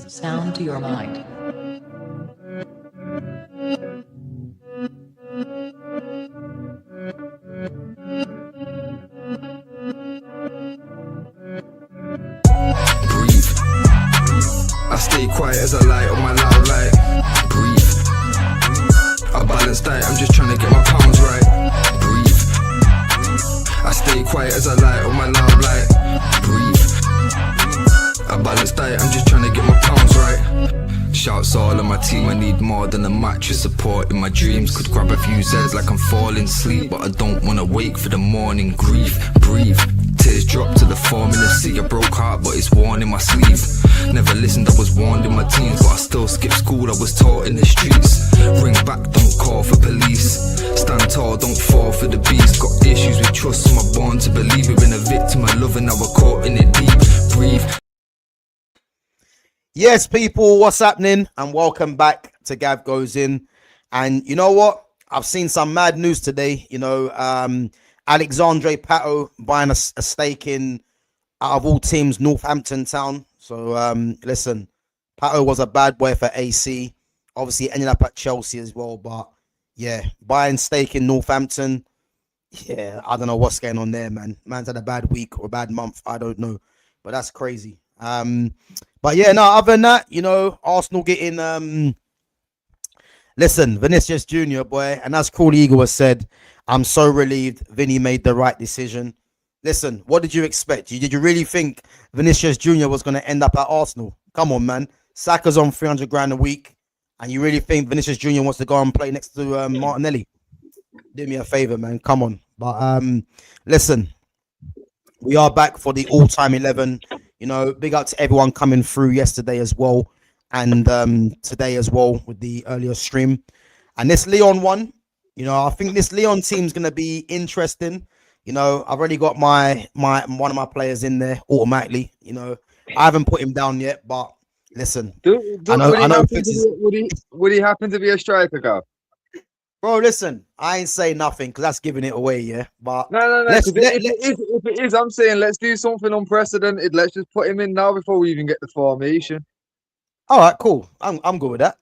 Sound to your mind. Breathe. I stay quiet as I light on my loud light. Breathe. I balance diet, I'm just trying to get my pounds right. Breathe. I stay quiet as I light on my loud light. Breathe. I balance diet, I'm just trying to get my pounds right. Shouts all on my team, I need more than a mattress support in my dreams. Could grab a few Z's like I'm falling asleep, but I don't wanna wake for the morning grief. Breathe. Tears drop to the formula C. A broke heart, but it's worn in my sleeve. Never listened, I was warned in my teens, but I still skipped school, I was taught in the streets. Ring back, don't call for police. Stand tall, don't fall for the beast. Got issues with trust, so I'm born to believe. We've been a victim of love and now we're caught in it deep. Breathe. Yes, people, what's happening? And welcome back to Gav Goes In. And you know what? I've seen some mad news today. You know, Alexandre Pato buying a stake in, out of all teams, Northampton Town. So, listen, Pato was a bad boy for AC. Obviously, ended up at Chelsea as well. But, yeah, buying stake in Northampton. Yeah, I don't know what's going on there, man. Man's had a bad week or a bad month. I don't know. But that's crazy. But yeah, no, other than that, you know, Arsenal getting listen, Vinicius Jr., boy, and as Crawley Eagle has said, I'm so relieved Vinny made the right decision. Listen, what did you expect? Did you really think Vinicius Jr. was going to end up at Arsenal? Come on, man. Saka's on 300 grand a week, and you really think Vinicius Jr. wants to go and play next to Martinelli? Do me a favor, man. Come on. But listen, we are back for the all-time 11. You know, big up to everyone coming through yesterday as well, and today as well with the earlier stream. And this Lyon one, you know, I think this Lyon team's gonna be interesting. You know, I've already got my one of my players in there automatically. You know, I haven't put him down yet, but listen, I know would he happen to be a striker, Gav? Bro, listen, I ain't saying nothing because that's giving it away, yeah. But no. If it is, I'm saying let's do something unprecedented. Let's just put him in now before we even get the formation. All right, cool. I'm good with that.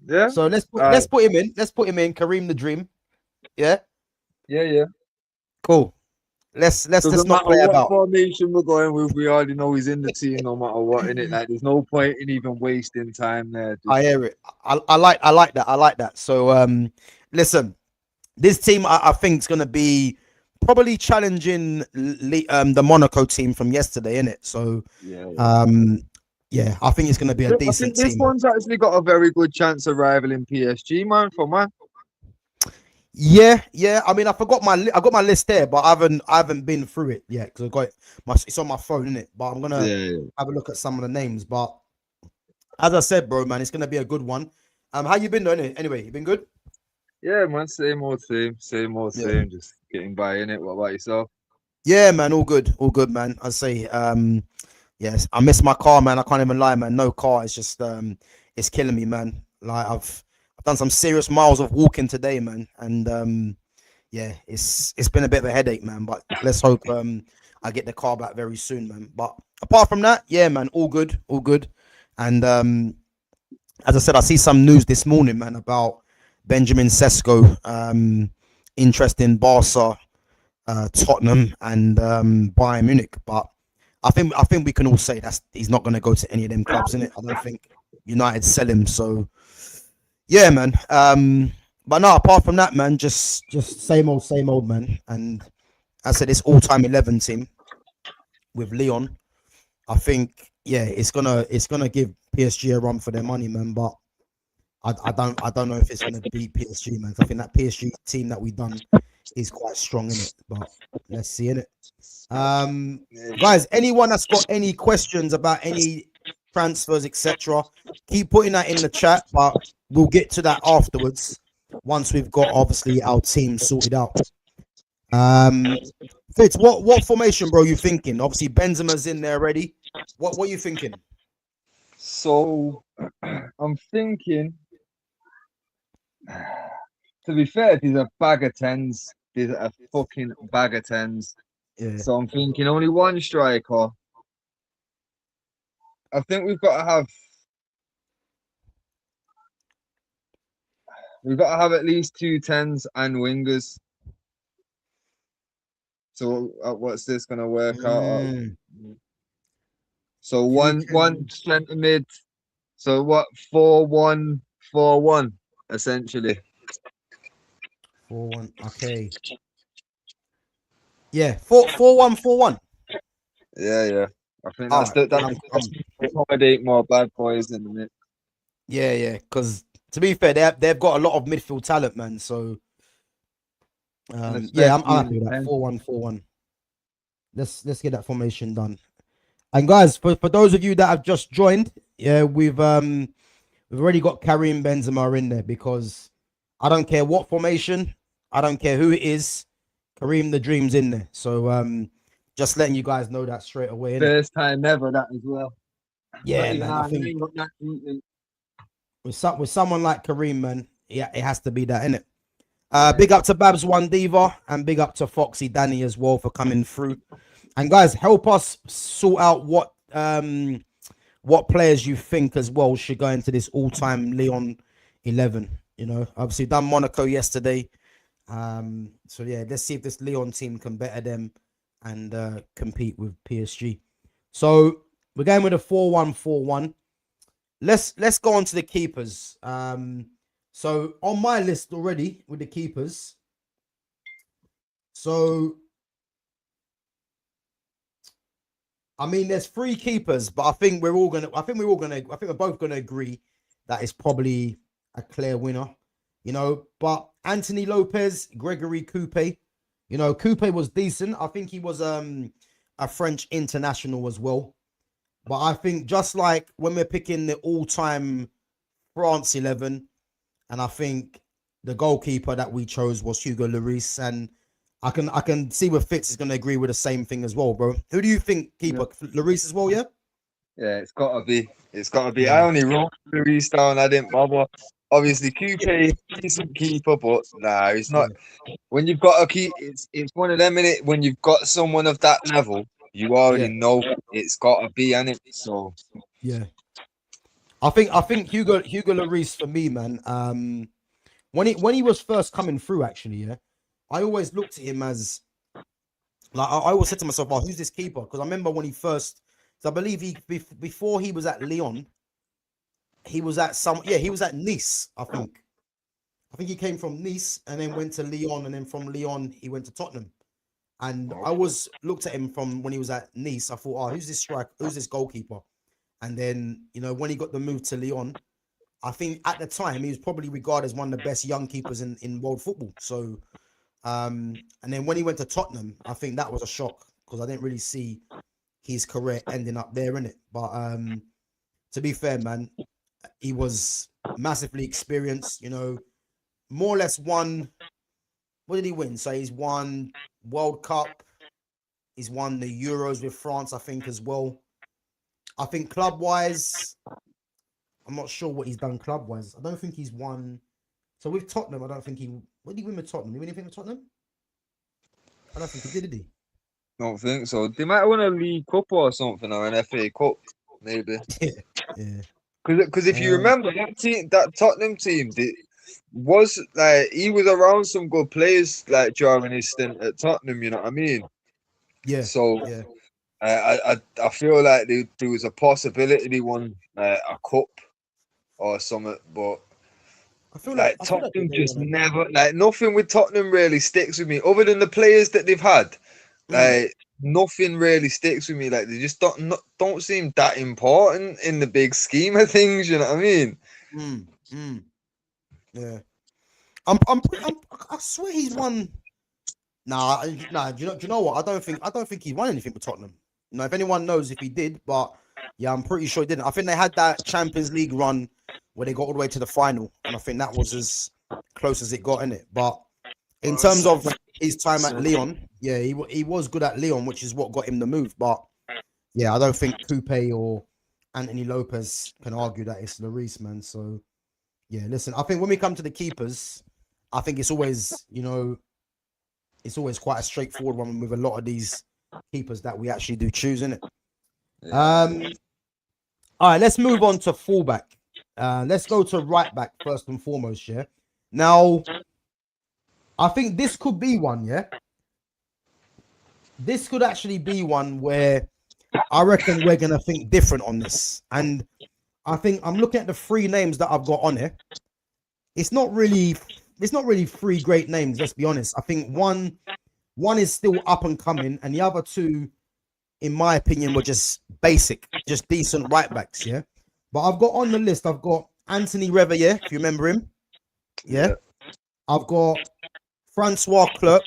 Yeah. So let's put him in. Let's put him in. Kareem the Dream. Yeah. Yeah. Cool. Let's not play what about formation we're going with. We already know he's in the team, no matter what. In it, like there's no point in even wasting time there. I hear it. I like that. I like that. So listen, this team I think is gonna be probably challenging the Monaco team from yesterday, innit? So yeah, I think it's gonna be a decent team. This one's actually got a very good chance of rivaling PSG, man. Yeah. I mean, I got my list there, but I haven't been through it yet because I got it's on my phone, innit? But I'm gonna have a look at some of the names. But as I said, bro, man, it's gonna be a good one. How you been doing? Anyway, you been good? Yeah, man. Same old same. Just getting by, innit? What about yourself? Yeah, man. All good, man. I say, yes, I miss my car, man. I can't even lie, man. No car. It's just it's killing me, man. Like I've done some serious miles of walking today, man, and yeah, it's been a bit of a headache, man. But let's hope I get the car back very soon, man. But apart from that, yeah, man, all good. And as I said, I see some news this morning, man, about Benjamin Sesko interest in Barca, Tottenham, and Bayern Munich. But I think we can all say he's not going to go to any of them clubs, innit? I don't think United sell him. So yeah, man. But no, apart from that, man, just same old, man. And as I said, this all-time 11 team with Lyon, I think, yeah, it's gonna give PSG a run for their money, man. But I don't know if it's gonna beat PSG, man. I think that PSG team that we done is quite strong in it. But let's see in it. Guys, anyone that's got any questions about any transfers, etc., keep putting that in the chat. But we'll get to that afterwards once we've got obviously our team sorted out. Fitz, what formation, bro, you thinking? Obviously, Benzema's in there already. What are you thinking? So I'm thinking, to be fair, there's a bag of tens. There's a fucking bag of tens. Yeah. So I'm thinking only one striker. I think we've got to have at least 2 10s and wingers. So what's this gonna work out at? Mm, So two one ten, centre mid. So what 4-1-4-1 essentially. 4-1. Okay. Yeah, 4-1-4-1. Yeah, yeah. I think All that's right. that's accommodate more bad boys in it. Yeah, yeah. Because to be fair, they've got a lot of midfield talent, man. So And yeah, I'm especially in happy with the that. 10. 4-1-4-1. Let's get that formation done. And guys, for those of you that have just joined, yeah, we've already got Karim Benzema in there because I don't care what formation, I don't care who it is, Karim the Dream's in there. So just letting you guys know that straight away, innit? First time ever that as well. Yeah, man. I I think ain't got that treatment. with someone like Karim, man, yeah, it has to be that, innit? Yeah. Big up to Babs One Diva and big up to Foxy Danny as well for coming through. And guys, help us sort out what players you think as well should go into this all-time Lyon 11. You know, obviously done Monaco yesterday. So yeah, let's see if this Lyon team can better them and compete with PSG. So we're going with a 4-1-4-1. Let's go on to the keepers. So on my list already with the keepers. So I mean, there's 3 keepers, but I think we're both gonna agree that it's probably a clear winner, you know. But Anthony Lopez, Gregory Coupe, you know, Coupe was decent. I think he was a French international as well. But I think just like when we're picking the all-time France 11, and I think the goalkeeper that we chose was Hugo Lloris, and I can see where Fitz is going to agree with the same thing as well, bro. Who do you think keeper? Yeah. Lloris as well, yeah? Yeah, it's gotta be. It's gotta be. I Yeah, only wrote the restart. I didn't bother. Obviously, Coupe, decent keeper, but nah, it's not. yeah, When you've got a key, it's one of them in it. When you've got someone of that level, you already yeah, know it's gotta be, and it. So yeah. I think Hugo Lloris for me, man. When he was first coming through, actually, yeah, I always looked at him as like I always said to myself, "Oh, who's this keeper?" Because I remember when he first, so I believe before he was at Lyon, he was at he was at Nice, I think. I think he came from Nice and then went to Lyon, and then from Lyon he went to Tottenham. And I was looked at him from when he was at Nice. I thought, oh, who's this striker? Who's this goalkeeper? And then you know when he got the move to Lyon, I think at the time he was probably regarded as one of the best young keepers in world football. So, and then when he went to Tottenham, I think that was a shock because I didn't really see his career ending up there in it. But to be fair, man, he was massively experienced. You know, more or less won. What did he win? So he's won World Cup. He's won the Euros with France, I think, as well. I think club wise, I'm not sure what he's done club wise. I don't think he's won. So with Tottenham, I don't think he. What did he win with Tottenham? Did he win anything with Tottenham? I don't think he did he? don't think so. They might win a League Cup or something, or an FA Cup, maybe. Yeah, yeah. Because if you remember that team, that Tottenham team, was like he was around some good players like during his stint at Tottenham. You know what I mean? Yeah, So yeah. I feel like there was a possibility they won a cup or something, but like I feel like Tottenham they just want never like nothing with Tottenham really sticks with me other than the players that they've had. to. Mm, Like nothing really sticks with me. Like they just don't seem that important in the big scheme of things. You know what I mean? mm. Yeah. I swear he's won. Nah. Do you know what? I don't think he won anything with Tottenham. You know, if anyone knows if he did, but yeah, I'm pretty sure he didn't. I think they had that Champions League run where they got all the way to the final, and I think that was as close as it got in it. But in terms of his time at Lyon, yeah, he was good at Lyon, which is what got him the move. But yeah, I don't think Coupe or Anthony Lopez can argue that it's Lloris, man. So yeah, listen, I think when we come to the keepers, I think it's always, you know, it's always quite a straightforward one with a lot of these keepers that we actually do choose, innit? Yeah. All right, let's move on to fullback. Let's go to right back first and foremost. Yeah. Now, I think this could be one. Yeah. This could actually be one where I reckon we're gonna think different on this, and I think I'm looking at the three names that I've got on here. It's not really three great names. Let's be honest. I think one is still up and coming, and the other two, in my opinion, were just basic, just decent right backs. Yeah. But I've got on the list. I've got Anthony Reveille, if you remember him. Yeah. I've got Francois Clerc,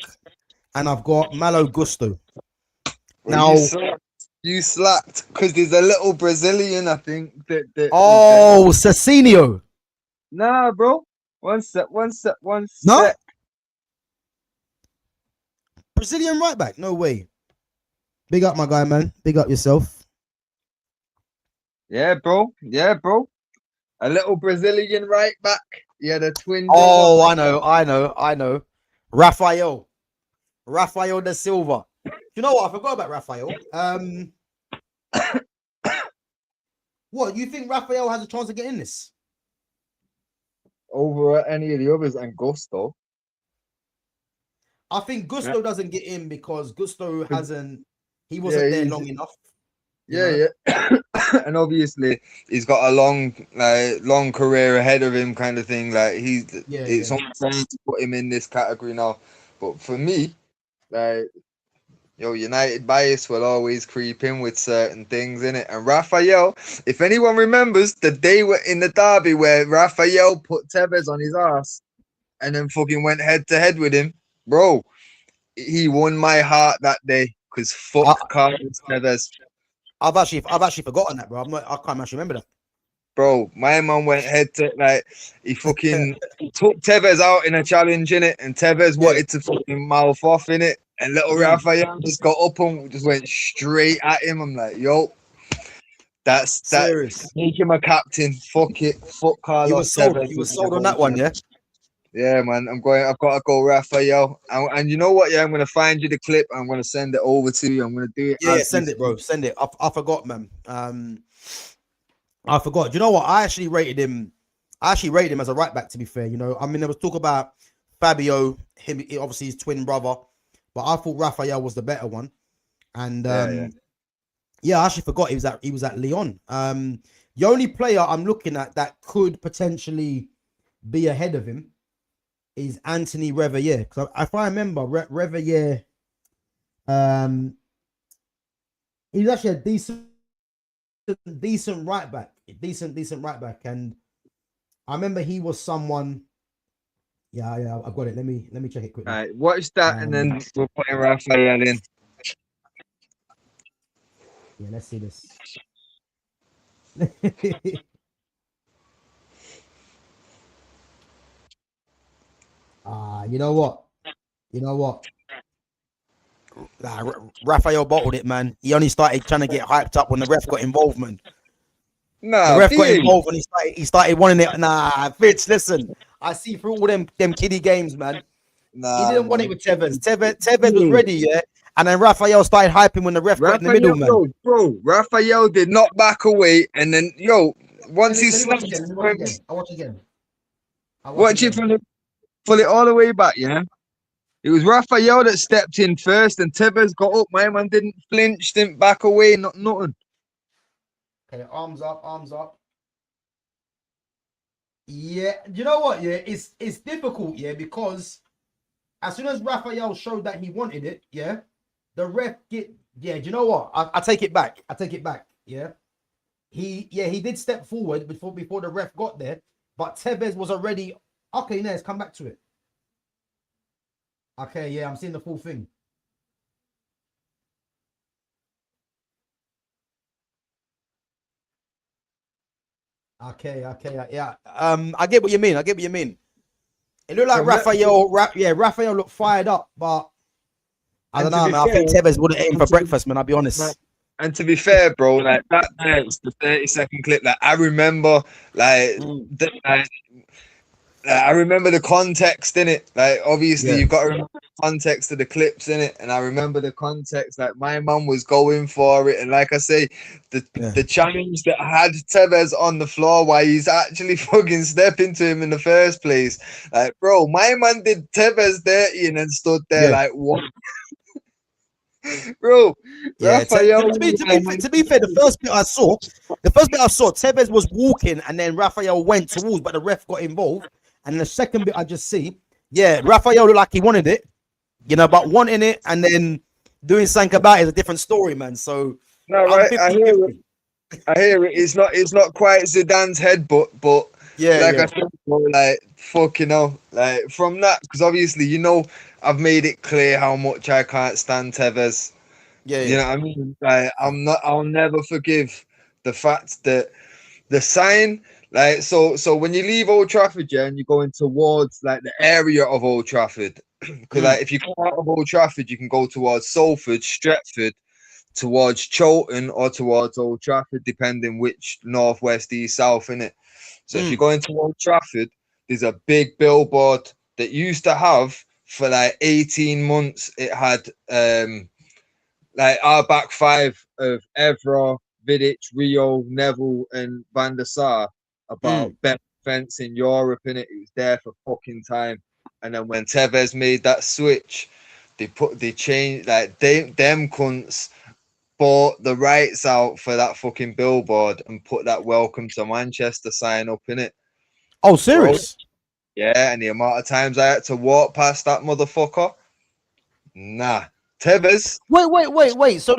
and I've got Malo Gusto. Well, you slapped because there's a little Brazilian, I think. Oh, Cecinio. Nah, bro. One sec. No? Brazilian right back? No way. Big up, my guy, man. Big up yourself. Yeah, bro. A little Brazilian right back. Yeah, the twin. Oh, I know. Rafael da Silva. You know what? I forgot about Rafael. What, you think Rafael has a chance to get in this? Over any of the others and Gusto. I think Gusto doesn't get in because Gusto he wasn't there long enough. Yeah. And obviously he's got a long career ahead of him, kind of thing. Like it's unfair to put him in this category now. But for me, like, United bias will always creep in with certain things, innit? And Rafael, if anyone remembers the day in the derby where Rafael put Tevez on his ass and then fucking went head to head with him, bro, he won my heart that day because fuck Carlos Tevez. I've actually forgotten that, bro. I can't actually remember that. Bro, my man went head to he fucking took Tevez out in a challenge, innit? And Tevez wanted to fucking mouth off, innit? And little Rafael just got up and just went straight at him. I'm like, yo, that's serious. Make him a captain. Fuck it. Fuck Carlos Tevez. He was sold on that one, yeah? Yeah, man. I've got to go Rafael. And you know what? Yeah, I'm going to find you the clip. I'm going to send it over to you. I'm going to do it. Yeah, send it, bro. Send it. I forgot, man. I forgot. Do you know what? I actually rated him as a right back, to be fair. I mean, there was talk about Fabio, him, obviously his twin brother, but I thought Rafael was the better one. And I actually forgot he was at Lyon. The only player I'm looking at that could potentially be ahead of him is Anthony Reveille. Because if I remember, Reveille, he was actually a decent right back. Decent right back. And I remember he was someone. Yeah, I've got it. Let me check it quickly. All right, watch that, and then we'll put Rafael in. Yeah, let's see this. You know what? Rafael bottled it, man. He only started trying to get hyped up when the ref got involved, man. Nah, the ref got involved when he started wanting it. Nah, Fitz, listen. I see through all them kiddie games, man. Nah, he didn't want it with Tevez. Tevez was ready, yeah. And then Rafael started hyping when the ref got in the middle, man. Bro, Rafael did not back away, and then once he snapped, I watch again. Watch it pull it all the way back, yeah. It was Rafael that stepped in first, and Tevez got up. My man didn't flinch, didn't back away, nothing. Okay, arms up. Yeah, you know what? Yeah, it's difficult, yeah, because as soon as Rafael showed that he wanted it, yeah, the ref do you know what? I take it back. Yeah. He did step forward before the ref got there, but Tevez was already okay. Let's come back to it. Okay, yeah, I'm seeing the full thing. Okay, yeah. I get what you mean. It looked like Rafael looked fired up, but I don't know, man. I think Tevez would have eaten for breakfast, man. I'll be honest. And to be fair, bro, like that it's the 30-second clip. Like I remember, I remember the context in it. Like obviously, you've got to remember context of the clips in it, and I remember the context. Like my mum was going for it, and like I say, the challenge that had Tevez on the floor, why he's actually fucking stepping to him in the first place. Like, bro, my man did Tevez dirty and then stood there like, what? Bro, Yeah, Raphael. to be fair, the first bit I saw, Tevez was walking and then Raphael went towards, but the ref got involved. And the second bit I just see, yeah, Raphael looked like he wanted it, you know, but wanting it and then doing something about it is a different story, man. So no, right, I hear it. It's not quite Zidane's headbutt, but I said, like fucking hell, like from that, because obviously, you know, I've made it clear how much I can't stand Tevez. You know what I mean? Like I'll never forgive the fact that the sign, like, so when you leave Old Trafford, yeah, and you're going towards like the area of Old Trafford, because like if you come out of Old Trafford, you can go towards Salford, Stretford, towards Chilton, or towards Old Trafford, depending which northwest, east, south, innit? So if you're going to Old Trafford, there's a big billboard that used to have for like 18 months. It had like our back five of Evra, Vidic, Rio, Neville, and Van der Sar about best defense in Europe, and it was there for fucking time. And then when Tevez made that switch, they changed, like them cunts bought the rights out for that fucking billboard and put that "Welcome to Manchester" sign up in it. Oh, serious? Bro. Yeah, and the amount of times I had to walk past that motherfucker. Nah. Tevez. Wait. So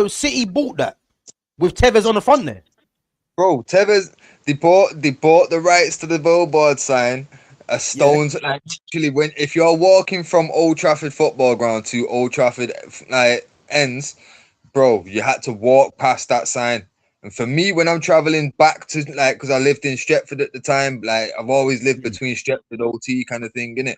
City bought that with Tevez on the front there. Bro, Tevez, they bought the rights to the billboard sign. A stone's like actually when if you're walking from Old Trafford football ground to Old Trafford like ends, bro, you had to walk past that sign. And for me, when I'm traveling back to like, because I lived in Stretford at the time, like I've always lived between Stretford OT kind of thing, innit?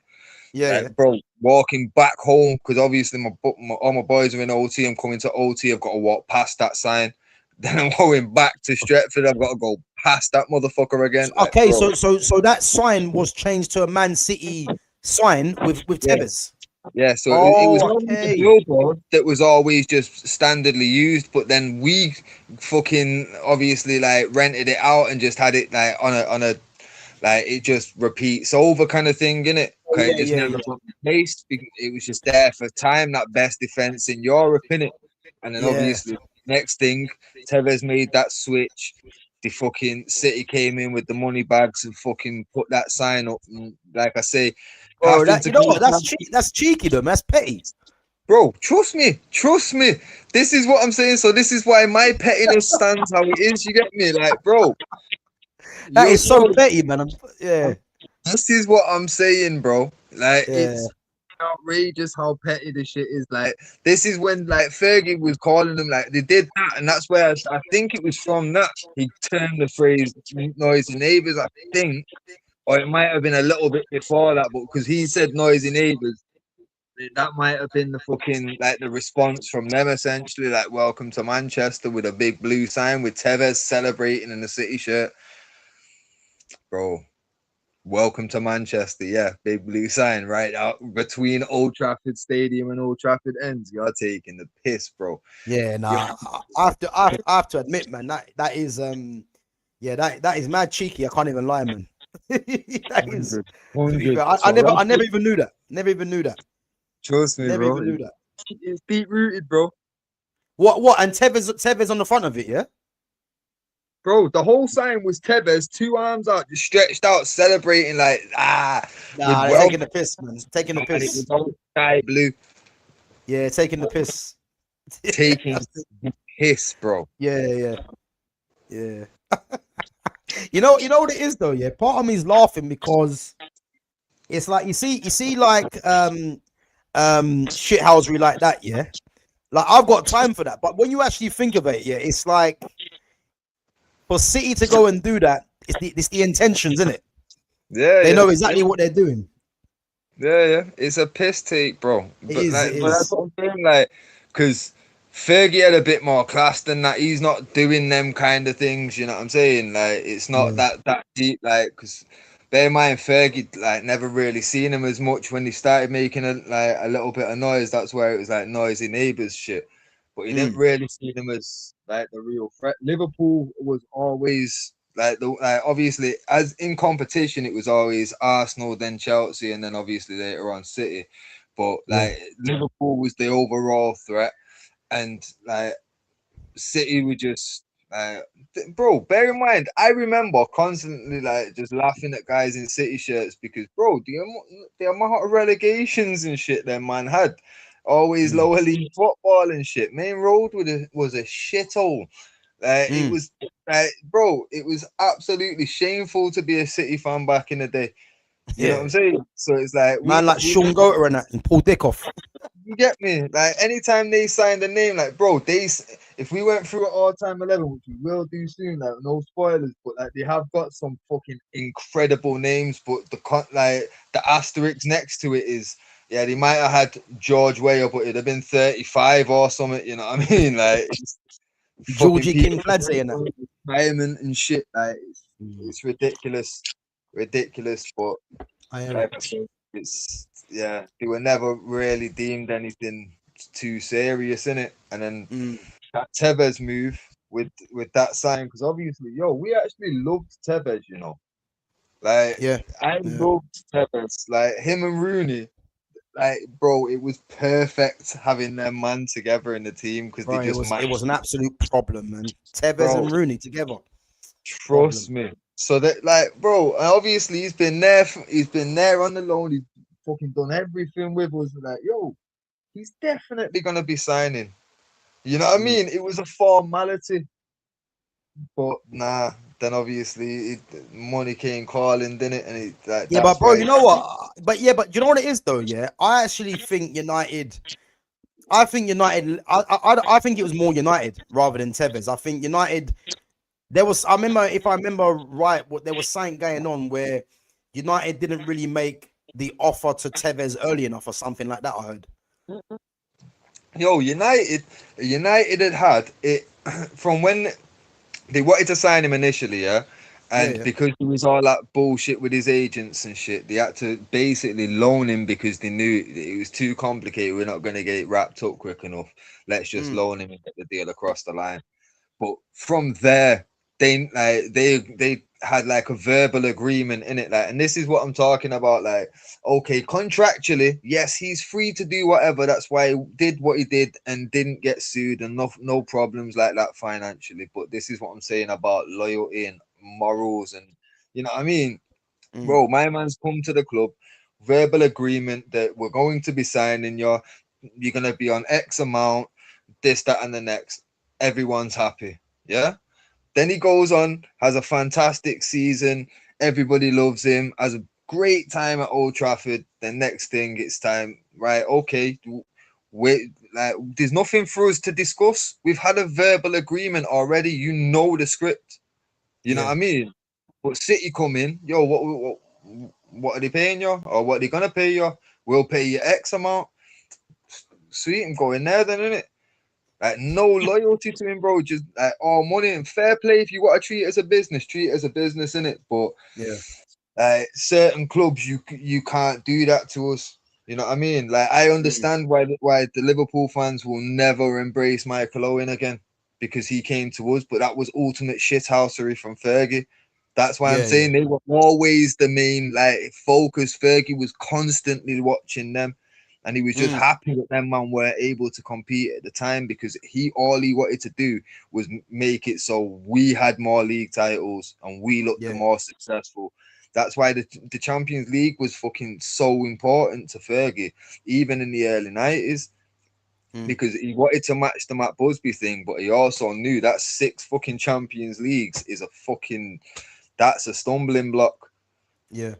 Like, bro, walking back home because obviously all my boys are in OT. I'm coming to OT. I've got to walk past that sign. Then I'm going back to Stretford. I've got to go past that motherfucker again. Okay, like, so that sign was changed to a Man City sign with Tevez. Yeah, so it was on the billboard that was always just standardly used, but then we fucking obviously like rented it out and just had it like on a like it just repeats over kind of thing, innit? It just never got replaced. It was just there for time, that best defense in Europe, innit? And then obviously next thing, Tevez made that switch. The fucking City came in with the money bags and fucking put that sign up. And like I say, bro, you know what? That's cheeky though. That's petty. Bro, trust me. This is what I'm saying. So this is why my pettiness stands how it is. You get me? Like, bro. That is so petty, man. This is what I'm saying, bro. Like, it's outrageous how petty this shit is. Like, this is when like Fergie was calling them, like they did that, and that's where I think it was from that he turned the phrase "noisy neighbors." I think, or it might have been a little bit before that, but because he said "noisy neighbors," that might have been the fucking like the response from them essentially, like "Welcome to Manchester" with a big blue sign with Tevez celebrating in the City shirt, bro. Welcome to Manchester, yeah, big blue sign right out between Old Trafford Stadium and Old Trafford ends. You're taking the piss, bro. Yeah, nah. I have to admit, man, that is that is mad cheeky. I can't even lie, man. That is. I never even knew that. Never even knew that. Trust me, never bro. Even knew that. It's deep rooted, bro. What? And Tevez on the front of it, yeah. Bro, the whole sign was Tevez, 2 arms out, just stretched out, celebrating like taking the piss, man. Taking the piss. It was sky blue. Yeah, taking the piss. Taking the piss, bro. Yeah. You know what it is though, yeah. Part of me is laughing because it's like you see like shithousery like that, yeah. Like I've got time for that, but when you actually think of it, yeah, it's like for City to go and do that, it's the intentions, isn't it? Yeah, they know exactly what they're doing. Yeah, it's a piss take, bro. But that's what I'm saying, like, because Fergie had a bit more class than that. He's not doing them kind of things, you know what I'm saying? Like, it's not that deep, like, because bear in mind, Fergie like never really seen him as much when he started making a little bit of noise. That's where it was like noisy neighbours shit. But he didn't really see them as like the real threat. Liverpool was always like obviously as in competition, it was always Arsenal, then Chelsea, and then obviously later on City. But like Liverpool was the overall threat, and like City were just bro, bear in mind, I remember constantly like just laughing at guys in City shirts because bro, the amount of relegations and shit that man had, always lower league football and shit. Main Road was a shithole. It was bro, it was absolutely shameful to be a City fan back in the day. You know what I'm saying? So it's like man, like Sean Goater and that, and Paul Dickoff. You get me? Like anytime they signed a name, like bro, if we went through an all-time 11, which we will do soon, like no spoilers, but like they have got some fucking incredible names, but the asterisk next to it is they might have had George Weah, but it'd have been 35 or something. You know what I mean? Like Georgie King Fladsey and that retirement and shit. Like it's ridiculous, but it's they were never really deemed anything too serious in it. And then that Tevez move with that sign, because obviously, we actually loved Tevez, you know. Like I loved Tevez, like him and Rooney. Like, bro, it was perfect having them man together in the team because they just it was an absolute problem, man. Tevez and Rooney together. Trust me. So that, like, bro, obviously he's been there. He's been there on the loan. He's fucking done everything with us. Like, he's definitely gonna be signing. You know what I mean? It was a formality, but nah. Then obviously money came calling, didn't it? And but bro, you know what? But you know what it is though. Yeah, I actually think United. I think United. I think it was more United rather than Tevez. I think United. There was. I remember, if I remember right, there was something going on where United didn't really make the offer to Tevez early enough or something like that. I heard. United had it from when they wanted to sign him initially, and because there was all that bullshit with his agents and shit, they had to basically loan him because they knew it was too complicated. We're not going to get it wrapped up quick enough. Let's just loan him and get the deal across the line. But from there, they had like a verbal agreement in it, like, and this is what I'm talking about. Like, okay, contractually, yes, he's free to do whatever. That's why he did what he did and didn't get sued, and no problems like that financially. But this is what I'm saying about loyalty and morals, and you know what I mean, bro. My man's come to the club, verbal agreement that we're going to be signing you're gonna be on X amount, this, that, and the next. Everyone's happy, yeah. Then he goes on, has a fantastic season. Everybody loves him, has a great time at Old Trafford. The next thing, it's time, right? Okay, there's nothing for us to discuss. We've had a verbal agreement already. You know the script. You know what I mean? But City come in, what are they paying you? Or what are they gonna pay you? We'll pay you X amount. Sweet, and go in there then, innit? Like, no loyalty to him, bro. Just like all money and fair play. If you want to treat it as a business, innit? But certain clubs, you can't do that to us. You know what I mean? Like, I understand why the Liverpool fans will never embrace Michael Owen again because he came to us, but that was ultimate shithousery from Fergie. That's why I'm saying they were always the main focus. Fergie was constantly watching them. And he was just happy that them man were able to compete at the time because all he wanted to do was make it so we had more league titles and we looked the more successful. That's why the Champions League was fucking so important to Fergie, even in the early 90s, because he wanted to match the Matt Busby thing, but he also knew that 6 fucking Champions Leagues is that's a stumbling block. Yeah.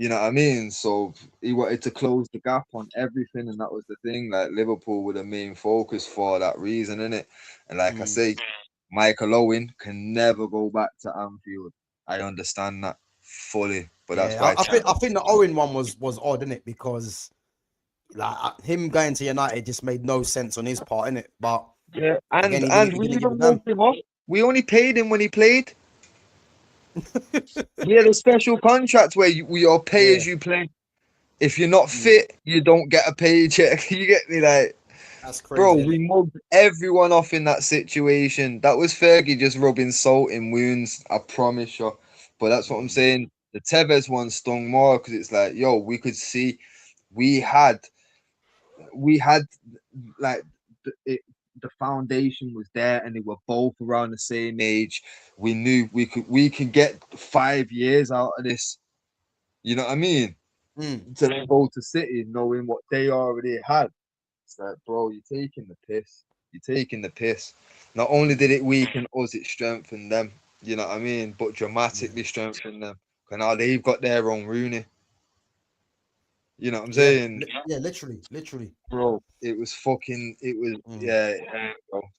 You know what I mean? So he wanted to close the gap on everything, and that was the thing. Like, Liverpool were the main focus for that reason, innit? And like I say, Michael Owen can never go back to Anfield. I understand that fully, but that's why I think the Owen one was odd, innit? Because like him going to United just made no sense on his part, innit? But and we even moved him off. We only paid him when he played. Yeah, the special contract where you're pay as you play. If you're not fit, you don't get a paycheck. You get me? Like, That's bro, crazy. we mugged everyone off in that situation. That was Fergie just rubbing salt in wounds. I promise you. But that's what I'm saying. The Tevez one stung more because it's like, yo, we could see we had like the foundation was there and they were both around the same age. We knew we can get 5 years out of this. You know what I mean? To then go to City knowing what they already had. It's like, bro, you're taking the piss. You're taking the piss. Not only did it weaken us, it strengthened them. You know what I mean? But dramatically strengthened them. And now they've got their own Rooney. You know what I'm saying? Yeah, literally. Bro, it was, bro.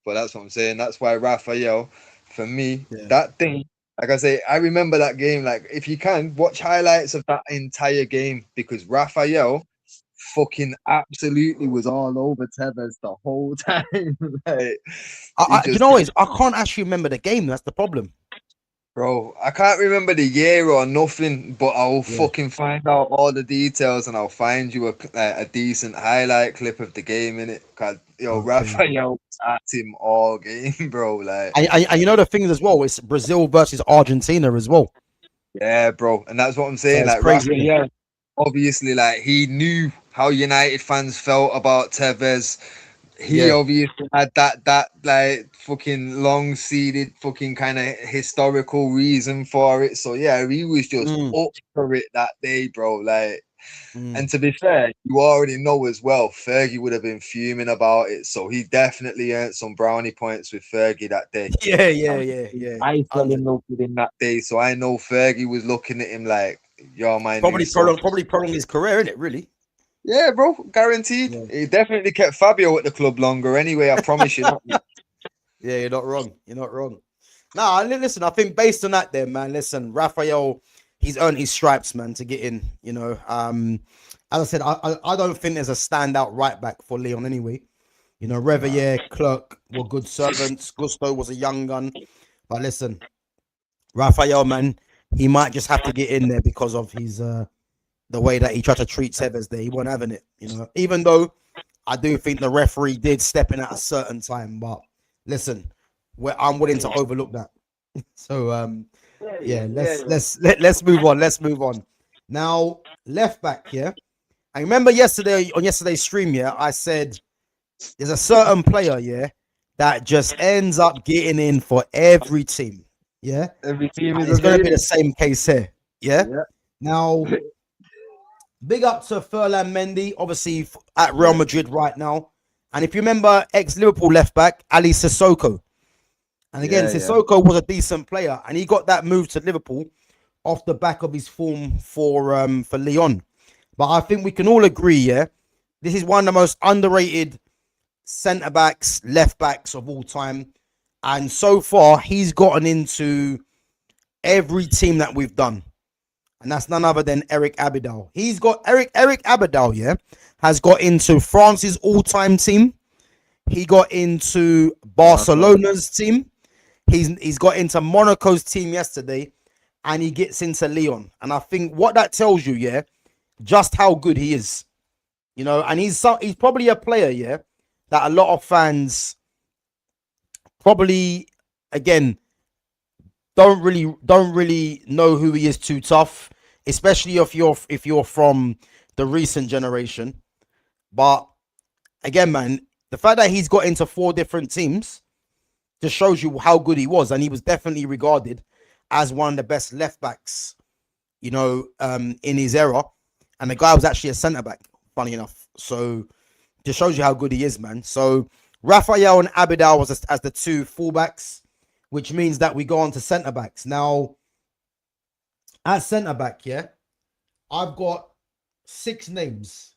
But that's what I'm saying. That's why Raphael, for me, that thing, like I say, I remember that game. Like, if you can, watch highlights of that entire game because Raphael fucking absolutely was all over Tevez the whole time. Like, You know what? I can't actually remember the game. That's the problem. bro, I can't remember the year or nothing, but I'll fucking find out all the details and I'll find you a decent highlight clip of the game in it. Cause Raphael at him all game, bro. Like, and you know the thing is as well, it's Brazil versus Argentina as well. Yeah, bro, and that's what I'm saying. So like Raphael, obviously, like he knew how United fans felt about Tevez. He obviously had that like fucking long seated fucking kind of historical reason for it. So yeah, he was just up for it that day, bro. Like, and to be fair, you already know as well, Fergie would have been fuming about it. So he definitely earned some brownie points with Fergie that day. Yeah. I fell in love with him that day, so I know Fergie was looking at him like, "You're my probably prolong his career, innit? Really? Yeah, bro, guaranteed. He definitely kept Fabio at the club longer anyway, I promise you. Yeah, you're not wrong. Nah, listen, I think based on that then, man, listen, Raphael, he's earned his stripes, man, to get in, As I said, I don't think there's a standout right back for Lyon anyway. Revier, Clerc were good servants. Gusto was a young gun. But listen, Raphael, man, he might just have to get in there because of his the way that he tried to treat Tevez there. He wasn't having it, Even though I do think the referee did step in at a certain time, but listen, I'm willing to overlook that. So let's move on. Let's move on. Now, left back here. I remember on yesterday's stream, I said there's a certain player, that just ends up getting in for every team. Yeah. Every team is going to be the same case here. Yeah. Now, big up to Ferland Mendy, obviously at Real Madrid right now. And if you remember, ex-Liverpool left back, Ali Sissoko. And again, Sissoko was a decent player. And he got that move to Liverpool off the back of his form for Lyon. But I think we can all agree, this is one of the most underrated centre-backs, left-backs of all time. And so far, he's gotten into every team that we've done. And that's none other than Eric Abidal. He's got Eric Abidal, has got into France's all-time team. He got into Barcelona's team. He's got into Monaco's team yesterday. And he gets into Lyon. And I think what that tells you, just how good he is. And he's probably a player, that a lot of fans probably, again, don't really know who he is too tough, especially if you're from the recent generation. But again, man, the fact that he's got into 4 different teams just shows you how good he was, and he was definitely regarded as one of the best left backs, in his era. And the guy was actually a centre back, funny enough. So just shows you how good he is, man. So Raphael and Abidal was as the 2 fullbacks, which means that we go on to centre backs. Now, at centre back, I've got 6 names.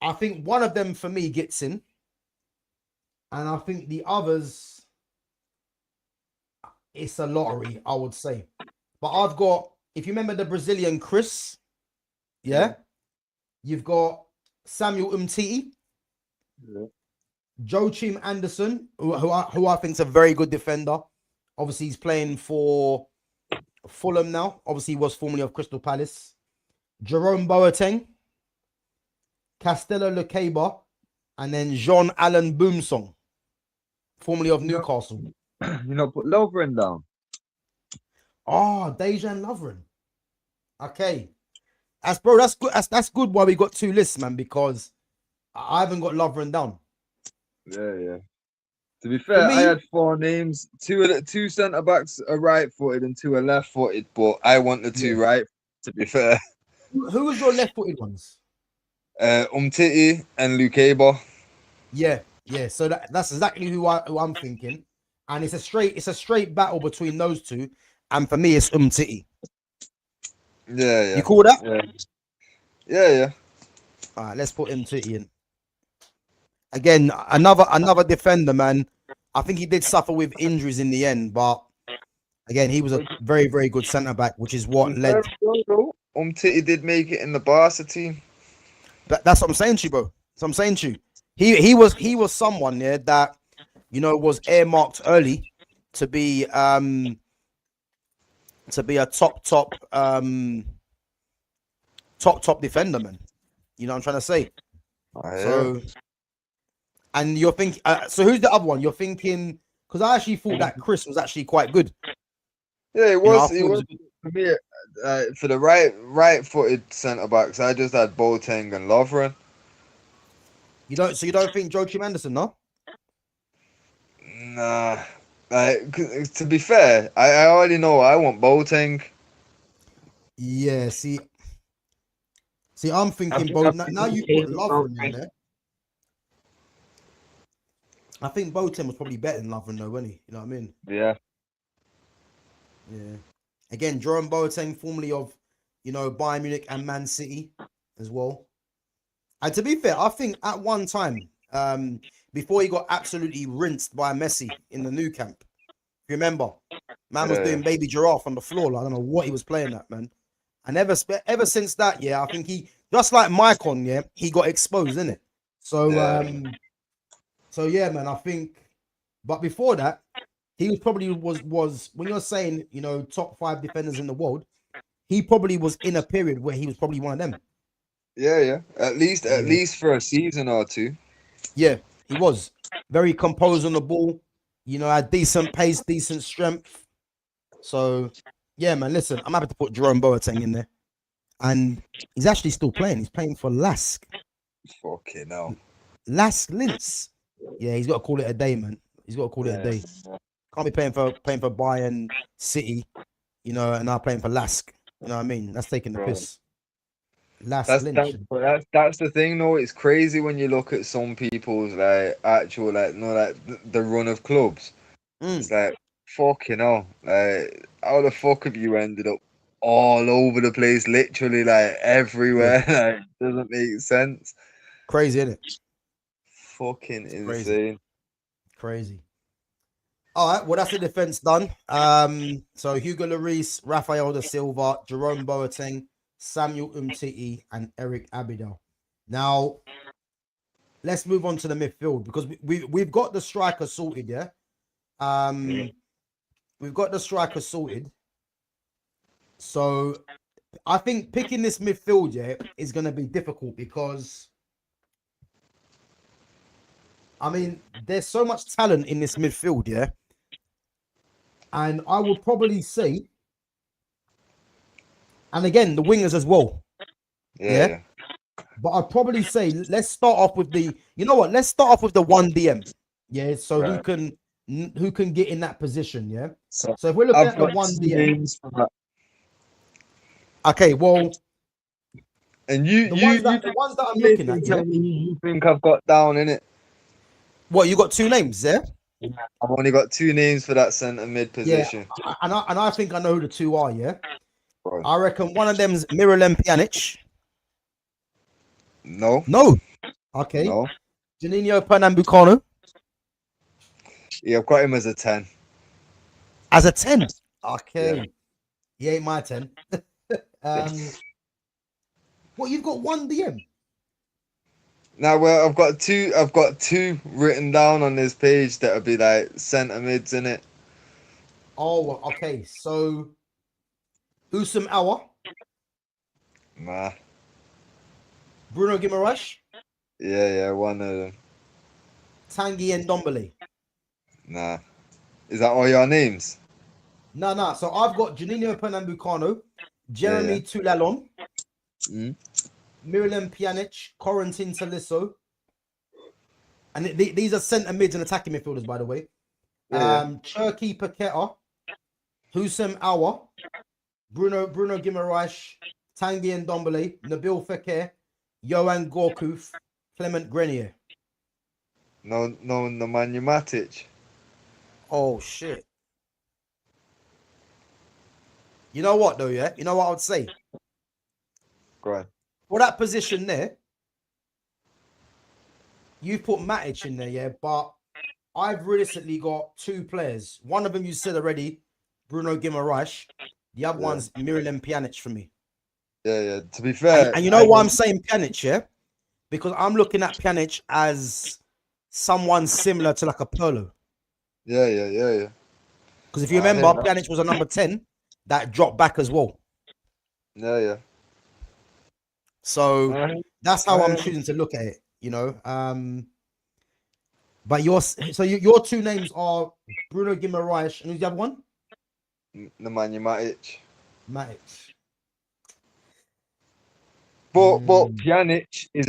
I think one of them for me gets in, and I think the others, it's a lottery, I would say. But I've got, if you remember the Brazilian Chris, you've got Samuel Umtiti, Joachim Anderson, who I think is a very good defender. Obviously, he's playing for Fulham now. Obviously, he was formerly of Crystal Palace. Jerome Boateng, Castello Lukeba, and then Jean Allen Boomsong, formerly of Newcastle. Put Lovren down. Oh, Dejan Lovren. Okay. That's good. That's good why we got two lists, man, because I haven't got Lovren down. Yeah. To be fair, I had 4 names. Two centre backs are right-footed and 2 are left-footed, but I want the 2 right. To be fair, who was your left-footed ones? Umtiti and Lukeba. Yeah. So that's exactly who I'm thinking, and it's a straight battle between those two, and for me, it's Umtiti. Yeah. You call that? Yeah. All right, let's put Umtiti in. Again, another defender, man. I think he did suffer with injuries in the end, but again, he was a very, very good centre back, which is what led. Umtiti did make it in the Barca team. But that's what I'm saying to you, bro. That's what I'm saying to you. He was someone that was earmarked early to be a top defender, man. You know what I'm trying to say? So. And you're thinking, so who's the other one? You're thinking, because I actually thought that Chris was actually quite good. Yeah, it was. It was for me, for the right-footed centre backs, I just had Boateng and Lovren. You don't think Joachim Anderson, no? Nah. To be fair, I already know I want Boateng. Yeah. See, I'm thinking Boateng. Now you put Lovren in there. I think Boateng was probably better than Lovren, though, wasn't he? You know what I mean? Yeah. Again, Jerome Boateng, formerly of, Bayern Munich and Man City as well. And to be fair, I think at one time, before he got absolutely rinsed by Messi in the new camp, if you remember, man was doing baby giraffe on the floor. Like, I don't know what he was playing at, man. And ever since that, I think he, just like Maicon, he got exposed, innit? So, So yeah, man, I think, but before that, he was probably was when you're saying, top 5 defenders in the world, he probably was in a period where he was probably one of them. Yeah. At least for a season or 2. Yeah, he was very composed on the ball, had decent pace, decent strength. So yeah, man, listen, I'm happy to put Jerome Boateng in there. And he's actually still playing. He's playing for Lask. Fucking hell. Lask Linz. Yeah, he's got to call it a day, man. He's got to call it a day. Can't be playing for Bayern City, and now playing for Lask. You know what I mean? That's taking the piss. That's the thing, though. It's crazy when you look at some people's the run of clubs. It's like, fucking hell. Like, how the fuck have you ended up all over the place, literally, like everywhere? Like, doesn't make sense. Crazy, isn't it? Fucking insane. Crazy. All right, well, that's the defense done. So Hugo Lloris, Rafael da Silva, Jerome Boateng, Samuel Umtiti, and Eric Abidal. Now, let's move on to the midfield, because we've got the striker sorted, yeah? We've got the striker sorted. So I think picking this midfield, is going to be difficult, because I mean, there's so much talent in this midfield, and I would probably say, and again, the wingers as well. Yeah. But I'd probably say, let's start off with let's start off with the 1 DM. Yeah. So who can get in that position? Yeah. So if we're looking at the 1 DM. Okay. Well. And the ones that I'm looking at, tell me you think I've got down in it. What, you got 2 names there? I've only got 2 names for that centre mid position. Yeah, and I think I know who the 2 are, yeah? Right. I reckon one of them's Miralem Pjanic. No. Okay. No. Juninho Pernambucano. Yeah, I've got him as a 10. As a 10? Okay. Yeah. He ain't my 10. What, you've got 1 DM? Now, well, I've got two written down on this page that'll be like centre mids in it. Oh, okay. So Husam Awa, Nah. Bruno Guimaraes, Yeah, one of them. Tanguy Ndombele. Nah. Is that all your names? No. So I've got Juninho Pernambucano, Yeah. Jeremy Tulalon, Mm? Miralem Pjanic, Corentin Tolisso. And these are centre mids and attacking midfielders, by the way. Yeah. Cherki Paqueta, Husam Awa, Bruno Guimaraes, Tanguy Ndombele, Nabil Fekir, Yohan Gorkuf, Clement Grenier. No, Nemanja Matic. Oh, shit. You know what, though, yeah? You know what I would say? Go on. For that position there, you put Matic in there, yeah? But I've realistically got two players. One of them you said already, Bruno Guimaraes. The other one's Miralem Pjanic for me. Yeah. To be fair, And you know why I'm saying Pjanic, yeah? Because I'm looking at Pjanic as someone similar to like a Pirlo. Yeah. Because if you remember, Pjanic was a number 10 that dropped back as well. Yeah. So that's how I'm choosing to look at it, you know. But your two names are Bruno Guimaraes and who's the other one? Nemanja Matic. Matic. But Pjanic is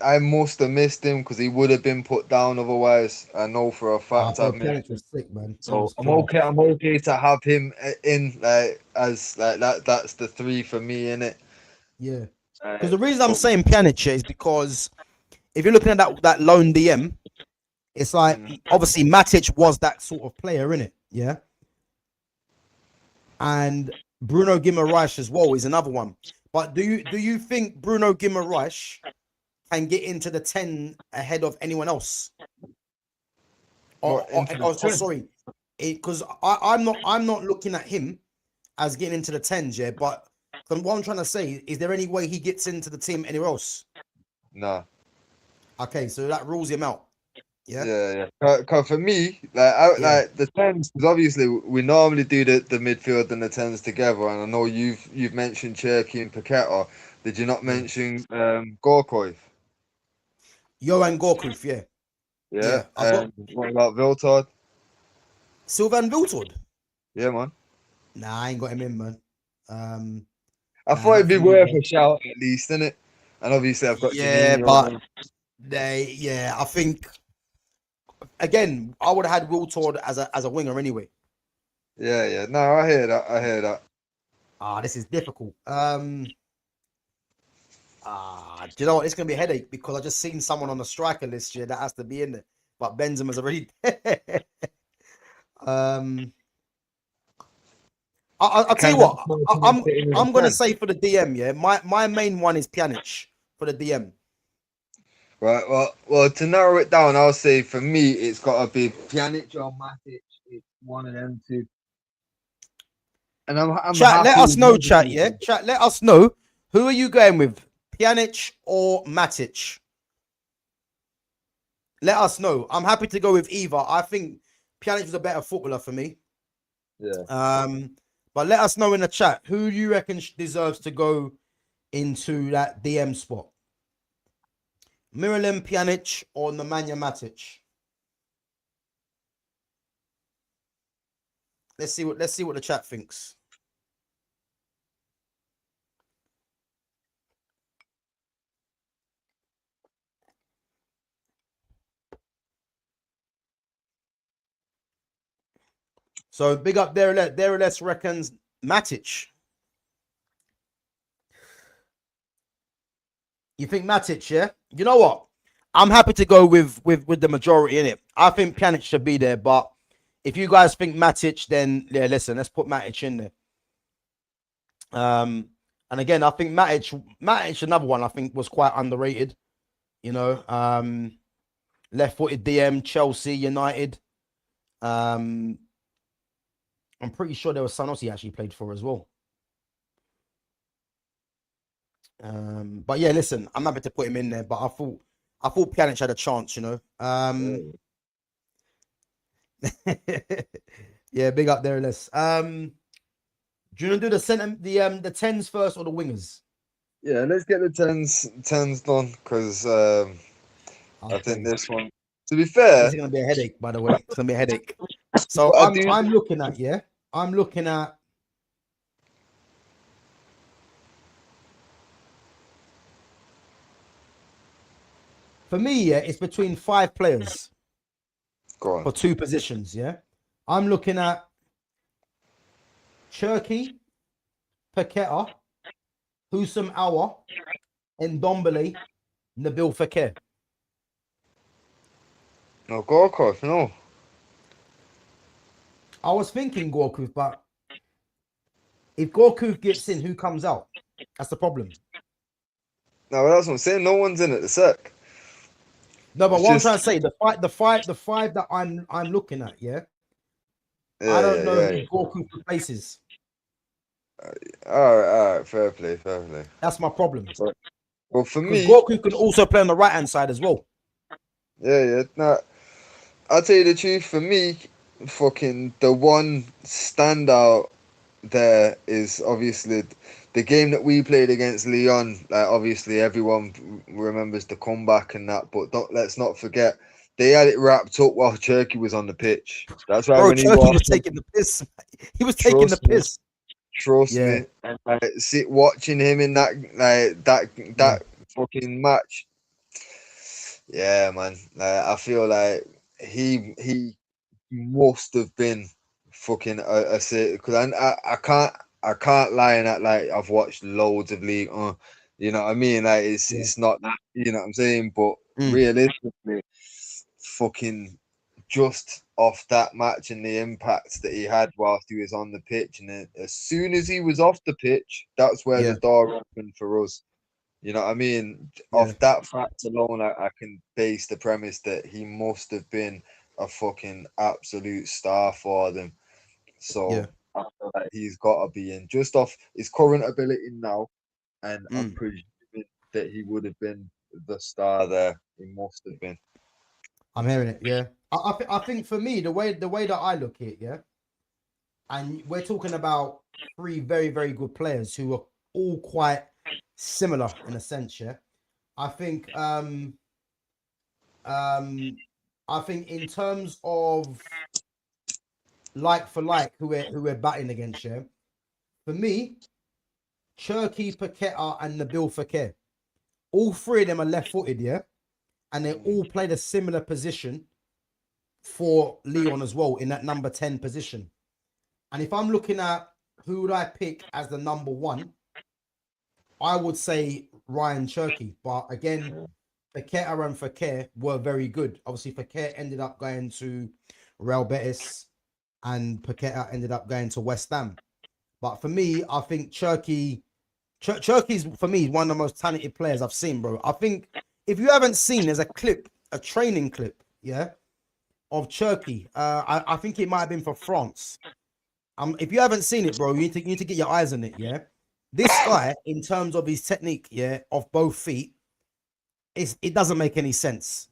I must have missed him because he would have been put down otherwise. I know for a fact. Pjanic was sick, man. So I'm okay to have him in as like that. That's the three for me, innit? Yeah. Because the reason I'm saying Pjanic is because if you're looking at that lone DM, it's like obviously Matic was that sort of player, innit? Yeah. And Bruno Guimaraes as well is another one. But do you think Bruno Guimaraes can get into the 10 ahead of anyone else? Or sorry, because I'm not looking at him as getting into the 10s, yeah. But what I'm trying to say is there any way he gets into the team anywhere else? No. Okay, so that rules him out. Yeah. Yeah. Cause for me, like the tens, because obviously we normally do the midfield and the tens together, and I know you've mentioned Cherki and Paqueta. Did you not mention Gorkoif? Yohan Gorkuf, yeah. Yeah. What about Viltard? Sylvain Wiltord? Yeah, man. Nah, I ain't got him in, man. I thought it'd be worth a shout at least, innit? And obviously I've got Janine, I think again I would have had Wiltord as a winger anyway. Yeah. No, I hear that. This is difficult. Do you know what? It's gonna be a headache because I just seen someone on the striker list here that has to be in there, but Benzema's already there. I'll tell you what. I'm gonna say for the DM, yeah. My main one is Pjanic for the DM. Right. Well. To narrow it down, I'll say for me, it's got to be Pjanic or Matic. It's one of them two. And I'm chat. Let us know, chat. Yeah, chat. Let us know. Who are you going with, Pjanic or Matic? Let us know. I'm happy to go with either. I think Pjanic is a better footballer for me. Yeah. But let us know in the chat who you reckon deserves to go into that DM spot. Miralem Pjanic or Nemanja Matic? Let's see what the chat thinks. So big up Dereless reckons Matic. You think Matic, yeah? You know what? I'm happy to go with the majority in it. I think Pjanic should be there, but if you guys think Matic, then yeah, listen, let's put Matic in there. And again, I think Matic, another one I think was quite underrated. You know, left-footed DM, Chelsea, United. I'm pretty sure there was someone else he actually played for as well. But yeah, listen, I'm happy to put him in there, but I thought Pjanic had a chance, you know. Yeah, big up there, Les. Do you want to do the center, the tens first or the wingers? Yeah, let's get the tens done because I think this one. To be fair, This is gonna be a headache, by the way. It's gonna be a headache. So but I do. I'm looking at, yeah. I'm looking at for me, yeah, it's between 5 players Go for on. 2 positions, yeah. I'm looking at Cherky, Paqueta, Husam Awa, Ndombele, Nabil Fekir. No, Gorkov, no. I was thinking Gorkuf, but if Gorkuf gets in, who comes out? That's the problem. No, that's what I'm saying. No one's in at the sec. No, but It's what I'm just trying to say, the five that I'm looking at, yeah. I yeah, don't know yeah, who yeah. Gorkuf replaces. All right. Fair play, fair play. That's my problem. Well, for Because me, Gorkuf can also play on the right hand side as well. yeah. Nah, I'll tell you the truth. For me, fucking the one standout there is obviously the game that we played against Lyon. Like obviously everyone remembers the comeback and that, but let's not forget they had it wrapped up while Turkey was on the pitch. That's why Bro, when he Cherky was walked, taking the piss. He was taking the trust me, piss. trust Yeah, me, and sit watching him in that yeah, that fucking match. Yeah, man. I feel like he must have been fucking a because I can't lie in that like I've watched loads of league. You know what I mean? Like yeah. it's not that, you know what I'm saying. But Mm, realistically, fucking just off that match and the impact that he had whilst he was on the pitch, and then as soon as he was off the pitch, that's where yeah, the door opened for us. You know what I mean? yeah, Off that fact alone, I can base the premise that he must have been a fucking absolute star for them. yeah. So I feel like he's got to be in just off his current ability now, and I'm Mm. presuming that he would have been the star there. He must have been. I'm hearing it. Yeah, I think for me, the way that I look at it, yeah, and we're talking about 3 very very good players who are all quite similar in a sense. Yeah, I think um I think in terms of like for like who we're batting against, yeah. For me, Cherky, Paqueta, and Nabil Fekir. All 3 of them are left-footed, yeah, and they all played a similar position for Lyon as well in that number 10 position. And if I'm looking at who would I pick as the number 1, I would say Ryan Cherky. But again, Paqueta and Fekir were very good. Obviously, Fekir ended up going to Real Betis, and Paqueta ended up going to West Ham. But for me, I think Cherky's for me one of the most talented players I've seen, bro. I think if you haven't seen, there's a clip, a training clip, yeah, of Cherky. I think it might have been for France. If you haven't seen it, bro, you need to get your eyes on it, yeah. This guy, in terms of his technique, yeah, of both feet, it doesn't make any sense.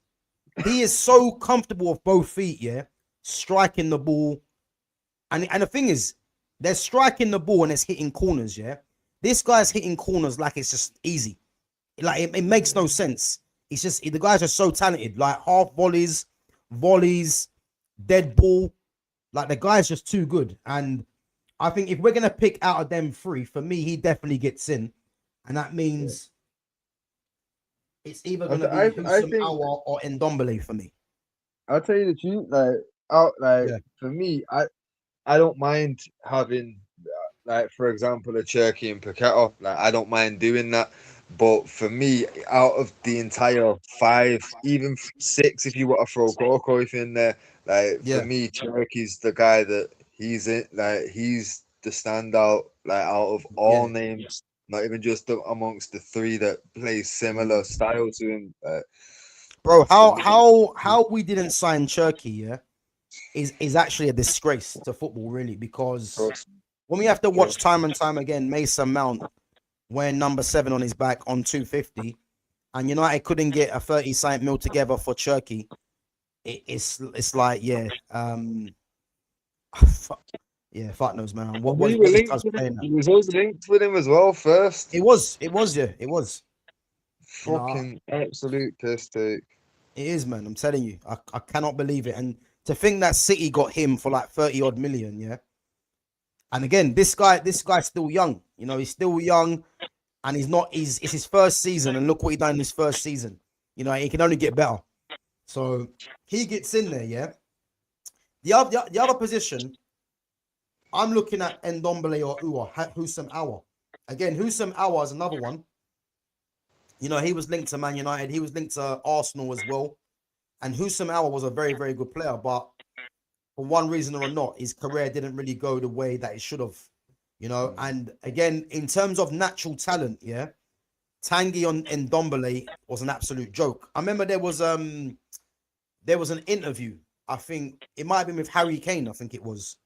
He is so comfortable with both feet, yeah, striking the ball. And the thing is, they're striking the ball and it's hitting corners, yeah. This guy's hitting corners like it's just easy. Like it makes no sense. It's just the guys are so talented, like half volleys, dead ball. Like the guy's just too good. And I think if we're gonna pick out of them 3, for me, he definitely gets in. And that means it's either gonna be I Husam think Awa or Ndombele for me. I'll tell you the truth. Yeah, For me, I don't mind having like for example a Cherky and Paqueta. Like I don't mind doing that. But for me, out of the entire 5, even 6, if you want to throw Gorkoif in there, like for yeah, me, Cherky's the guy that he's in. Like he's the standout. Like out of all yeah. names, not even just amongst the 3 that play Mm. similar style to him. Bro, For me, how we didn't sign Cherky, yeah, is actually a disgrace to football, really, because trust, when we have to watch trust. time and time again, Mason Mount wearing number 7 on his back on 250, and United couldn't get a 30 mil together for Cherky. It's like, yeah, Yeah, fuck knows, man. We What were this linked guy's with playing him. at? He was always linked with him as well first. It was, yeah, it was. You know, Fucking absolute piss take. it is, man. I'm telling you, I cannot believe it. And to think that City got him for like 30 odd million, yeah. And again, this guy's still young. You know, he's still young, and it's his first season. And look what he done in his first season. You know, he can only get better. So he gets in there, yeah. The other position, I'm looking at Ndombele or Husam Aouar. Again, Husam Aouar is another one. You know, he was linked to Man United. He was linked to Arsenal as well. And Husam Aouar was a very, very good player. But for one reason or not, his career didn't really go the way that it should have. You know, and again, in terms of natural talent, yeah, Tanguy on Ndombele was an absolute joke. I remember there was an interview. I think it might have been with Harry Kane, I think it was.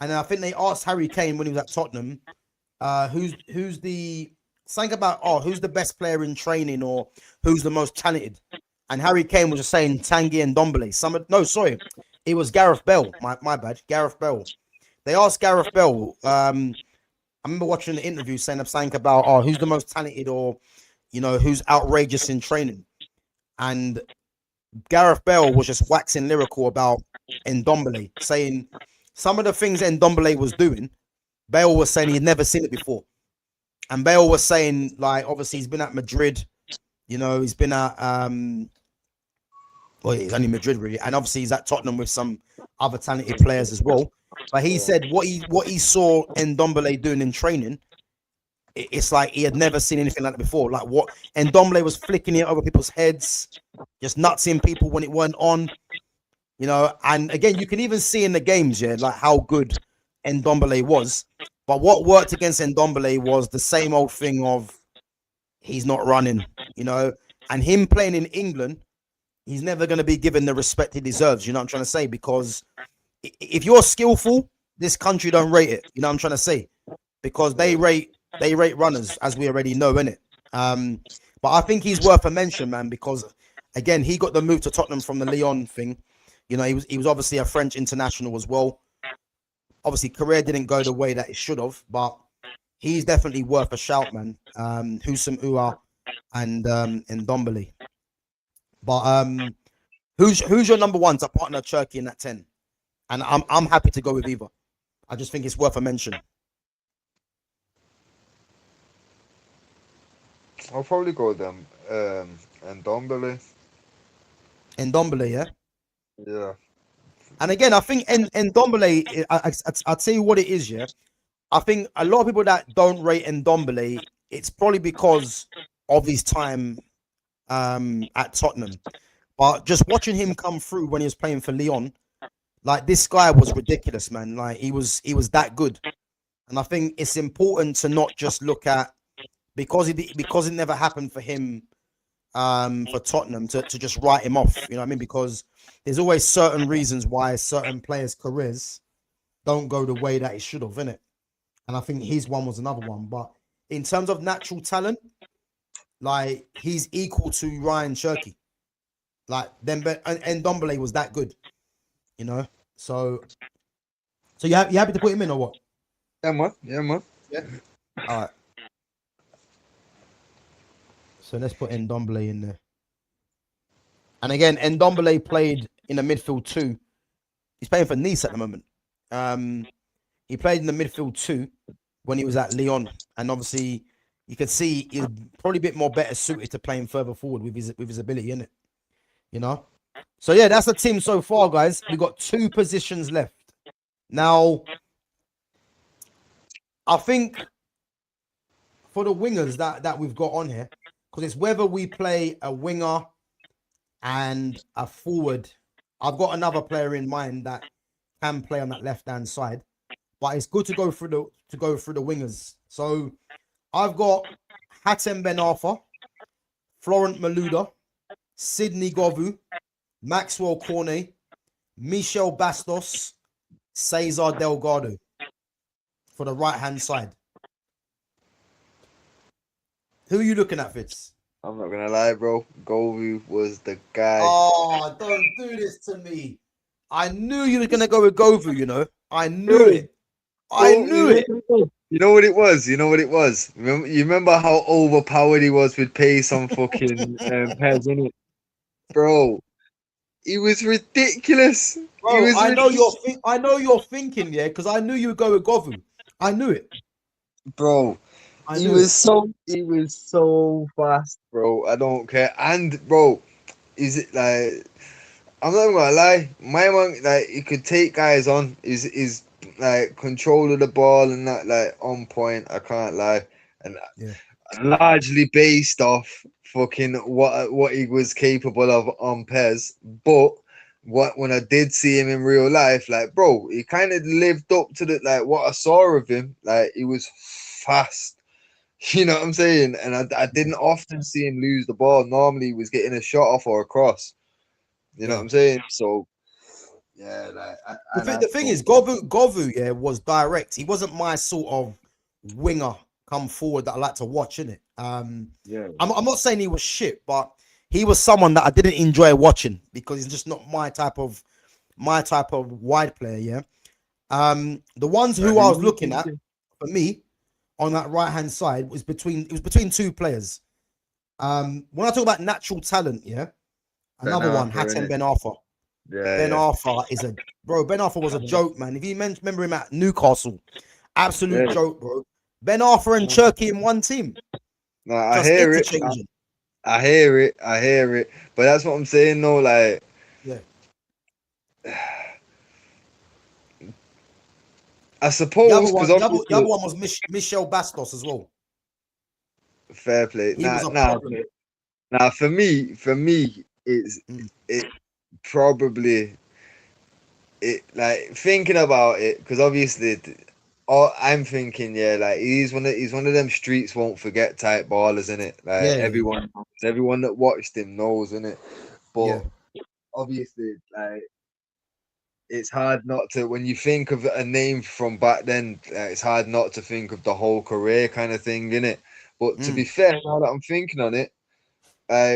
And I think they asked Harry Kane when he was at Tottenham, who's the best player in training, or who's the most talented? And Harry Kane was just saying Tanguy and Ndombele. It was Gareth Bale. My bad, Gareth Bale. They asked Gareth Bale. I remember watching the interview saying something about who's the most talented, or you know, who's outrageous in training. And Gareth Bale was just waxing lyrical about Ndombele, saying some of the things Ndombele was doing, Bale was saying he'd never seen it before. And Bale was saying, like, obviously he's been at Madrid, you know, he's been at well, he's only Madrid really, and obviously he's at Tottenham with some other talented players as well. But he said what he saw Ndombele doing in training, it's like he had never seen anything like that before. Like what Ndombele was flicking it over people's heads, just nutsing people when it weren't on, you know. And again, you can even see in the games, yeah, like how good Ndombele was. But what worked against Ndombele was the same old thing of he's not running, you know, and him playing in England, he's never going to be given the respect he deserves. You know what I'm trying to say? Because if you're skillful, this country don't rate it. You know what I'm trying to say? Because they rate runners, as we already know, innit? But I think he's worth a mention, man, because again, he got the move to Tottenham from the Lyon thing. You know, he was obviously a French international as well. Obviously, career didn't go the way that it should have, but he's definitely worth a shout, man. Husam Aouar and Ndombele. But who's your number one to partner Turkey in that 10? And I'm happy to go with either. I just think it's worth a mention. I'll probably go with them. Ndombele. Ndombele, yeah? Yeah. And again, I think Ndombele, I'll tell you what it is, yeah? I think a lot of people that don't rate Ndombele, it's probably because of his time at Tottenham. But just watching him come through when he was playing for Lyon, like this guy was ridiculous, man. Like he was that good. And I think it's important to not just look at because it never happened for him for Tottenham to just write him off. You know what I mean? Because there's always certain reasons why certain players' careers don't go the way that it should have, innit? And I think his one was another one. But in terms of natural talent, like he's equal to Ryan Cherky. Like then, and Ndombele was that good, you know. So you happy to put him in or what? Yeah, man. Yeah, man. Yeah. All right. So let's put Ndombele in there. And again, Ndombele played in the midfield too. He's playing for Nice at the moment. He played in the midfield too when he was at Lyon, and obviously you could see he's probably a bit more better suited to playing further forward with his ability, innit? You know. So yeah, that's the team so far, guys. We got 2 positions left. Now, I think for the wingers that we've got on here, because it's whether we play a winger and a forward. I've got another player in mind that can play on that left-hand side, but it's good to go through the wingers. So I've got Hatem Ben Arfa, Florent Malouda, Sidney Govou, Maxwell Cornet, Michel Bastos, Cesar Delgado for the right-hand side. Who are you looking at, Fitz? I'm not gonna lie, bro. Govou was the guy. Oh, don't do this to me. I knew you were gonna go with Govou, you know. I knew it. I knew it. You know what it was? You know what it was? You remember how overpowered he was with pace on fucking Pez, innit? Bro, he was ridiculous. He Bro, was I know ridiculous. I know you're thinking, yeah, because I knew you would go with Govu. I knew it. Bro, I knew it. he was so fast, bro. I don't care. And bro, is it like I'm not gonna lie, my man like he could take guys on. Is like control of the ball and that like on point. I can't lie, and Yeah. largely based off fucking what he was capable of on Pez. But what when I did see him in real life, like bro, he kind of lived up to the like what I saw of him. Like he was fast. You know what I'm saying? And I didn't often see him lose the ball. Normally he was getting a shot off or a cross. You know what Yeah. I'm saying? So yeah, like The thing is, Govu, yeah, was direct. He wasn't my sort of winger come forward that I like to watch, innit? yeah, I'm not saying he was shit, but he was someone that I didn't enjoy watching because he's just not my type of wide player, yeah. The ones who I was looking at for me on that right hand side was between two players. When I talk about natural talent, yeah, another one, Arthur, Hatem innit? Ben Arfa. Yeah, Ben yeah. Arfa is a bro. Ben Arfa was a joke, man. If you remember him at Newcastle, absolute Yeah. joke, bro. Ben Arfa and Turkey in one team, No, I just hear it. interchanging. I hear it. I hear it. But that's what I'm saying, though. Like, Yeah, I suppose because the other obviously, one was Michel Bastos as well. fair play. He was a Nah. problem. For me, Mm. it probably it like thinking about it because obviously, I'm thinking, yeah, like he's one of them streets won't forget type ballers, in it. Like Yeah, everyone that watched him knows, in it. yeah. But obviously, like it's hard not to when you think of a name from back then. It's hard not to think of the whole career kind of thing, innit? But to be Mm. fair, now that I'm thinking on it,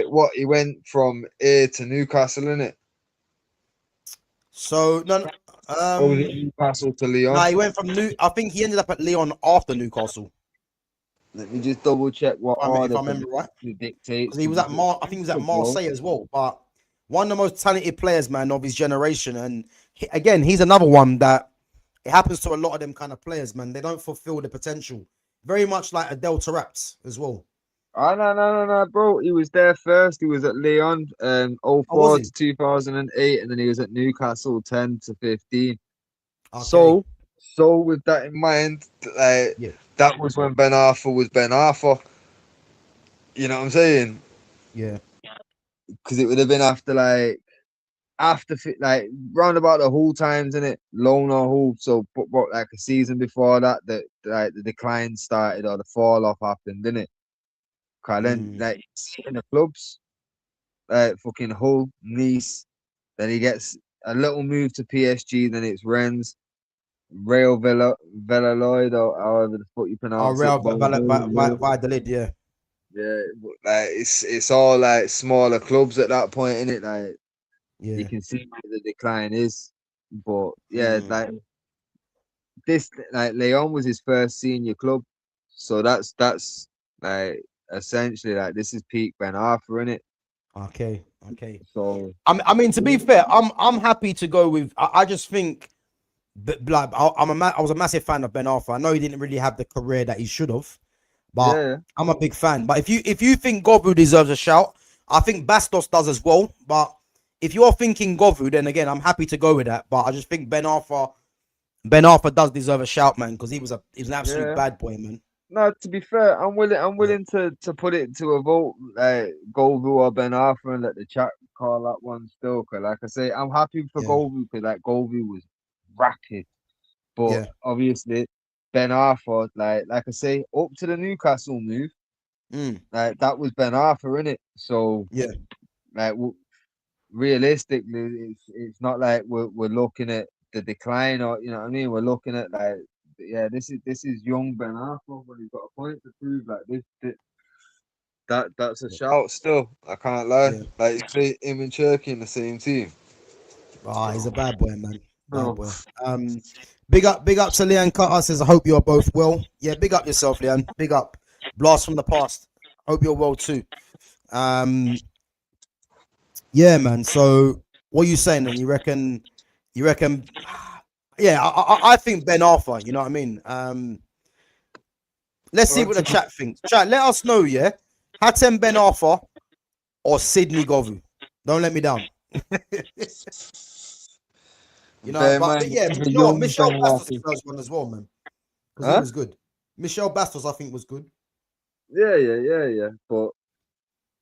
what he went from here to Newcastle, innit? So no, Or was it Newcastle to no, Lyon? he went from New. I think he ended up at Lyon after Newcastle. Let me just double check what If order I remember right, to dictate. because he was at I think he was at Marseille as well. But one of the most talented players, man, of his generation. And again, he's another one that it happens to a lot of them kind of players, man. They don't fulfill the potential. Very much like Adel Taarabt as well. Oh no, bro. He was there first. He was at Lyon, Oh, was 04 he? to 2008, and then he was at Newcastle 10 to 15. Okay. So with that in mind, like Yeah. that was when Ben Arthur was Ben Arthur. You know what I'm saying? Yeah. Because it would have been like round about the Hull times, in it, Lone or Hull. So, but like a season before that, like the decline started or the fall off happened, didn't it? Cause then Mm. like in the clubs, like fucking Hull, Nice. Then he gets a little move to PSG. Then it's Rennes, Real Valladolid, or however the fuck you Oh, pronounce it. Real Valladolid, yeah. Yeah, but, like it's all like smaller clubs at that point, in it. Like you Yeah. can see where the decline is. But yeah, Mm. like this, like Leon was his first senior club, so that's like essentially like this is peak Ben Arthur, in it. Okay. Okay. So I mean, to be fair, I'm happy to go with. I just think that like I was a massive fan of Ben Arfa. I know he didn't really have the career that he should have, but yeah, I'm a big fan. But if you think Govu deserves a shout, I think Bastos does as well. But if you're thinking Govu, then again, I'm happy to go with that. But I just think Ben Arfa does deserve a shout, man, because he was an absolute yeah. bad boy, man. No, to be fair, I'm Yeah, willing to put it to a vote, like Golvu or Ben Arthur, and let the chat call that one still. Cause like I say, I'm happy for yeah, Golvu because like Golvu was rapid, but yeah. obviously Ben Arthur, like I say, up to the Newcastle move, Mm, like that was Ben Arthur, in it. So yeah, like realistically, it's not like we're looking at the decline, or you know what I mean. We're looking at like yeah, this is young Ben Arthur when he's got a point to prove. Like that's a shout still. I can't lie. yeah. Like you say him and Cherky in the same team. Ah, he's a bad boy, man. Oh boy. Big up to Leon Cutter says, I hope you're both well. Yeah, big up yourself, Leon. Big up. Blast from the past. Hope you're well too. Yeah, man. So what are you saying then? You reckon yeah, I think Ben Arthur, you know what I mean? Let's see what the chat thinks. Chat, let us know, yeah. Hatem Ben Arthur or Sydney Govou. Don't let me down. You know, but yeah, you know what? Michelle Bastos first one as well, man. Because he was good. Michelle Bastos, I think, was good. Yeah. But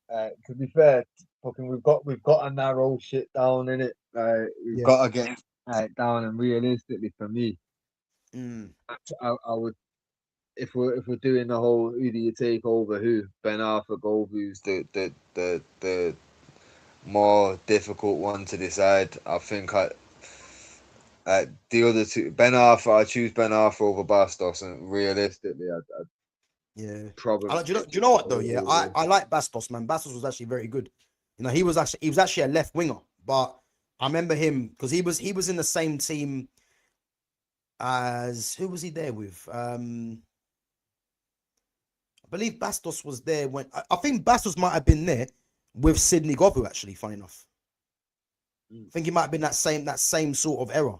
to be fair, fucking we've got to narrow shit down in it. We've got to get down, and realistically, for me, I would, if we're doing the whole who do you take over who, Ben Arthur Govou's the more difficult one to decide. I think the other two, Ben Arthur, I choose Ben Arthur over Bastos, and realistically, yeah, probably. Do you know what though? Yeah, I like Bastos, man. Bastos was actually very good. You know, he was actually a left winger, but I remember him because he was in the same team as who was he there with? I believe Bastos was there when I think Bastos might have been there with Sydney Govou. Actually, funny enough, I think he might have been that same sort of era.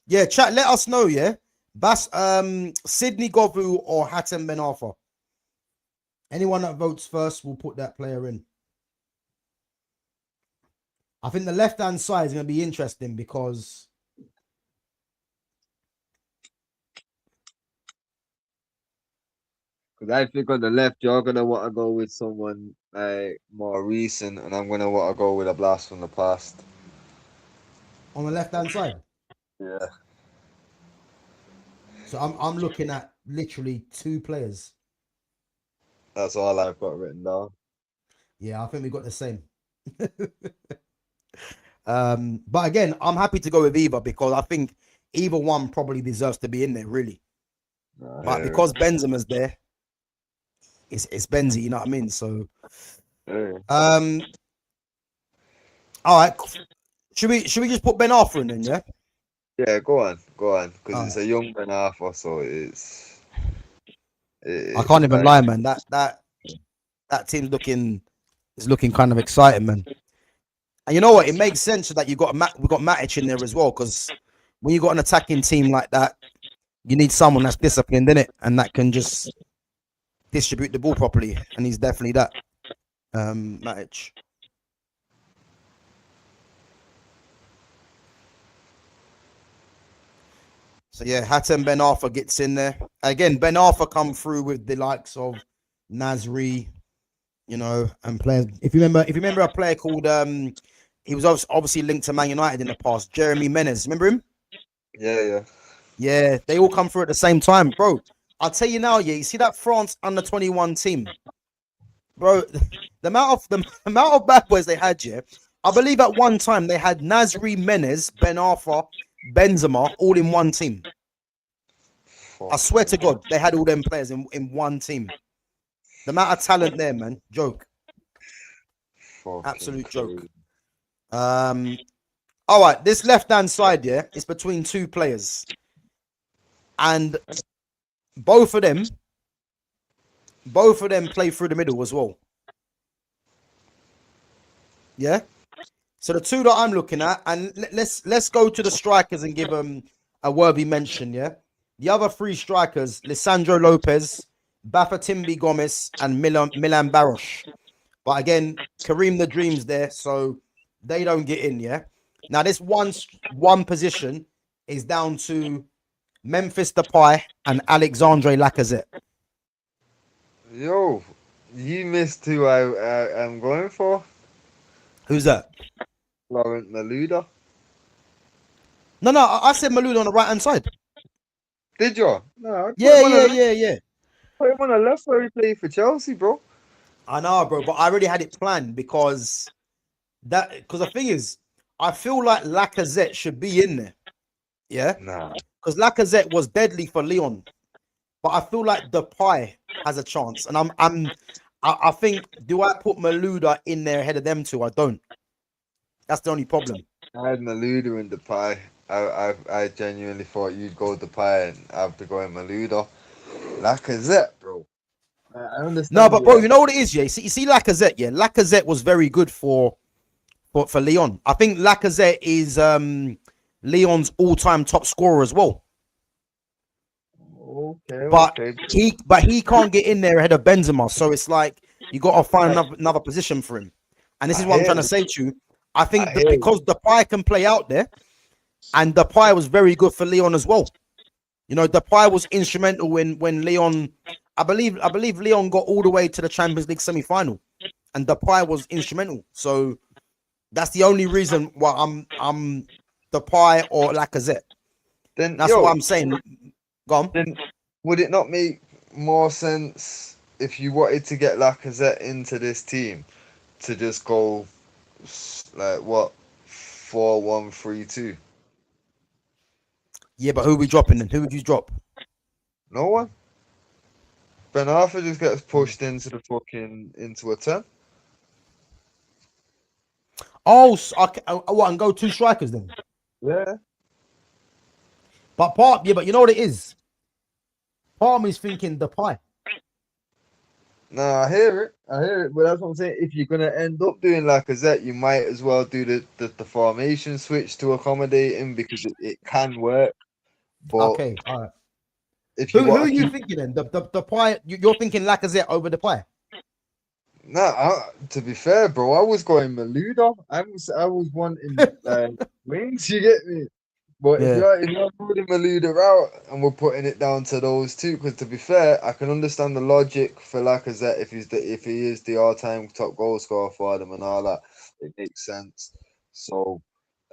Yeah, chat. Let us know. Yeah, Sydney Govou or Hatem Ben Arthur. Anyone that votes first will put that player in. I think the left-hand side is going to be interesting because I think on the left, you're going to want to go with someone more recent, and I'm going to want to go with a blast from the past. On the left-hand side? Yeah. So I'm looking at literally two players. That's all I've got written down. Yeah, I think we got the same. But again, I'm happy to go with either because I think either one probably deserves to be in there, really. But because Benzema's there, it's Benzi, you know what I mean? So, all right. Should we just put Ben Arthur in then? Yeah. Yeah, go on, because it's a young Ben Arthur, so it's. I can't even lie, man. That team's looking kind of exciting, man. And you know what? It makes sense that we've got Matic in there as well, because when you got an attacking team like that, you need someone that's disciplined in it and that can just distribute the ball properly, and he's definitely that. Matic. So yeah, Hatem Ben Arthur gets in there. Again, Ben Arthur come through with the likes of Nasri, you know, and players. If you remember a player called he was obviously linked to Man United in the past, Jeremy Menez. Remember him? Yeah. They all come through at the same time, bro. I'll tell you now, yeah. You see that France under-21 team, bro. The amount of bad boys they had, yeah. I believe at one time they had Nasri, Menez, Ben Arthur, Benzema all in one team. I swear to God, they had all them players in one team. The amount of talent there, man. Joke. Absolute joke. All right, this left-hand side, yeah, is between two players. And both of them play through the middle as well. Yeah? So the two that I'm looking at, and let's go to the strikers and give them a worthy mention, yeah? The other three strikers, Lisandro Lopez, Bafatimbi Gomez, and Milan Baros. But again, Kareem the Dream's there, so they don't get in, yeah? Now, this one position is down to Memphis Depay and Alexandre Lacazette. Yo, you missed who I'm going for. Who's that? Laurent Malouda. No, I said Malouda on the right-hand side. Did you? No. Yeah. Put him on the left where he played for Chelsea, bro. I know, bro, but I already had it planned because the thing is, I feel like Lacazette should be in there. Yeah? Nah. Because Lacazette was deadly for Lyon. But I feel like Depay has a chance. And I think, do I put Malouda in there ahead of them two? I don't. That's the only problem. I had Maluda in the pie. I genuinely thought you'd go the pie and I'd be going Maluda. Lacazette, bro. I No, understand but bro, you know what it is, yeah. You see Lacazette, yeah. Lacazette was very good for Lyon. I think Lacazette is Lyon's all-time top scorer as well. Okay, But okay. he can't get in there ahead of Benzema. So it's like you got to find another position for him. And this is what I'm trying to say to you. I think that because Depay can play out there, and Depay was very good for Lyon as well. You know, Depay was instrumental when Lyon, I believe Lyon got all the way to the Champions League semi-final, and Depay was instrumental. So that's the only reason why I'm Depay or Lacazette. Then That's what I'm saying. Go on. Then would it not make more sense if you wanted to get Lacazette into this team to just go like what 4-1-3-2? Yeah, but who we dropping then? Who would you drop? No one. Ben Arthur just gets pushed into a 10. Oh, okay. What, and go two strikers then? Yeah. But you know what it is? Part of me is thinking Depay. No, I hear it. But that's what I'm saying. If you're gonna end up doing Lacazette, you might as well do the formation switch to accommodate him because it can work. But Okay, all right. if Who are you thinking then? The Depay? You're thinking Lacazette over Depay? No, to be fair, bro, I was going Maluda. I was wanting wings. You get me? But Yeah. if you're putting Maluda out and we're putting it down to those two, because to be fair, I can understand the logic for Lacazette if he is the all-time top goal scorer for them and all that. It makes sense. So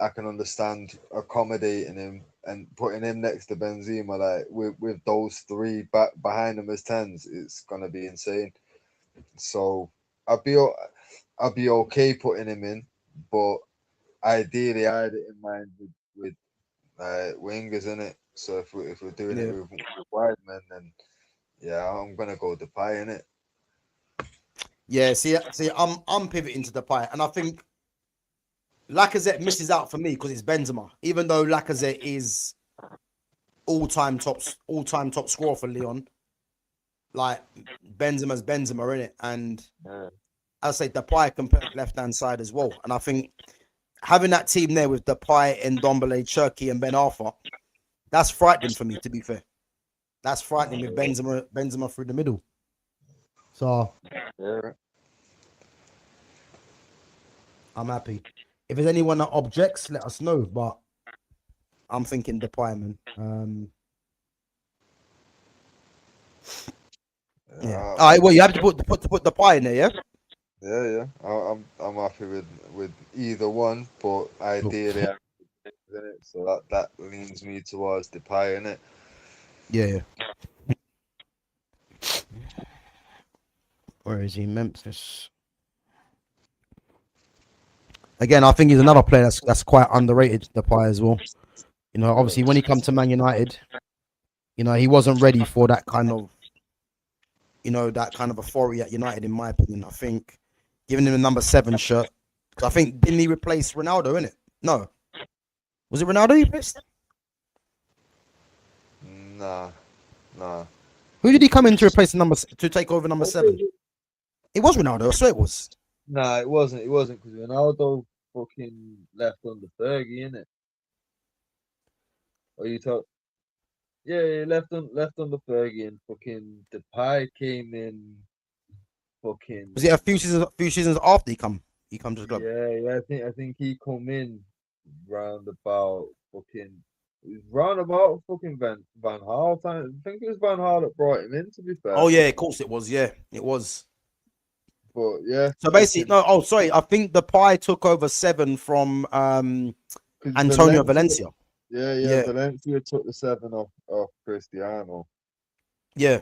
I can understand accommodating him and putting him next to Benzema, like with those three back behind him as tens. It's gonna be insane. So I'll be okay putting him in, but ideally I had it in mind with wingers in it. So if we're doing it with wide men, then yeah, I'm gonna go Depay in it. Yeah, see, I'm pivoting to Depay, and I think Lacazette misses out for me because it's Benzema. Even though Lacazette is all-time top scorer for Lyon, like Benzema's Benzema in it, and I say Depay can play left-hand side as well. And I think having that team there with Depay, Ndombele, Cherki, and Ben Arfa, that's frightening for me. To be fair, that's frightening with Benzema through the middle. So I'm happy. If there's anyone that objects, let us know. But I'm thinking Depay, man. Yeah. All right. Well, you have to put Depay in there, yeah. Yeah. I'm happy with either one, but ideally, I'm in it, so that leans me towards Depay in it. Yeah. Where is he? Memphis. Again, I think he's another player that's quite underrated, Depay as well. You know, obviously when he come to Man United, you know, he wasn't ready for that kind of, authority at United, in my opinion. I think giving him a number 7 shirt, because I think didn't he replace Ronaldo, innit? No. Was it Ronaldo he replaced? Nah. Who did he come in to replace to take over number 7? It was Ronaldo. I swear it was. Nah, it wasn't because Ronaldo fucking left under Fergie, innit? Or you talk? Yeah, he left under Fergie, and fucking Depay came in. Fucking was it a few seasons after he come to the club? Yeah. I think he come in round about fucking Van Gaal time. I think it was Van Gaal that brought him in. To be fair. Oh yeah, of course it was. Yeah, it was. But yeah. So basically, no. Oh, sorry. I think Depay took over 7 from Antonio Valencia. Yeah. Valencia took the 7 off Cristiano. Yeah.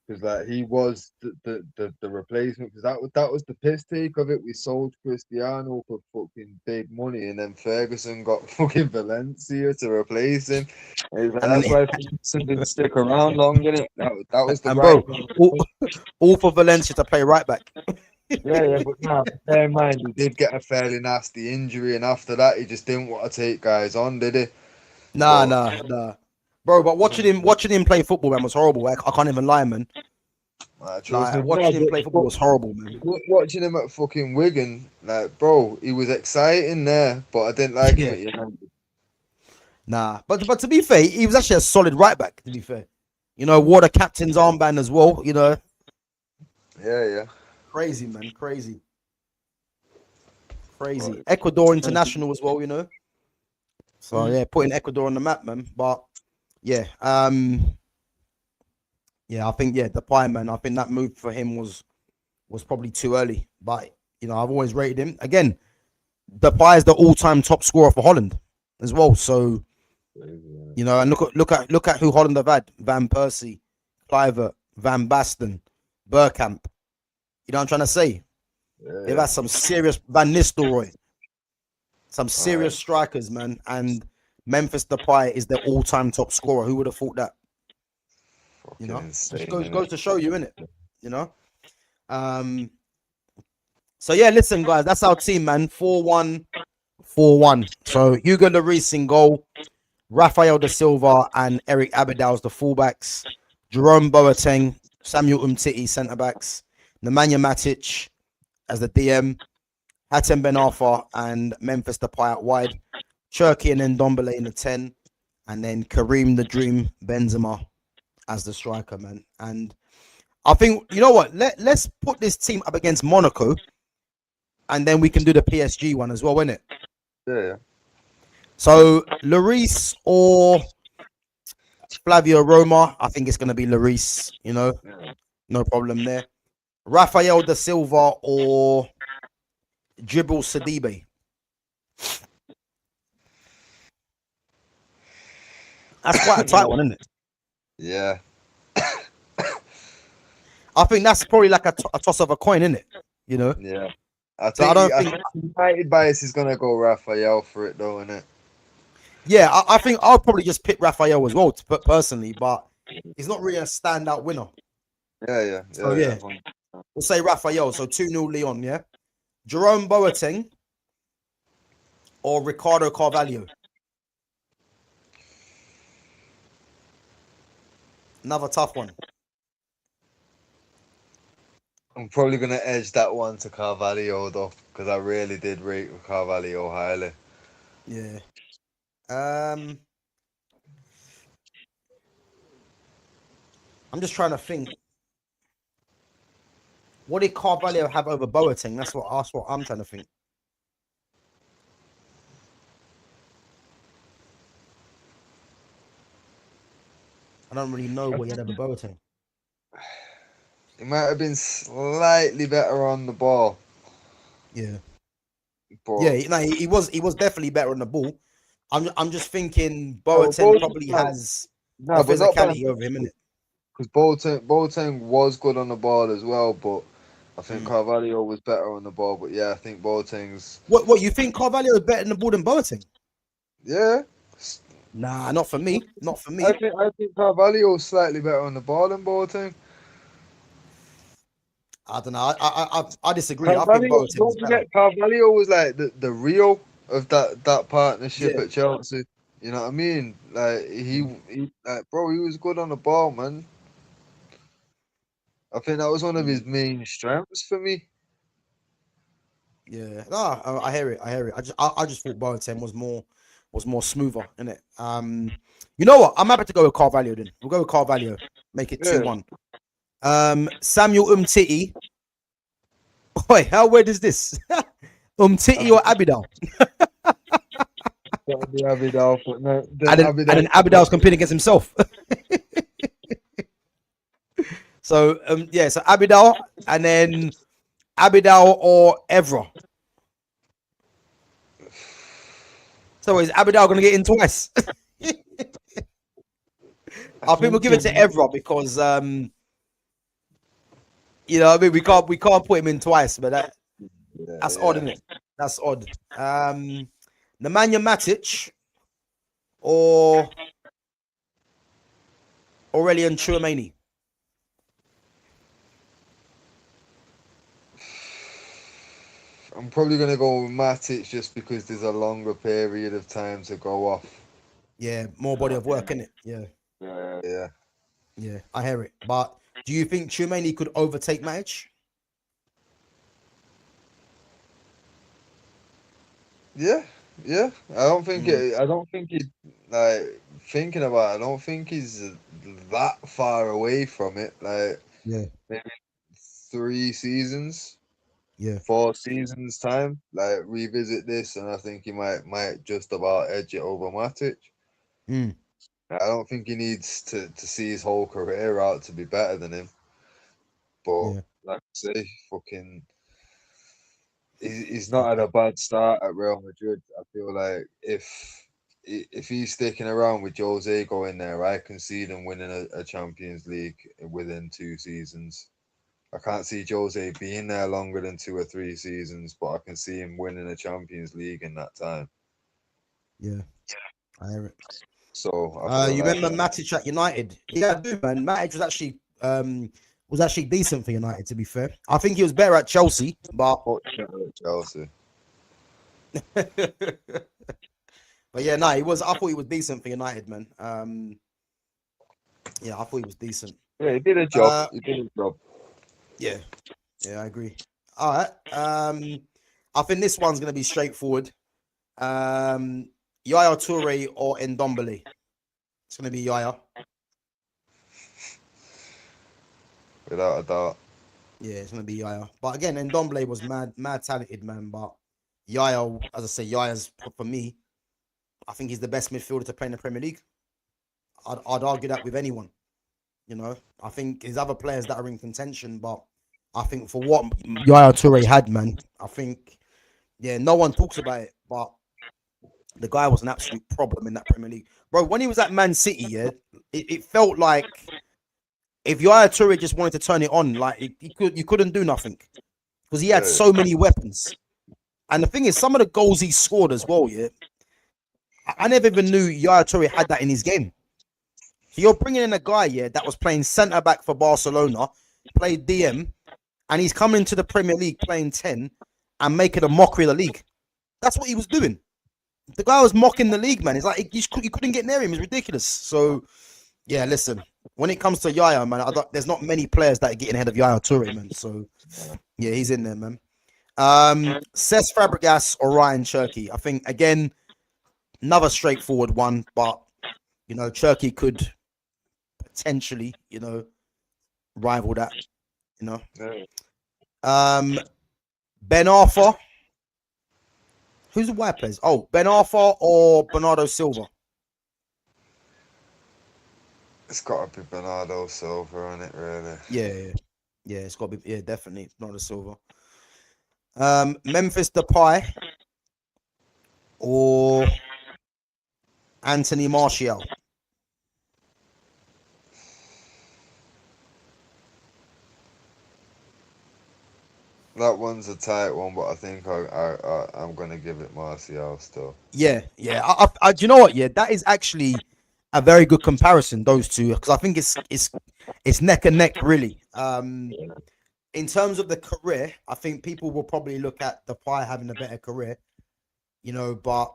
Because like he was the replacement, because that was the piss take of it. We sold Cristiano for fucking big money, and then Ferguson got fucking Valencia to replace him. And that's why Ferguson didn't stick around long, didn't it? That was the and right. Bro, all for Valencia to play right back. Yeah, but now bear in mind he did get a fairly nasty injury, and after that he just didn't want to take guys on, did he? Nah, But nah, nah. Bro, but watching him play football, man, was horrible. I can't even lie, man. trust Like me, no, watching him play football was horrible, man. watching him at fucking Wigan, like, bro, he was exciting there, but I didn't like him Yeah. at United. Nah, but to be fair, he was actually a solid right back. To be fair, wore the captain's armband as well. Yeah. Crazy, man, crazy. Ecuador international as well. So yeah, putting Ecuador on the map, man. But yeah, yeah, I think the Depay, man. I think that move for him was probably too early. But I've always rated him. Again, Depay is the all-time top scorer for Holland as well. So and look at who Holland have had: Van Persie, Kluivert, Van Basten, Bergkamp. You know what I'm trying to say? They've had some serious Van Nistelrooy, some serious strikers, man. And Memphis Depay is the all-time top scorer. Who would have thought that? Insane, Just goes to show you, innit? So yeah, listen, guys, that's our team, man. 4-1, 4-1. So Hugo Lloris in goal, Rafael da Silva and Eric Abidal's the fullbacks, Jerome Boateng, Samuel Umtiti centre backs, Nemanja Matic as the DM, Hatem Ben Arfa and Memphis Depay out wide, Cherki and then Ndombele in the 10, and then Kareem the Dream Benzema as the striker, man. And I think, you know what? Let's put this team up against Monaco, and then we can do the PSG one as well, innit? Yeah. So Lloris or Flavio Roma, I think it's going to be Lloris, no problem there. Rafael da Silva or Djibril Sidibe. That's quite a tight one, isn't it? Yeah. I think that's probably like a toss of a coin, isn't it? Yeah. I don't think United bias is gonna go Raphael for it though, innit? Yeah, I think I'll probably just pick Raphael as well, personally, but he's not really a standout winner. Yeah. So yeah, we'll say Raphael. So 2-0 Lyon, yeah. Jerome Boateng or Ricardo Carvalho. Another tough one. I'm probably gonna edge that one to Carvalho though, because I really did rate Carvalho highly. Yeah. I'm just trying to think. What did Carvalho have over Boateng? That's what I'm trying to think. I don't really know what he had over Boateng. He might have been slightly better on the ball. Yeah. But Yeah, no, he was definitely better on the ball. I'm just thinking Boateng probably has a physicality over him, innit? Because Boateng was good on the ball as well, but I think Carvalho was better on the ball. But yeah, I think Boateng's. What you think Carvalho is better on the ball than Boateng? Yeah. Nah, not for me. Not for me. I think Carvalho is slightly better on the ball than Boateng. I don't know. I disagree. I think Boateng's better. Carvalho was like the Rio of that partnership at Chelsea. You know what I mean? Like he bro, he was good on the ball, man. I think that was one of his main strengths for me. Yeah, no, I hear it. I just thought Boateng was more smoother, innit? You know what? I'm happy to go with Carvalho then. We'll go with Carvalho. Make it 2-1. Samuel Umtiti. Wait, how weird is this? Umtiti or Abidal? That would be Abidal, but no, and then Abidal's competing against himself. So so Abidal and then Abidal or Evra. So is Abidal going to get in twice? I think we'll give it to Evra because I mean we can't put him in twice, but that's odd, isn't it? That's odd. Nemanja Matic or Aurelien Tchouameni. I'm probably gonna go with Matic just because there's a longer period of time to go off. Yeah, more body of work, innit? Yeah, Yeah. yeah, I hear it. But do you think Tchouaméni could overtake Matic? Yeah, yeah. I don't think Mm, it. I don't think it. Like thinking about it, I don't think he's that far away from it. Like yeah, maybe 3 seasons, yeah. 4 seasons time. Like revisit this, and I think he might just about edge it over Matic. Mm, I don't think he needs to see his whole career out to be better than him. But yeah, like I say, fucking, he's not had a bad start at Real Madrid. I feel like if he's sticking around with Jose going there, I can see them winning a Champions League within 2 seasons. I can't see Jose being there longer than 2 or 3 seasons, but I can see him winning a Champions League in that time. yeah. I hear it. So I feel You like remember Matic at United? Yeah, I do, man. Matic was actually decent for United. To be fair, I think he was better at Chelsea, but fuck Chelsea. but yeah, no, he was. I thought he was decent for United, man. Yeah, I thought he was decent. Yeah, he did a job. Uh, He did a job. yeah, yeah, I agree. All right. I think this one's gonna be straightforward. Um, Yaya Toure or Ndombele? It's gonna be Yaya. Without a doubt. Yeah, it's gonna be Yaya. But again, Ndombele was mad talented, man. But Yaya, as I say, Yaya's for me. I think he's the best midfielder to play in the Premier League. I'd argue that with anyone. You know, I think there's other players that are in contention, but I think for what Yaya Toure had, man, I think yeah, no one talks about it, but the guy was an absolute problem in that Premier League, bro. When he was at Man City, yeah, it felt like if Yaya Toure just wanted to turn it on, like you couldn't do nothing because he had Yeah, so many weapons. And the thing is, some of the goals he scored as well, yeah, I never even knew Yaya Toure had that in his game. So you're bringing in a guy, yeah, that was playing centre back for Barcelona, played DM, and he's coming into the Premier League playing 10 and making a mockery of the league. That's what he was doing. The guy was mocking the league, man. It's like you couldn't get near him. It's ridiculous. So, yeah, listen, when it comes to Yaya, man, there's not many players that are getting ahead of Yaya Toure, man. So, yeah, he's in there, man. Cesc Fabregas or Ryan Cherky? I think, again, another straightforward one, but, you know, Cherky could potentially, you know, rival that, you know. yeah. Ben Arthur. Who's the white players? Oh, Ben Arthur or Bernardo Silva? It's got to be Bernardo Silva on it, really. Yeah, it's got to be, yeah, definitely Bernardo Silva. Memphis Depay or Anthony Martial? That one's a tight one, but I think I'm gonna give it Martial still. Yeah. Do you know what? Yeah, that is actually a very good comparison. Those two, because I think it's neck and neck, really. In terms of the career, I think people will probably look at Depay having a better career, you know. But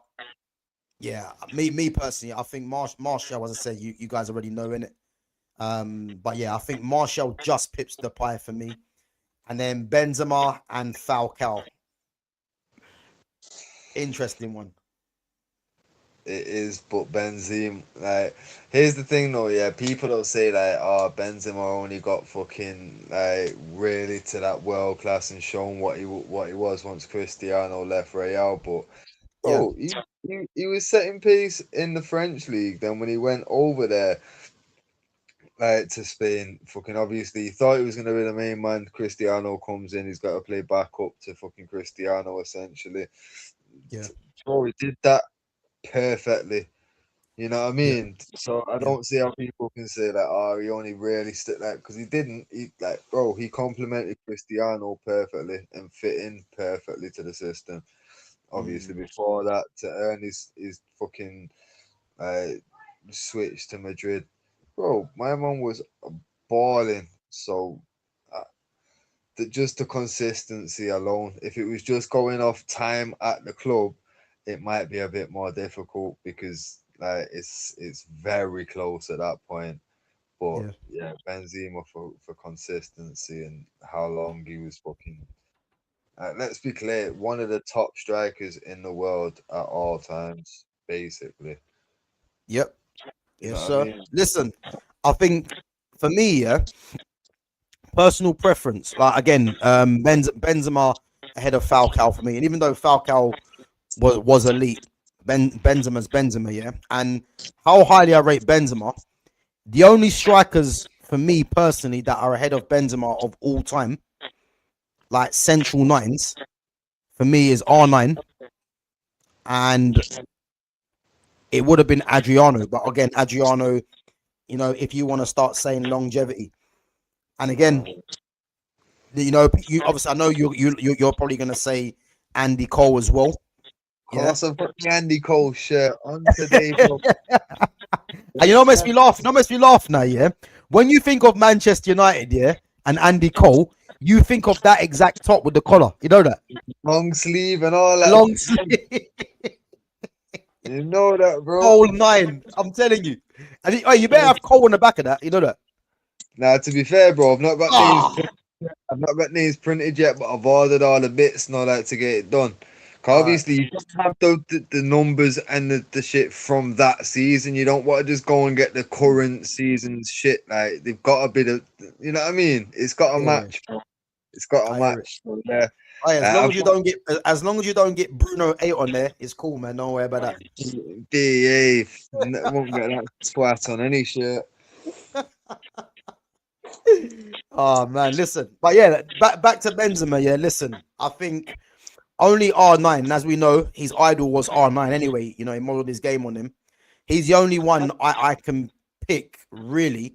yeah, me personally, I think Martial, as I said, you guys already know in it. But yeah, I think Martial just pips Depay for me, and then Benzema and Falcao. Interesting one. It is, but Benzema, like, here's the thing though, yeah, people don't say like, oh, Benzema only got fucking like really to that world class and shown what he was once Cristiano left Real, but Yeah, oh, he was setting pace in the French league. Then when he went over there, like to Spain, fucking obviously he thought he was gonna be the main man. Cristiano comes in, he's got to play back up to fucking Cristiano essentially. yeah, Oh, he did that perfectly. You know what I yeah, mean? So I yeah. don't see how people can say that. Oh, he only really stick that because he didn't. He like, bro, he complemented Cristiano perfectly and fit in perfectly to the system. Obviously, Mm, before that, to earn his fucking uh, switch to Madrid, bro, my man was balling. So just the consistency alone. If it was just going off time at the club, it might be a bit more difficult because like it's very close at that point. But Yeah. yeah, Benzema for consistency and how long he was fucking. Let's be clear, one of the top strikers in the world at all times, basically. Yep. You Yes, know what I sir. mean? Listen, I think for me, yeah, personal preference. Like again, Benzema ahead of Falcao for me. And even though Falcao was elite, Benzema's Benzema, yeah. And how highly I rate Benzema. The only strikers for me personally that are ahead of Benzema of all time, like central nines, for me is R9, and it would have been Adriano. But again, Adriano, you know, if you want to start saying longevity, and again, you know, you obviously I know you're probably gonna say Andy Cole as well. Of Yeah. course, I've got the Andy Cole shirt on today, bro. And you know what makes me laugh? You know what makes me laugh now, yeah? When you think of Manchester United, yeah, and Andy Cole, you think of that exact top with the collar. You know that? Long sleeve and all that. Long sleeve, You know that, bro. Cole 9. I'm telling you. And oh, you better have Cole on the back of that. You know that? Now, to be fair, bro, I've not got names. Ah, I've not got names printed yet, but I've ordered all the bits and all that to get it done. 'Cause all right. obviously, you don't have the numbers and the shit from that season. You don't want to just go and get the current season's shit. Like, they've got a bit of, you know what I mean? It's got a Yeah, match, bro. It's got a I hear it. match. So, yeah. Oh, yeah, I've got as long as you don't get Bruno 8 on there, it's cool, man. Don't worry about that. DA. Won't get that twat on any shirt. Oh man, listen. But yeah, back to Benzema. Yeah, listen. I think only R9, and as we know, his idol was R9 anyway. You know, he modeled his game on him. He's the only one I can pick, really,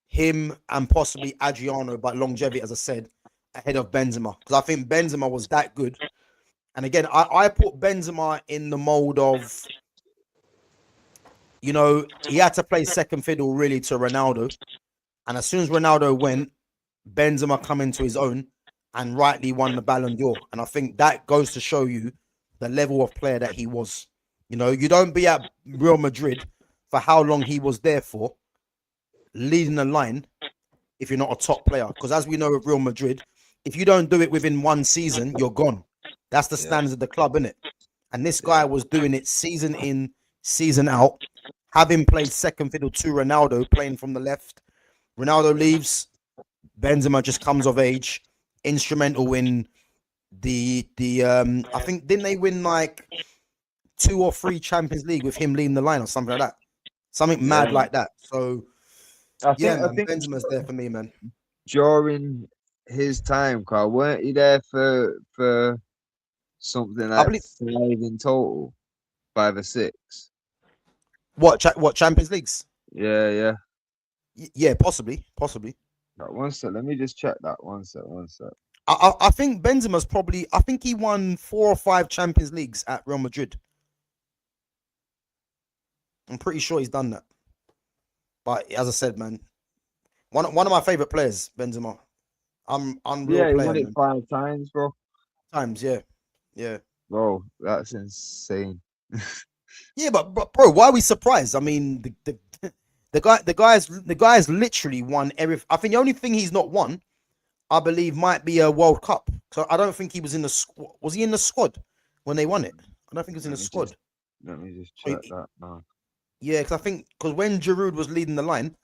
him and possibly Adriano, but longevity, as I said, ahead of Benzema. Because I think Benzema was that good. And again, I put Benzema in the mold of, you know, he had to play second fiddle really to Ronaldo. And as soon as Ronaldo went, Benzema come into his own and rightly won the Ballon d'Or. And I think that goes to show you the level of player that he was. You know, you don't be at Real Madrid for how long he was there for, leading the line, if you're not a top player. Because as we know with Real Madrid, if you don't do it within one season, you're gone. That's the standards of the club, isn't it? And this guy was doing it season in, season out, having played second fiddle to Ronaldo, playing from the left. Ronaldo leaves, Benzema just comes of age, instrumental in the I think didn't they win like 2 or 3 Champions League with him leading the line or something like that, something mad like that. So yeah, I man, think Benzema's there for me, man. during his time, Carl, weren't he there for something I like believe 5 in total, 5 or 6? what Champions Leagues. Yeah, yeah. Yeah, possibly. Right, one sec. Let me just check that. One sec. I think Benzema's probably. I think he won 4 or 5 Champions Leagues at Real Madrid. I'm pretty sure he's done that. But as I said, man, one of my favorite players, Benzema. I'm unreal Yeah, he player, won it man. 5 times, bro. Times, yeah. Bro, that's insane. Yeah, but bro, why are we surprised? I mean, the guy's literally won every. I think the only thing he's not won, I believe, might be a World Cup. So I don't think he was in the squad. Was he in the squad when they won it? I don't think he was in the squad. Let me just check that now. Yeah, because I think when Giroud was leading the line,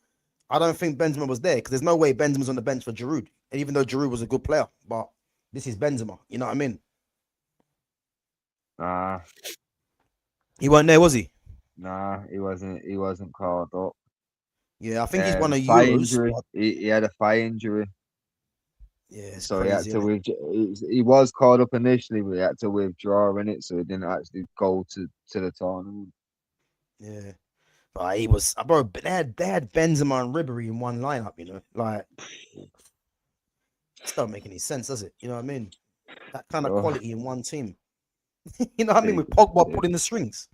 I don't think Benzema was there because there's no way Benzema's on the bench for Giroud. And even though Giroud was a good player, but this is Benzema. You know what I mean? Nah, He weren't there, was he? nah, he wasn't. He wasn't called up. Yeah, I think he's won a Thigh Euros. injury. But He had a thigh injury, yeah, it's so crazy. he had to. He was called up initially, but he had to withdraw in it, so he didn't actually go to the tournament. Yeah, but he was, bro. They had Benzema and Ribery in one lineup. You know, like it don't make any sense, does it? You know what I mean? That kind of Oh, quality in one team. You know what I mean? take With it, Pogba yeah. pulling the strings.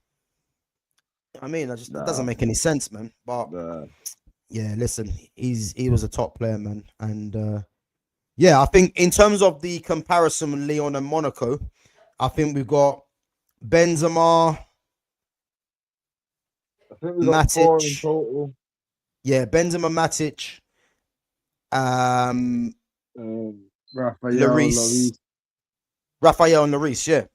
I mean, that doesn't Nah, make any sense, man. But nah. yeah, listen, he was a top player, man, and Yeah, I think in terms of the comparison with Lyon and Monaco, I think we've got Benzema, I think we got 4 in Matic. total. Yeah, Benzema, Matic, um, Raphael, Lloris, Lloris. Raphael and Lloris. Yeah,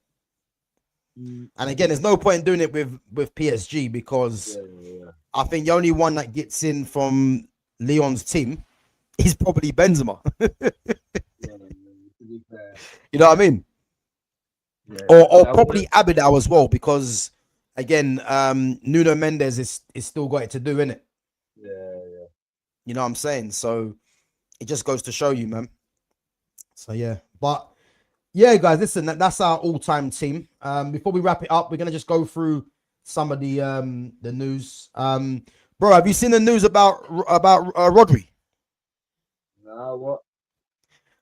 Mm, and again, there's no point in doing it with PSG because yeah. I think the only one that gets in from Lyon's team is probably Benzema. To be fair. You know what I mean? Yeah. Or probably Abidal as well, because again, Nuno Mendes is still got it to do, innit? Yeah. You know what I'm saying? So it just goes to show you, man. So yeah, but yeah, guys, listen, that's our all-time team. Before we wrap it up, we're gonna just go through some of the news. Bro, have you seen the news about Rodri? Nah, what?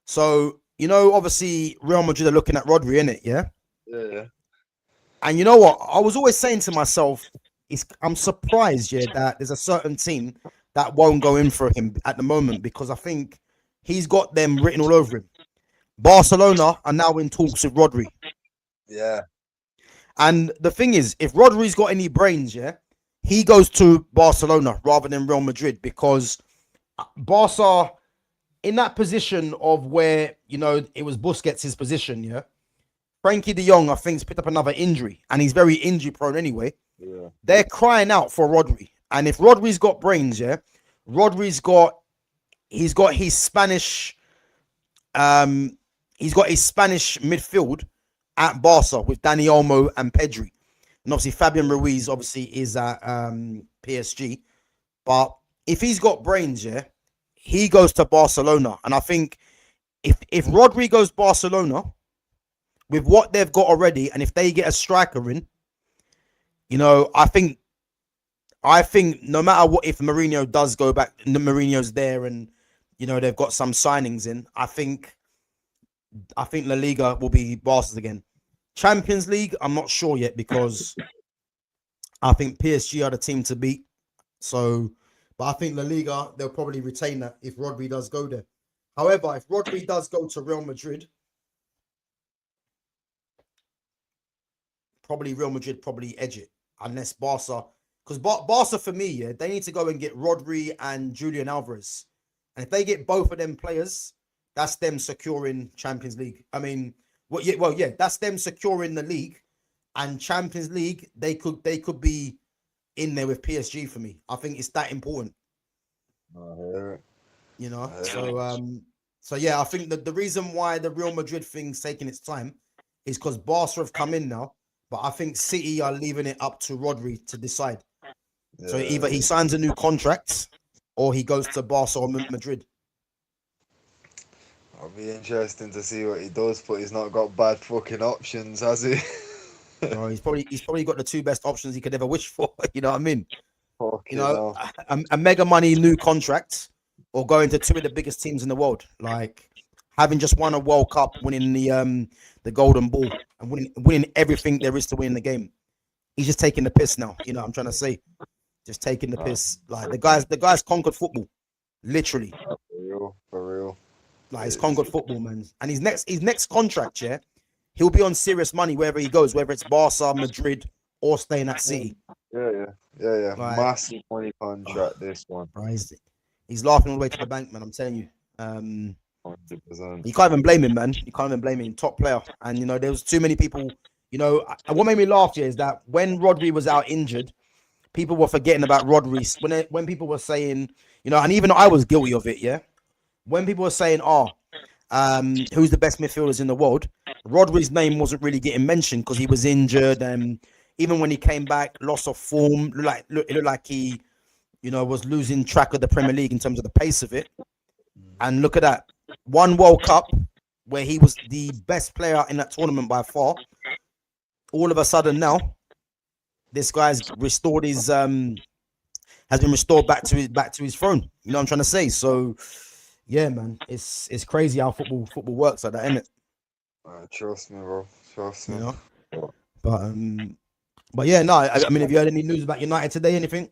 So you know, obviously Real Madrid are looking at Rodri, innit? Yeah. Yeah. And you know what? I was always saying to myself, I'm surprised, yeah, that there's a certain team that won't go in for him at the moment because I think he's got them written all over him. Barcelona are now in talks with Rodri. Yeah. And the thing is, if Rodri's got any brains, yeah, he goes to Barcelona rather than Real Madrid because Barca, in that position of where, you know, it was Busquets' position, yeah, Frankie de Jong, I think, has picked up another injury, and he's very injury prone anyway. Yeah. They're crying out for Rodri, and if Rodri's got brains, yeah, Rodri's got he's got his Spanish, he's got his Spanish midfield at Barca with Dani Olmo and Pedri, and obviously Fabian Ruiz obviously is at PSG, but if he's got brains, yeah, he goes to Barcelona, and I think if Rodri goes Barcelona, with what they've got already, and if they get a striker in, you know, I think no matter what, if Mourinho does go back, Mourinho's there, and you know they've got some signings in, I think La Liga will be Barca's again. Champions League, I'm not sure yet because I think PSG are the team to beat. So, but I think La Liga they'll probably retain that if Rodri does go there. However, if Rodri does go to Real Madrid, probably Real Madrid probably edge it unless Barca, because Barca for me, yeah, they need to go and get Rodri and Julian Alvarez, and if they get both of them players, that's them securing Champions League. I mean, yeah, that's them securing the league and Champions League. They could be in there with PSG for me. I think it's that important. You know, so yeah, I think that the reason why the Real Madrid thing's taking its time is because Barca have come in now. But I think City are leaving it up to Rodri to decide. Yeah. So either he signs a new contract or he goes to Barca or Madrid. It'll be interesting to see what he does, but he's not got bad fucking options, has he? No, he's probably got the two best options he could ever wish for. You know what I mean? Fucking you know, a mega money new contract or going to two of the biggest teams in the world. Like having just won a World Cup, winning the Golden Ball, and winning everything there is to win in the game. He's just taking the piss now. You know what I'm trying to say? Just taking the piss. Like the guy's conquered football, literally. For real. Like he's conquered football, man. And his next contract, yeah, he'll be on serious money wherever he goes, whether it's Barca, Madrid, or staying at City. Yeah. Like, massive money contract. This one. He's laughing all the way to the bank, man. I'm telling you. 100%. You can't even blame him, man. You can't even blame him. Top player. And, you know, there was too many people, you know, what made me laugh here is that when Rodri was out injured, people were forgetting about Rodri. When people were saying, you know, and even I was guilty of it, yeah? When people were saying, who's the best midfielders in the world, Rodri's name wasn't really getting mentioned because he was injured. And even when he came back, loss of form, it looked like he, you know, was losing track of the Premier League in terms of the pace of it. And look at that. One World Cup where he was the best player in that tournament by far. All of a sudden now, this guy's restored his has been restored back to his throne. You know what I'm trying to say? So yeah, man, it's crazy how football works like that, isn't it? Trust me, bro. Trust me. You know? But yeah, no. I mean, have you heard any news about United today? Anything?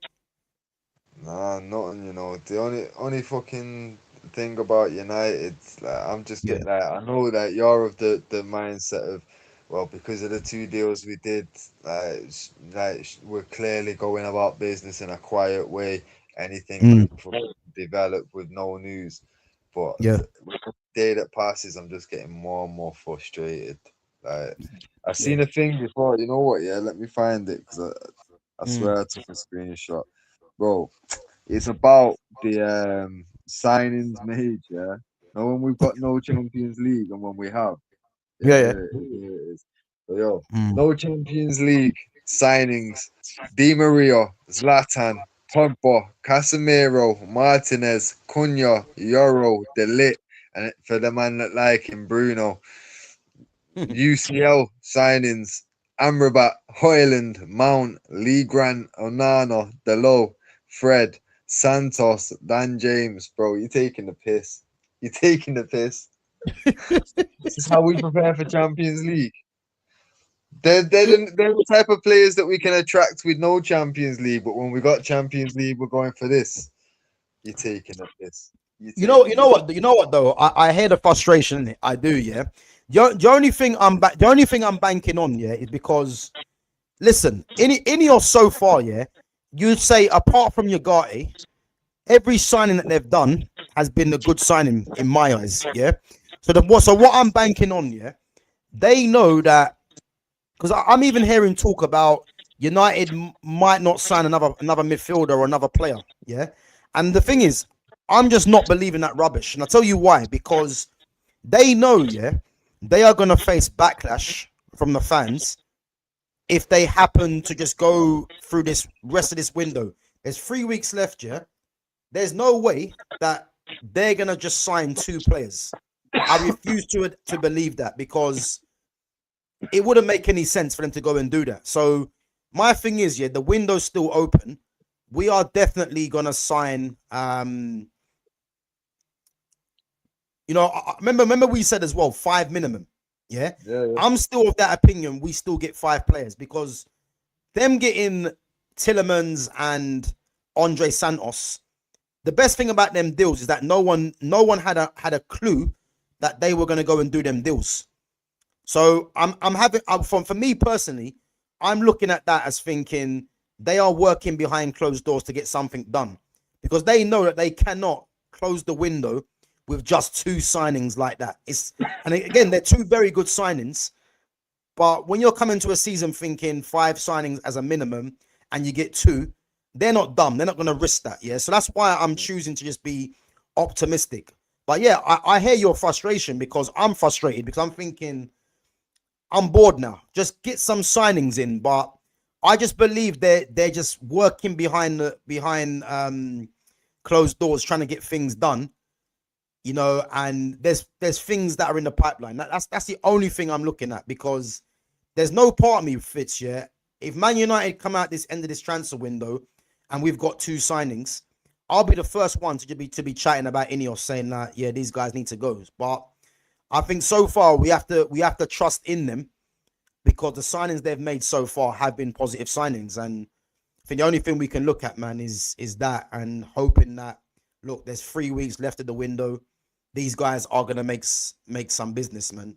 Nah, nothing. You know, the only fucking thing about United, like I'm just getting like I know that you're of the mindset of, well, because of the two deals we did, we're clearly going about business in a quiet way. Anything Mm, could develop with no news, but yeah, with the day that passes, I'm just getting more and more frustrated. Like I've yeah. seen a thing before. You know what? Yeah, let me find it because I Mm, swear I took a screenshot, bro. It's about the signings made, yeah. Now when we've got no Champions League and when we have, yeah, yeah, yeah. here it is. But yo, Mm. no Champions League signings. Di Maria, Zlatan, Pogba, Casemiro, Martinez, Cunha, Euro, De Ligt, and for the man that like him, Bruno. UCL signings. Amrabat, Hoyland, Mount, Lee Grant, Onana, Delo, Fred, Santos, Dan James, bro, you're taking the piss. You're taking the piss. This is how we prepare for Champions League. They're the type of players that we can attract with no Champions League, but when we got Champions League, we're going for this. You're taking the piss. You're You taking know the what, though. I hear the frustration. In it. I do, yeah. The only thing the only thing I'm banking on, yeah, is because listen, in your so far, yeah, you'd say apart from Yagati, every signing that they've done has been a good signing in my eyes, yeah. So what I'm banking on, yeah, they know that because I'm even hearing talk about United might not sign another midfielder or another player. Yeah, and the thing is, I'm just not believing that rubbish, and I'll tell you why. Because they know, yeah, they are gonna face backlash from the fans if they happen to just go through this rest of this window. There's 3 weeks left, yeah. There's no way that they're gonna just sign two players. I refuse to believe that because it wouldn't make any sense for them to go and do that. So my thing is, yeah, the window's still open. We are definitely gonna sign. Remember we said as well 5 minimum. Yeah, yeah. I'm still of that opinion. We still get 5 players because them getting Tillemans and Andre Santos. The best thing about them deals is that no one had a clue that they were gonna go and do them deals. So for me personally, I'm looking at that as thinking they are working behind closed doors to get something done because they know that they cannot close the window with just two signings like that. And again, they're two very good signings, but when you're coming to a season thinking 5 signings as a minimum and you get two, they're not dumb. They're not going to risk that. Yeah. So that's why I'm choosing to just be optimistic. But yeah, I hear your frustration because I'm frustrated because I'm thinking I'm bored now. Just get some signings in, but I just believe they're just working behind closed doors, trying to get things done. And there's things that are in the pipeline. That's the only thing I'm looking at because there's no part of me fits yet. If Man United come out this end of this transfer window and we've got 2 signings, I'll be the first one to be chatting about Ineos saying that yeah these guys need to go. But I think so far we have to trust in them because the signings they've made so far have been positive signings, and I think the only thing we can look at, man, is that, and hoping that look, there's 3 weeks left of the window. These guys are gonna make some business, man.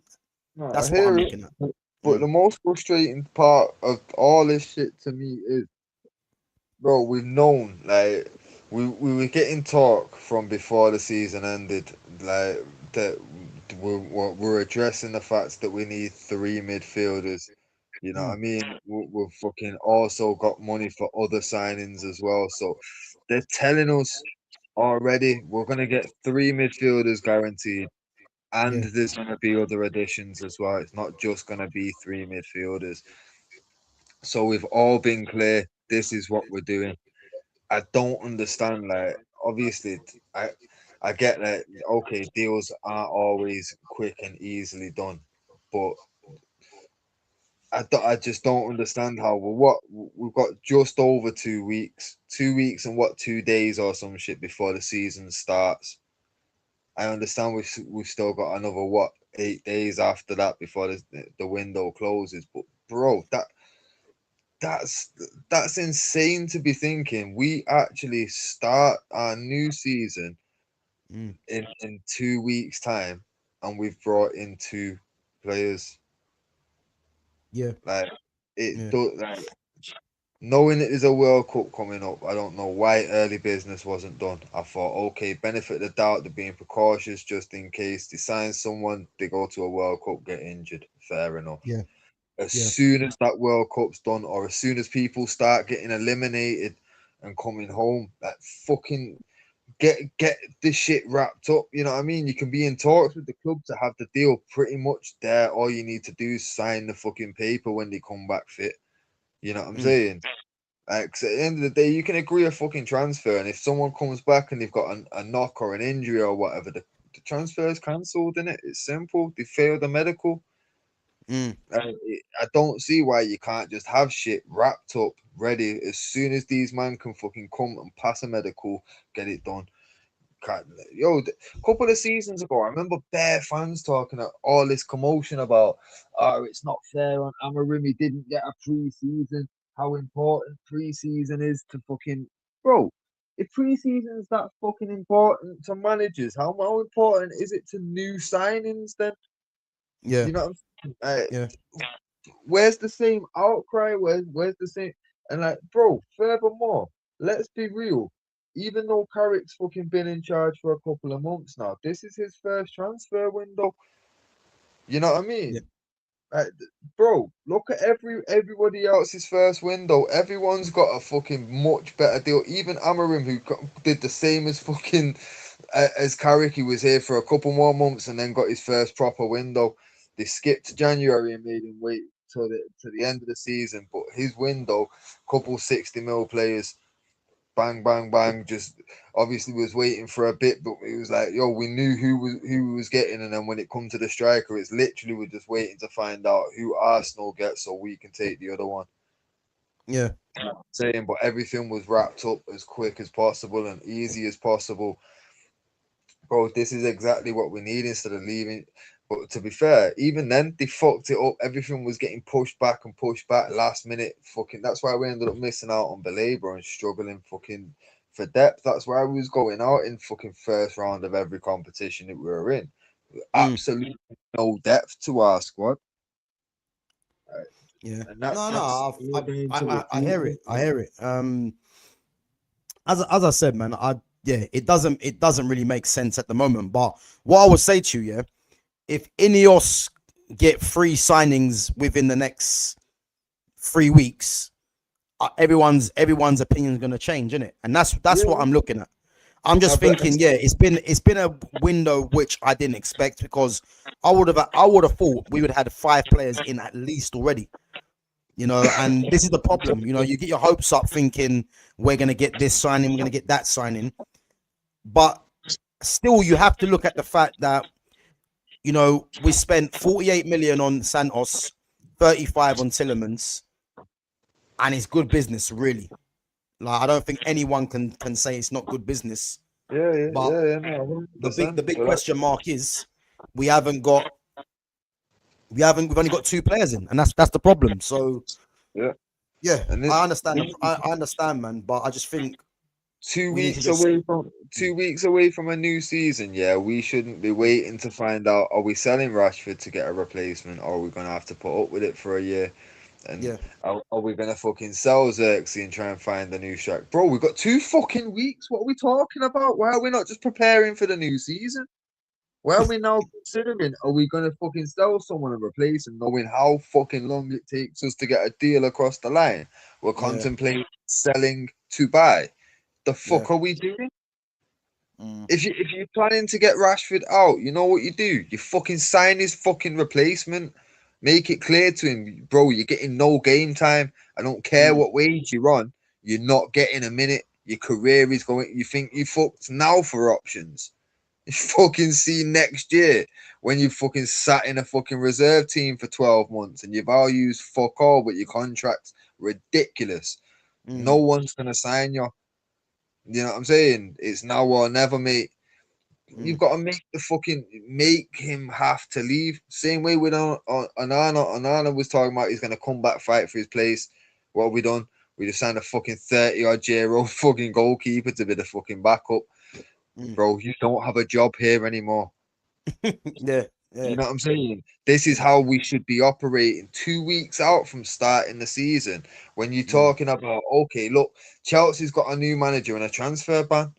No, I That's what I'm hear it. looking at. But the most frustrating part of all this shit to me is, bro, we've known like we were getting talk from before the season ended, like that we're addressing the fact that we need 3 midfielders. You know what I mean? We've fucking also got money for other signings as well. So they're telling us already we're gonna get 3 midfielders guaranteed. And Yeah. there's going to be other additions as well. It's not just going to be 3 midfielders. So we've all been clear. This is what we're doing. I don't understand. Like, obviously, I get that. Okay, deals aren't always quick and easily done, but I just don't understand how we've got just over 2 weeks, 2 weeks and 2 days or some shit before the season starts. I understand we've still got another 8 days after that before the window closes. But bro, that's insane to be thinking. We actually start our new season in 2 weeks' time, and we've brought in two players. Yeah, Like it yeah, do like knowing that there's a World Cup coming up, I don't know why early business wasn't done. I thought, okay, benefit of the doubt, they're being precautious just in case they sign someone, they go to a World Cup, get injured. Fair enough. yeah, As yeah, soon as that World Cup's done, or as soon as people start getting eliminated and coming home, that fucking get this shit wrapped up. You know what I mean? You can be in talks with the club to have the deal pretty much there. All you need to do is sign the fucking paper when they come back fit. You know what I'm mm, saying? Like, 'cause at the end of the day, you can agree a fucking transfer, and if someone comes back and they've got a knock or an injury or whatever, the transfer is cancelled. In it, it's simple. They failed the medical. mm, I don't see why you can't just have shit wrapped up, ready as soon as these man can fucking come and pass a medical, get it done. Yo, a couple of seasons ago, I remember bare fans talking all this commotion about, oh, it's not fair on Amarim. He didn't get a pre-season. How important pre-season is to fucking bro. If pre-season is that fucking important to managers, how important is it to new signings then? yeah, You know what I'm saying? yeah, Where's the same outcry? Where's the same? And like, bro, furthermore, let's be real. Even though Carrick's fucking been in charge for a couple of months now, this is his first transfer window. You know what I yeah, mean? Like, bro, look at everybody else's first window. Everyone's got a fucking much better deal. Even Amarim, who did the same as fucking as Carrick, he was here for a couple more months and then got his first proper window. They skipped January and made him wait to the end of the season. But his window, couple 60 mil players, bang, bang, bang. Just obviously was waiting for a bit, but it was like, yo, we knew who was getting, and then when it comes to the striker, it's literally we're just waiting to find out who Arsenal gets so we can take the other one. yeah, Saying, but everything was wrapped up as quick as possible and easy as possible. Bro, this is exactly what we need instead of leaving. But to be fair, even then they fucked it up. Everything was getting pushed back and pushed back last minute. Fucking, that's why we ended up missing out on Belabor and struggling fucking for depth. That's why we was going out in fucking first round of every competition that we were in. mm, Absolutely no depth to our squad. yeah. And No, no, that's I hear it. I hear it. As I said, man, yeah, it doesn't really make sense at the moment. But what I would say to you, yeah, if Ineos get 3 signings within the next 3 weeks, everyone's opinion is going to change, isn't it? And that's what I'm looking at. I'm just thinking, yeah, it's been a window which I didn't expect because I would have thought we would have had 5 players in at least already. And this is the problem. You get your hopes up thinking we're going to get this signing, we're going to get that signing. But still, you have to look at the fact that, we spent 48 million on Santos, 35 on Tillemans, and it's good business, really. Like, I don't think anyone can say it's not good business. But no, the 100%. big question mark is we haven't got we've only got 2 players in, and that's the problem. So Yeah. yeah, And I understand. I understand, man. But I just think two we need to weeks just away from 2 weeks away from a new season, yeah, we shouldn't be waiting to find out, are we selling Rashford to get a replacement, or are we gonna have to put up with it for a year? And yeah, are we gonna fucking sell Xerxes and try and find a new strike? Bro, we got 2 fucking weeks. What are we talking about? Why are we not just preparing for the new season? Why are we now considering, are we gonna fucking sell someone and replace them, knowing how fucking long it takes us to get a deal across the line? We're yeah, contemplating selling to buy. The yeah, fuck are we doing? mm, If you're planning to get Rashford out, you know what you do? You fucking sign his fucking replacement. Make it clear to him, bro, you're getting no game time. I don't care mm, what wage you're on. You're not getting a minute. Your career is going. You think you fucked now for options. You fucking see next year when you fucking sat in a fucking reserve team for 12 months and your values fuck all, but your contract's ridiculous. No mm, one's gonna sign you. You know what I'm saying? It's now or never, mate. You've mm, got to make him have to leave. Same way with Onana. Onana was talking about he's gonna come back, fight for his place. What have we done? We just signed a fucking 30-odd-year-old fucking goalkeeper to be the fucking backup. bro, you don't have a job here anymore. Yeah. You know what I'm saying? This is how we should be operating 2 weeks out from starting the season. When you're talking about, okay, look, Chelsea's got a new manager and a transfer ban.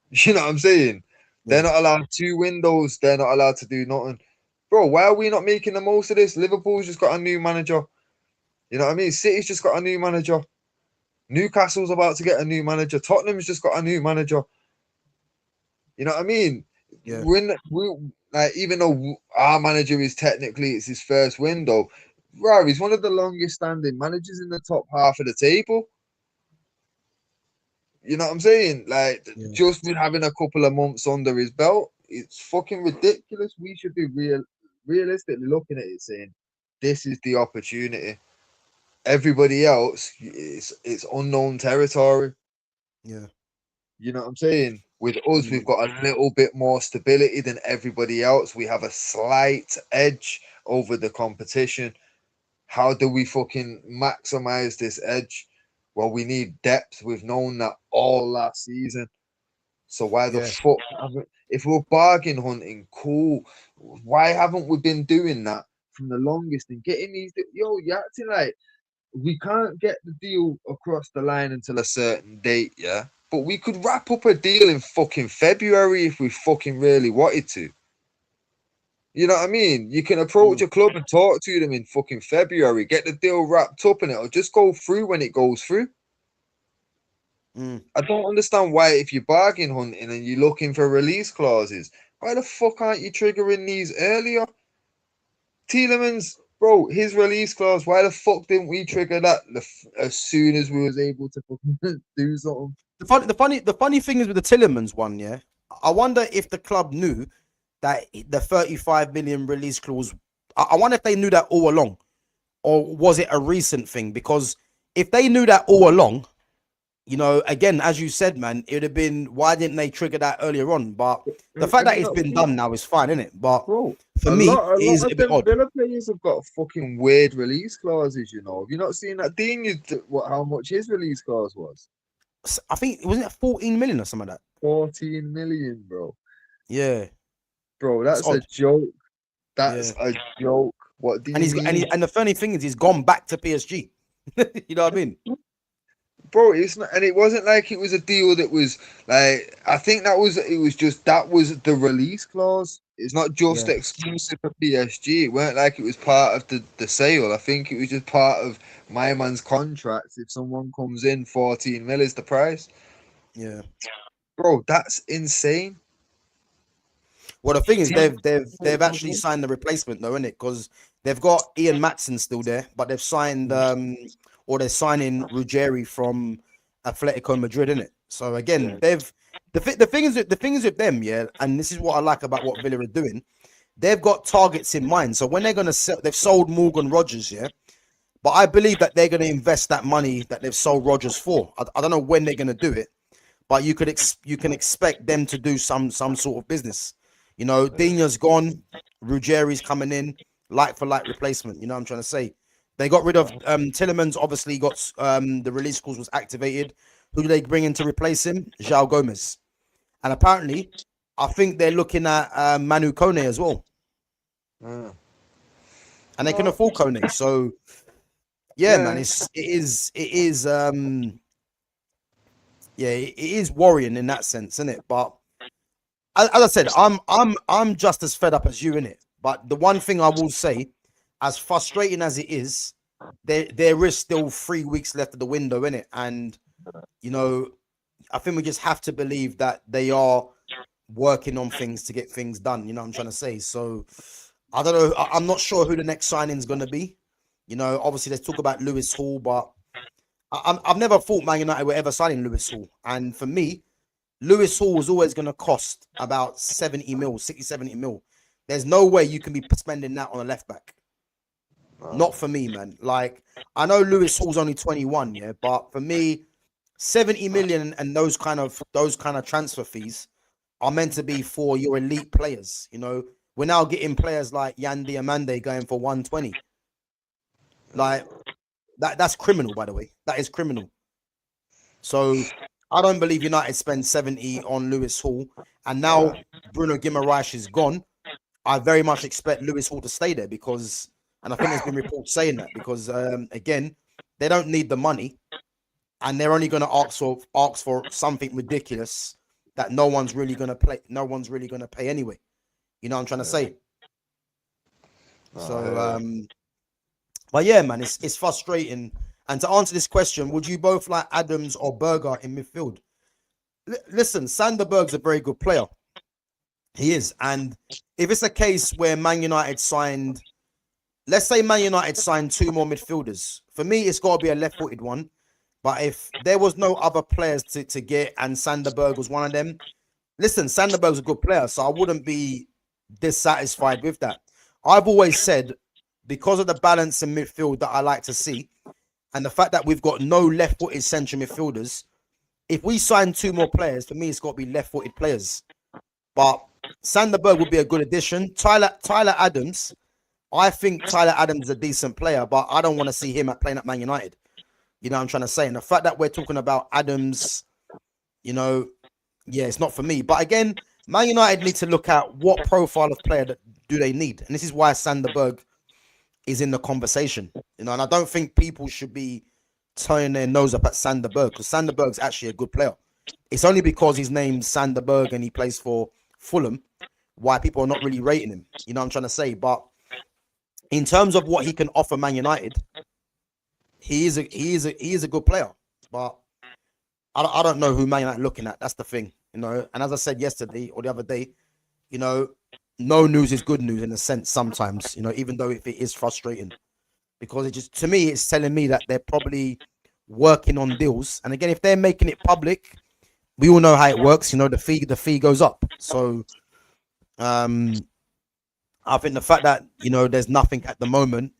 You know what I'm saying? They're not allowed 2 windows. They're not allowed to do nothing. Bro, why are we not making the most of this? Liverpool's just got a new manager. You know what I mean? City's just got a new manager. Newcastle's about to get a new manager. Tottenham's just got a new manager. You know what I mean? Yeah. When we like, even though our manager is technically it's his first window, bro, he's one of the longest standing managers in the top half of the table. You know what I'm saying? Like, just with having a couple of months under his belt, it's fucking ridiculous. We should be realistically looking at it saying, this is the opportunity. Everybody else, it's unknown territory. Yeah. You know what I'm saying? With us, we've got a little bit more stability than everybody else. We have a slight edge over the competition. How do we fucking maximize this edge? Well, we need depth. We've known that all last season. So why the fuck haven't, if we're bargain hunting, cool. Why haven't we been doing that from the longest and getting these? Yo, you're acting like we can't get the deal across the line until a certain date, yeah? But we could wrap up a deal in fucking February if we fucking really wanted to. You know what I mean? You can approach a club and talk to them in fucking February, get the deal wrapped up, and it'll just go through when it goes through. I don't understand why, if you're bargain hunting and you're looking for release clauses, why the fuck aren't you triggering these earlier? Tielemans, bro, his release clause, why the fuck didn't we trigger that as soon as we was able to fucking do something? The funny thing is with the Tielemans one, yeah. I wonder if the club knew that the 35 million release clause. I wonder if they knew that all along, or was it a recent thing? Because if they knew that all along, you know, again, as you said, man, it would have been, why didn't they trigger that earlier on? But the fact that it's been done now is fine, isn't it? But bro, for me, it is a bit odd. Villa players have got fucking weird release clauses, you know. Have you not seen that? Dean, how much his release clause was? I think, wasn't it 14 million or something like that? 14 million, bro. Yeah. Bro, that's a joke. That's a joke. What do you mean? And the funny thing is, he's gone back to PSG. You know what I mean? Bro, it's not, and it wasn't like it was a deal that was like, I think that was the release clause. It's not just exclusive for PSG. It weren't like it was part of the sale. I think it was just part of my man's contract. If someone comes in, 14 mil is the price. Yeah. Bro, that's insane. Well, the thing is, they've actually signed the replacement, though, isn't it? Because they've got Ian Matson still there, but they've signed or they're signing Ruggeri from Atletico Madrid, isn't it? So again, the thing is with them, yeah, and this is what I like about what Villa are doing. They've got targets in mind. So when they're gonna sell, they've sold Morgan Rogers, yeah. But I believe that they're gonna invest that money that they've sold Rogers for. I don't know when they're gonna do it, but you can expect them to do some sort of business. You know, Dina's gone, Ruggeri's coming in, like for like replacement. You know what I'm trying to say? They got rid of Tielemans, obviously got the release clause was activated. Who do they bring in to replace him? João Gomez. And apparently, I think they're looking at Manu Kone as well. And they can afford Kone. So, man, it is worrying in that sense, isn't it? But as I said, I'm just as fed up as you, innit? But the one thing I will say, as frustrating as it is, there is still 3 weeks left of the window, innit? And you know, I think we just have to believe that they are working on things to get things done. You know what I'm trying to say? So I don't know. I'm not sure who the next signing is going to be. You know, obviously let's talk about Lewis Hall, but I've never thought Man United were ever signing Lewis Hall. And for me, Lewis Hall was always going to cost about 70 mil. There's no way you can be spending that on a left back. Not for me, man. Like, I know Lewis Hall's only 21, yeah, but for me, 70 million and those kind of transfer fees are meant to be for your elite players. You know, we're now getting players like Yan Diamande going for 120. Like, that's criminal, by the way. That is criminal. So I don't believe United spend 70 on Lewis Hall, and now Bruno Guimaraes is gone. I very much expect Lewis Hall to stay there because, and I think there's been reports saying that because again, they don't need the money, and they're only going to ask for something ridiculous that no one's really going to play. No one's really going to pay anyway. You know what I'm trying to say? So, but yeah, man, it's frustrating. And to answer this question, would you both like Adams or Berger in midfield? Listen, Sander Berg's a very good player. He is. And if it's a case where Man United signed, let's say Man United signed 2 more midfielders, for me, it's got to be a left-footed one. But if there was no other players to get and Sander Berg was one of them, listen, Sander Berg's a good player, so I wouldn't be dissatisfied with that. I've always said, because of the balance in midfield that I like to see, and the fact that we've got no left-footed central midfielders, if we sign 2 more players, for me, it's got to be left-footed players. But Sander Berg would be a good addition. Tyler Adams, I think Tyler Adams is a decent player, but I don't want to see him playing at Man United. You know what I'm trying to say? And the fact that we're talking about Adams, you know, yeah, it's not for me. But again, Man United need to look at what profile of player do they need. And this is why Sander Berg is in the conversation. You know, and I don't think people should be turning their nose up at Sander Berg because Sander Berg's actually a good player. It's only because his name's Sander Berg and he plays for Fulham why people are not really rating him. You know what I'm trying to say? But in terms of what he can offer Man United, he is a good player. But I don't know who Man United looking at. That's the thing, you know. And as I said yesterday or the other day, you know, no news is good news in a sense sometimes, you know, even though if it is frustrating. Because it just, to me, it's telling me that they're probably working on deals. And again, if they're making it public, we all know how it works. You know, the fee goes up. So I think the fact that, you know, there's nothing at the moment,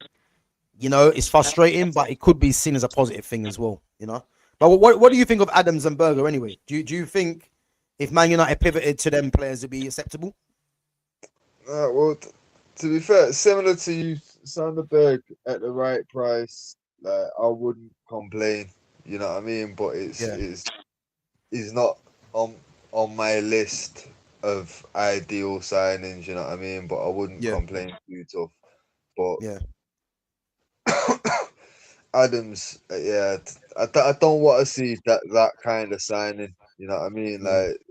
you know, it's frustrating, but it could be seen as a positive thing as well, you know. But what do you think of Adams and Berger anyway? Do you think if Man United pivoted to them players, it'd be acceptable? Well, to be fair, similar to you, Sander Berg at the right price, like I wouldn't complain. You know what I mean? But it's not on my list of ideal signings. You know what I mean? But I wouldn't complain too tough. But Adams, I don't want to see that kind of signing. You know what I mean? Like,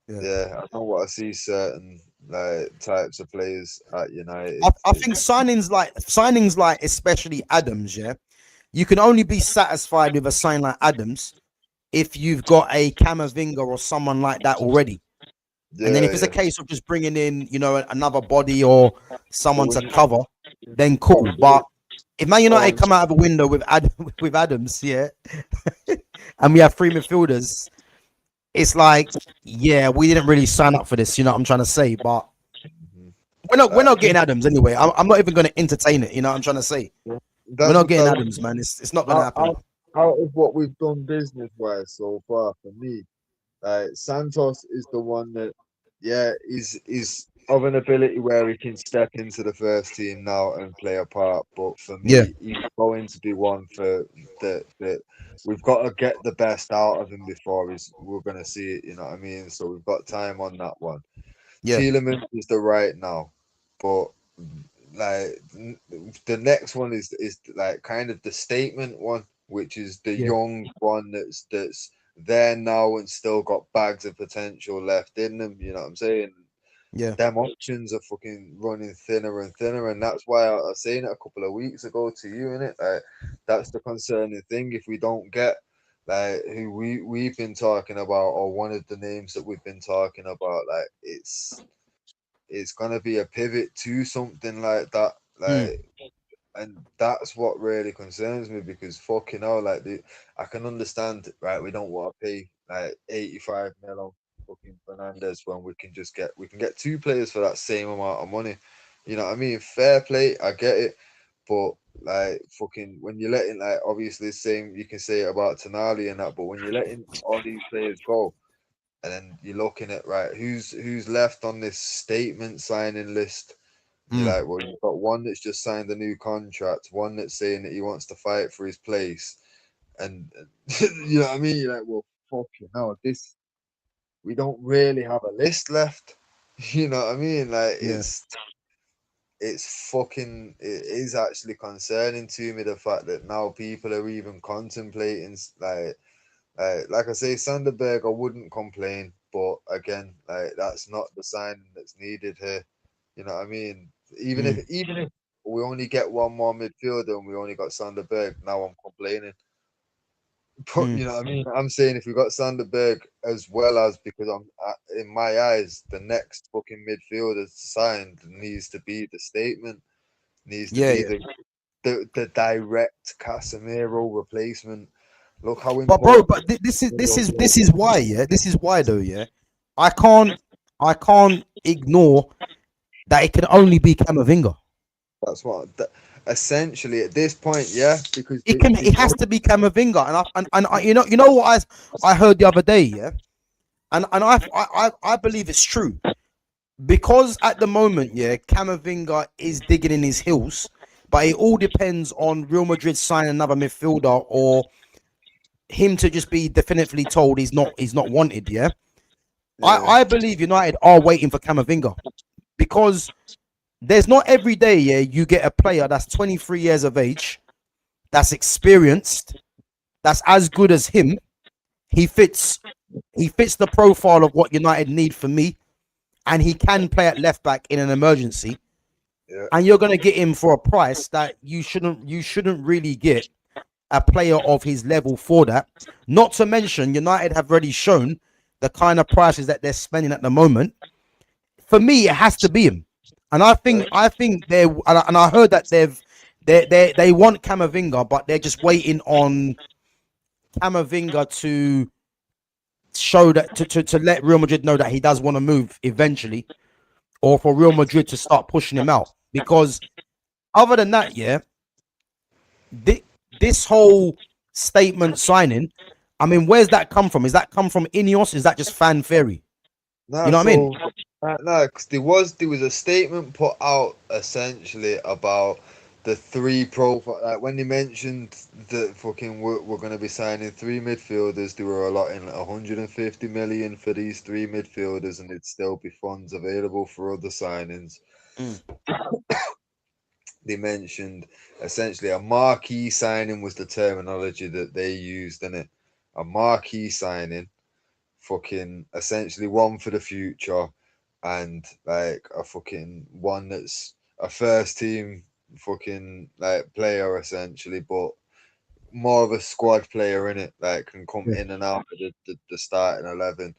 I don't want to see certain like types of players at United. I think signings like especially Adams, you can only be satisfied with a sign like Adams if you've got a Camavinga or someone like that already. And then if it's a case of just bringing in, you know, another body or someone to cover, then cool. But if Man United come out of a window with Adams, and we have 3 midfielders, it's like, we didn't really sign up for this. You know what I'm trying to say? But we're not getting Adams anyway. I'm not even going to entertain it. You know what I'm trying to say? We're not getting Adams, man. It's not going to happen. Out of what we've done business-wise so far, for me, Santos is the one that, is of an ability where he can step into the first team now and play a part. But for me, he's going to be one for that we've got to get the best out of him before we're going to see it. You know what I mean? So we've got time on that one. Tielemans is the right now, but like the next one is like kind of the statement one, which is the young one that's there now and still got bags of potential left in them. You know what I'm saying? Them options are fucking running thinner and thinner, and that's why I was saying it a couple of weeks ago to you, innit? Like, that's the concerning thing. If we don't get like who we've been talking about, or one of the names that we've been talking about, like it's gonna be a pivot to something like that, like. And that's what really concerns me, because fucking hell, like I can understand, right? We don't want to pay like 85 million on fucking Fernandez when we can get 2 players for that same amount of money. You know what I mean? Fair play, I get it, but like fucking when you're letting, like, obviously the same you can say about Tonali and that, but when you're letting all these players go, and then you're looking at, right, who's left on this statement signing list. You're like, well, you've got one that's just signed a new contract, one that's saying that he wants to fight for his place, and you know what I mean. You're like, well, fuck you know, this we don't really have a list left. You know what I mean? Like Yeah. it is actually concerning to me the fact that now people are even contemplating like I say, Sanderberg, I wouldn't complain, but again, like that's not the sign that's needed here. You know what I mean? Even if we only get one more midfielder and we only got Sanderberg, now I'm complaining. But you know what I mean? I'm saying if we got Sanderberg as well as, because I'm in my eyes, the next fucking midfielder signed needs to be the statement, needs to be the direct Casemiro replacement. Look how But bro, important. but this is why, yeah. This is why though, yeah. I can't ignore that it can only be Camavinga. That's what essentially at this point, yeah, because It has to be Camavinga, and I you know what I heard the other day, yeah, and I believe it's true because at the moment, yeah, Camavinga is digging in his heels, but it all depends on Real Madrid signing another midfielder or him to just be definitively told he's not wanted, yeah. I believe United are waiting for Camavinga because there's not every day, yeah, you get a player that's 23 years of age, that's experienced, that's as good as him. He fits the profile of what United need for me, and he can play at left back in an emergency. Yeah. And you're gonna get him for a price that you shouldn't really get a player of his level for that. Not to mention, United have already shown the kind of prices that they're spending at the moment. For me, it has to be him. And I think they and I heard that they want Camavinga, but they're just waiting on Camavinga to show that to let Real Madrid know that he does want to move eventually, or for Real Madrid to start pushing him out. Because other than that, yeah, this whole statement signing, I mean, where's that come from? Is that come from Ineos? Is that just fan theory? No, You know what I mean? No, because there was a statement put out essentially about the three profile. Like when they mentioned that fucking we're going to be signing three midfielders, they were allotting like 150 million for these three midfielders, and it'd still be funds available for other signings. They mentioned essentially a marquee signing was the terminology that they used in it. A marquee signing, fucking essentially one for the future, and like a fucking one that's a first team fucking like player essentially, but more of a squad player in it, like can come in and out of the starting 11,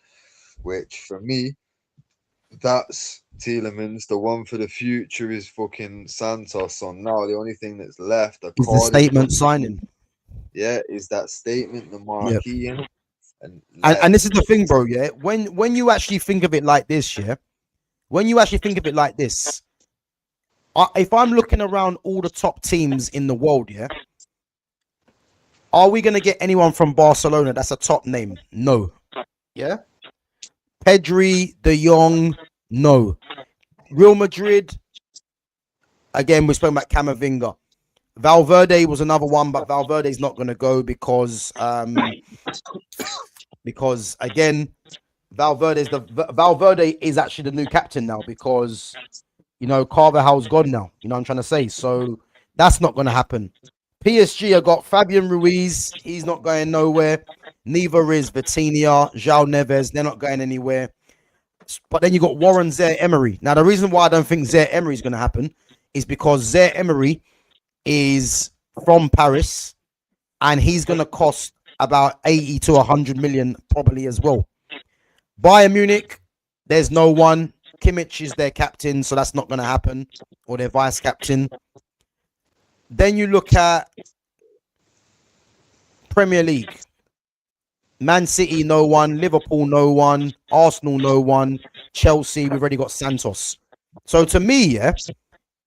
which for me, that's Tielemans. The one for the future is fucking Santos. So now the only thing that's left, Is the statement signing? Yeah, is that statement, the Yeah. marquee, And this is the thing, bro. Yeah, when you actually think of it like this, yeah, when you actually think of it like this, if I'm looking around all the top teams in the world, yeah, are we gonna get anyone from Barcelona that's a top name? No. Yeah. Pedri, De Jong, no. Real Madrid, again, we spoke about Camavinga. Valverde was another one, but Valverde's not going to go because again, Valverde is actually the new captain now because Carvajal's gone now. You know what I'm trying to say? So that's not going to happen. PSG have got Fabian Ruiz. He's not going nowhere. Neither is Vitinha, João Neves. They're not going anywhere. But then you got Warren Zaire-Emery. Now, the reason why I don't think Zaire-Emery is going to happen is because Zaire-Emery is from Paris and he's going to cost about 80 to 100 million probably as well. Bayern Munich, there's no one. Kimmich is their captain, so that's not going to happen, or their vice captain. Then you look at Premier League. Man City, no one. Liverpool, no one. Arsenal, no one. Chelsea, we've already got Santos. So to me, yeah,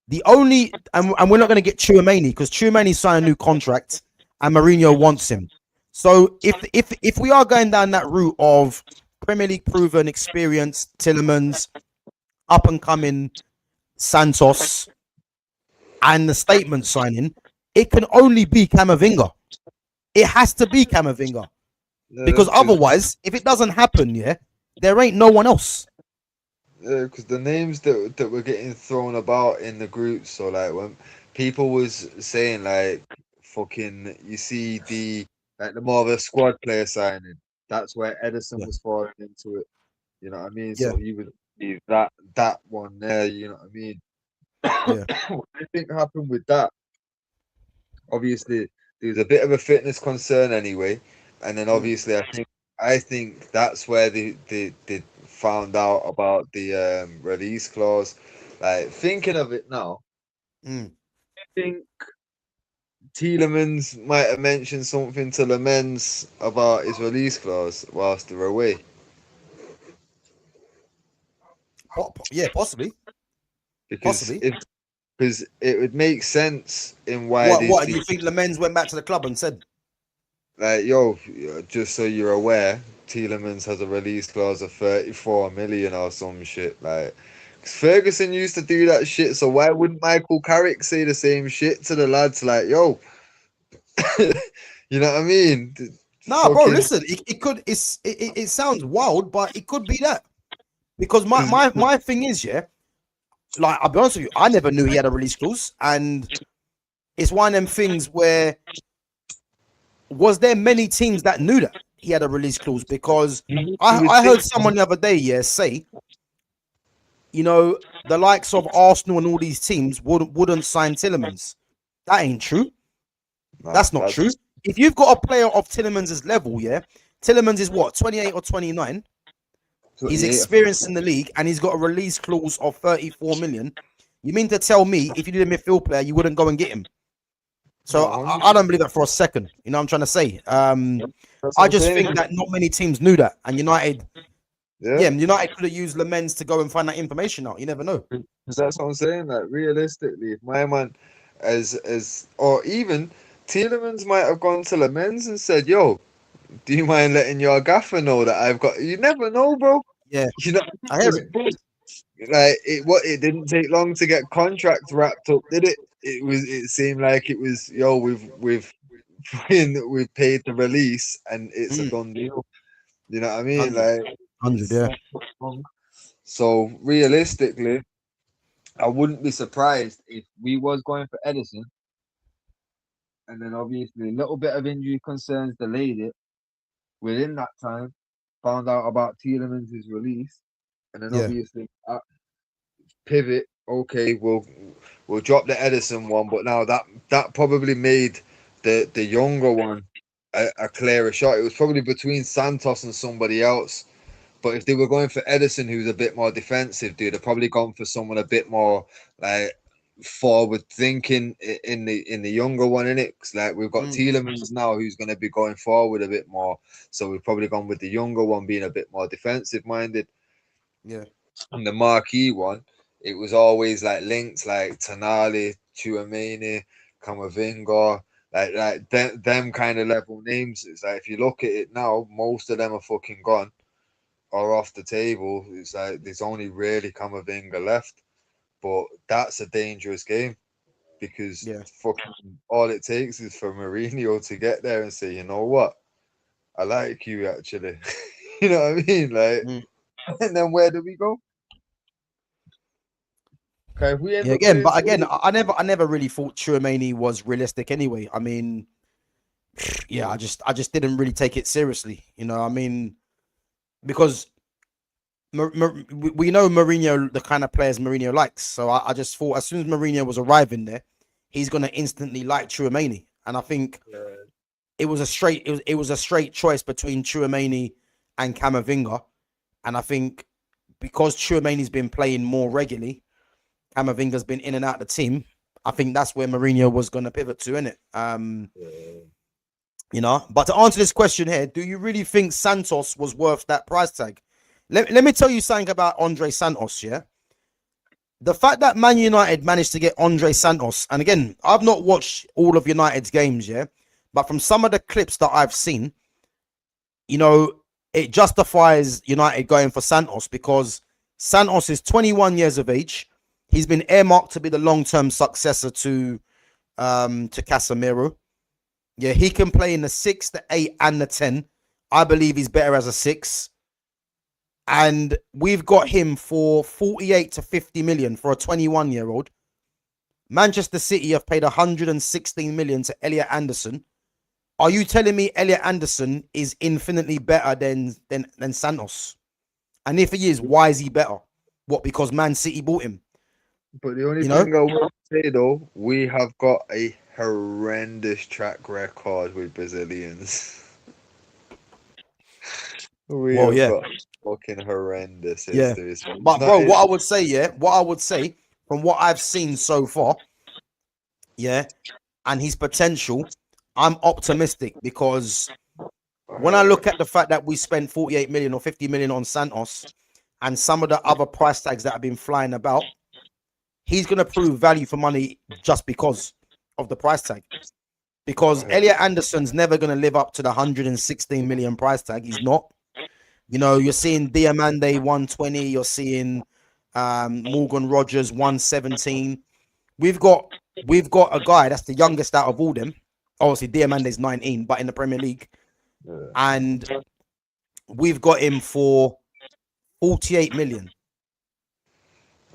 the only and we're not going to get Tchouaméni because Tchouaméni signed a new contract and Mourinho wants him. So if we are going down that route of Premier League proven experience, Tielemans, up and coming Santos, and the statement signing, it can only be Camavinga. it has to be Camavinga. Yeah, Because otherwise, if it doesn't happen, there ain't no one else. Yeah, because the names that were getting thrown about in the group, so like when people was saying like fucking, you see the more of a squad player signing, that's where Edison Yeah. was falling into it. You know what I mean? Yeah. So he would be that one there. You know what I mean? Yeah. What I think happened with that, obviously, there was a bit of a fitness concern anyway, and then obviously I think that's where they found out about the release clause. Like thinking of it now, Mm. I think Tielemans might have mentioned something to Lamens about his release clause whilst they were away. Yeah, possibly. Because Possibly. it would make sense in why What? they What? see, You think Lamens went back to the club and said, like, yo, just so you're aware, Tielemans has a release clause of 34 million or some shit. Like, 'cause Ferguson used to do that shit, so why wouldn't Michael Carrick say the same shit to the lads? Like, yo, you know what I mean? "Nah, bro, Fucking, listen, it could. It sounds wild, but it could be that." Because my thing is, like I'll be honest with you, I never knew he had a release clause, and it's one of them things where was there many teams that knew that he had a release clause? Because you would I think, heard someone the other day, say, the likes of Arsenal and all these teams wouldn't sign Tielemans. That ain't true. nah, That's not true. If you've got a player of Tielemans' level, Tielemans is what, 28 or 29. He's 28. experienced in the league and he's got a release clause of 34 million. You mean to tell me if you did a midfield player, you wouldn't go and get him? So No, I don't believe that for a second. You know what I'm trying to say? that's what I I'm just saying. think that not many teams knew that. And United Yeah. United could have used Lamens to go and find that information out. You never know. Because that's what I'm saying. Like realistically, if my man, or even Tielemans might have gone to Lamens and said, "Yo, do you mind letting your gaffer know that I've got?" You never know, bro. Yeah, You know, I hear it. like it didn't take long to get contracts wrapped up, did it? It seemed like it was, yo, we've paid the release and it's a Mm, done deal. You know what I mean? 100, Like 100, it's yeah. not long. So realistically, I wouldn't be surprised if we was going for Edison, and then obviously a little bit of injury concerns delayed it. Within that time, found out about Tielemans' release, and then Yeah. obviously pivot. Okay, we'll drop the Edison one, but now that probably made the younger one a clearer shot. It was probably between Santos and somebody else. But if they were going for Edison, who's a bit more defensive, they'd have probably gone for someone a bit more like forward thinking in the younger one, in it. Like we've got Mm, Tielemans now, who's going to be going forward a bit more. So we've probably gone with the younger one being a bit more defensive minded. yeah. And the marquee one, it was always like linked like Tonali, Chouameni, Camavinga, them kind of level names. It's like if you look at it now, most of them are fucking gone or off the table. It's like there's only really Camavinga left, but that's a dangerous game because Yeah. fucking all it takes is for Mourinho to get there and say, you know what, I like you actually. You know what I mean? Like, Mm. and then where do we go? Okay, if we end Yeah, up again, playing but again, City, I never really thought Chouameni was realistic anyway. I mean, yeah, I just didn't really take it seriously. I mean, because we know Mourinho, the kind of players Mourinho likes. So I just thought as soon as Mourinho was arriving there, he's gonna instantly like Chouameni. And I think it was a straight choice between Chouameni and Camavinga. And I think because Chouameni's been playing more regularly, Camavinga's been in and out of the team. I think that's where Mourinho was going to pivot to, innit? But to answer this question here, do you really think Santos was worth that price tag? Let me tell you something about Andre Santos, yeah? The fact that Man United managed to get Andre Santos, and again, I've not watched all of United's games, yeah? But from some of the clips that I've seen, it justifies United going for Santos because Santos is 21 years of age. He's been earmarked to be the long-term successor to Casemiro. Yeah, he can play in the 6, the 8, and the 10. I believe he's better as a 6. And we've got him for 48 to 50 million for a 21-year-old. Manchester City have paid 116 million to Elliot Anderson. Are you telling me Elliot Anderson is infinitely better than Santos? And if he is, why is he better? What, because Man City bought him? But the only thing I will say though, we have got a horrendous track record with Brazilians. We have got fucking horrendous history. Yeah. But bro, what I would say, from what I've seen so far, and his potential, I'm optimistic because when I look at the fact that we spent 48 million or 50 million on Santos and some of the other price tags that have been flying about, he's going to prove value for money just because of the price tag. Because Elliot Anderson's never going to live up to the 116 million price tag. He's not. You know, you're seeing Diamande 120. You're seeing Morgan Rogers 117. We've got a guy that's the youngest out of all them. Obviously, Diamande's 19, but in the Premier League. And we've got him for 48 million.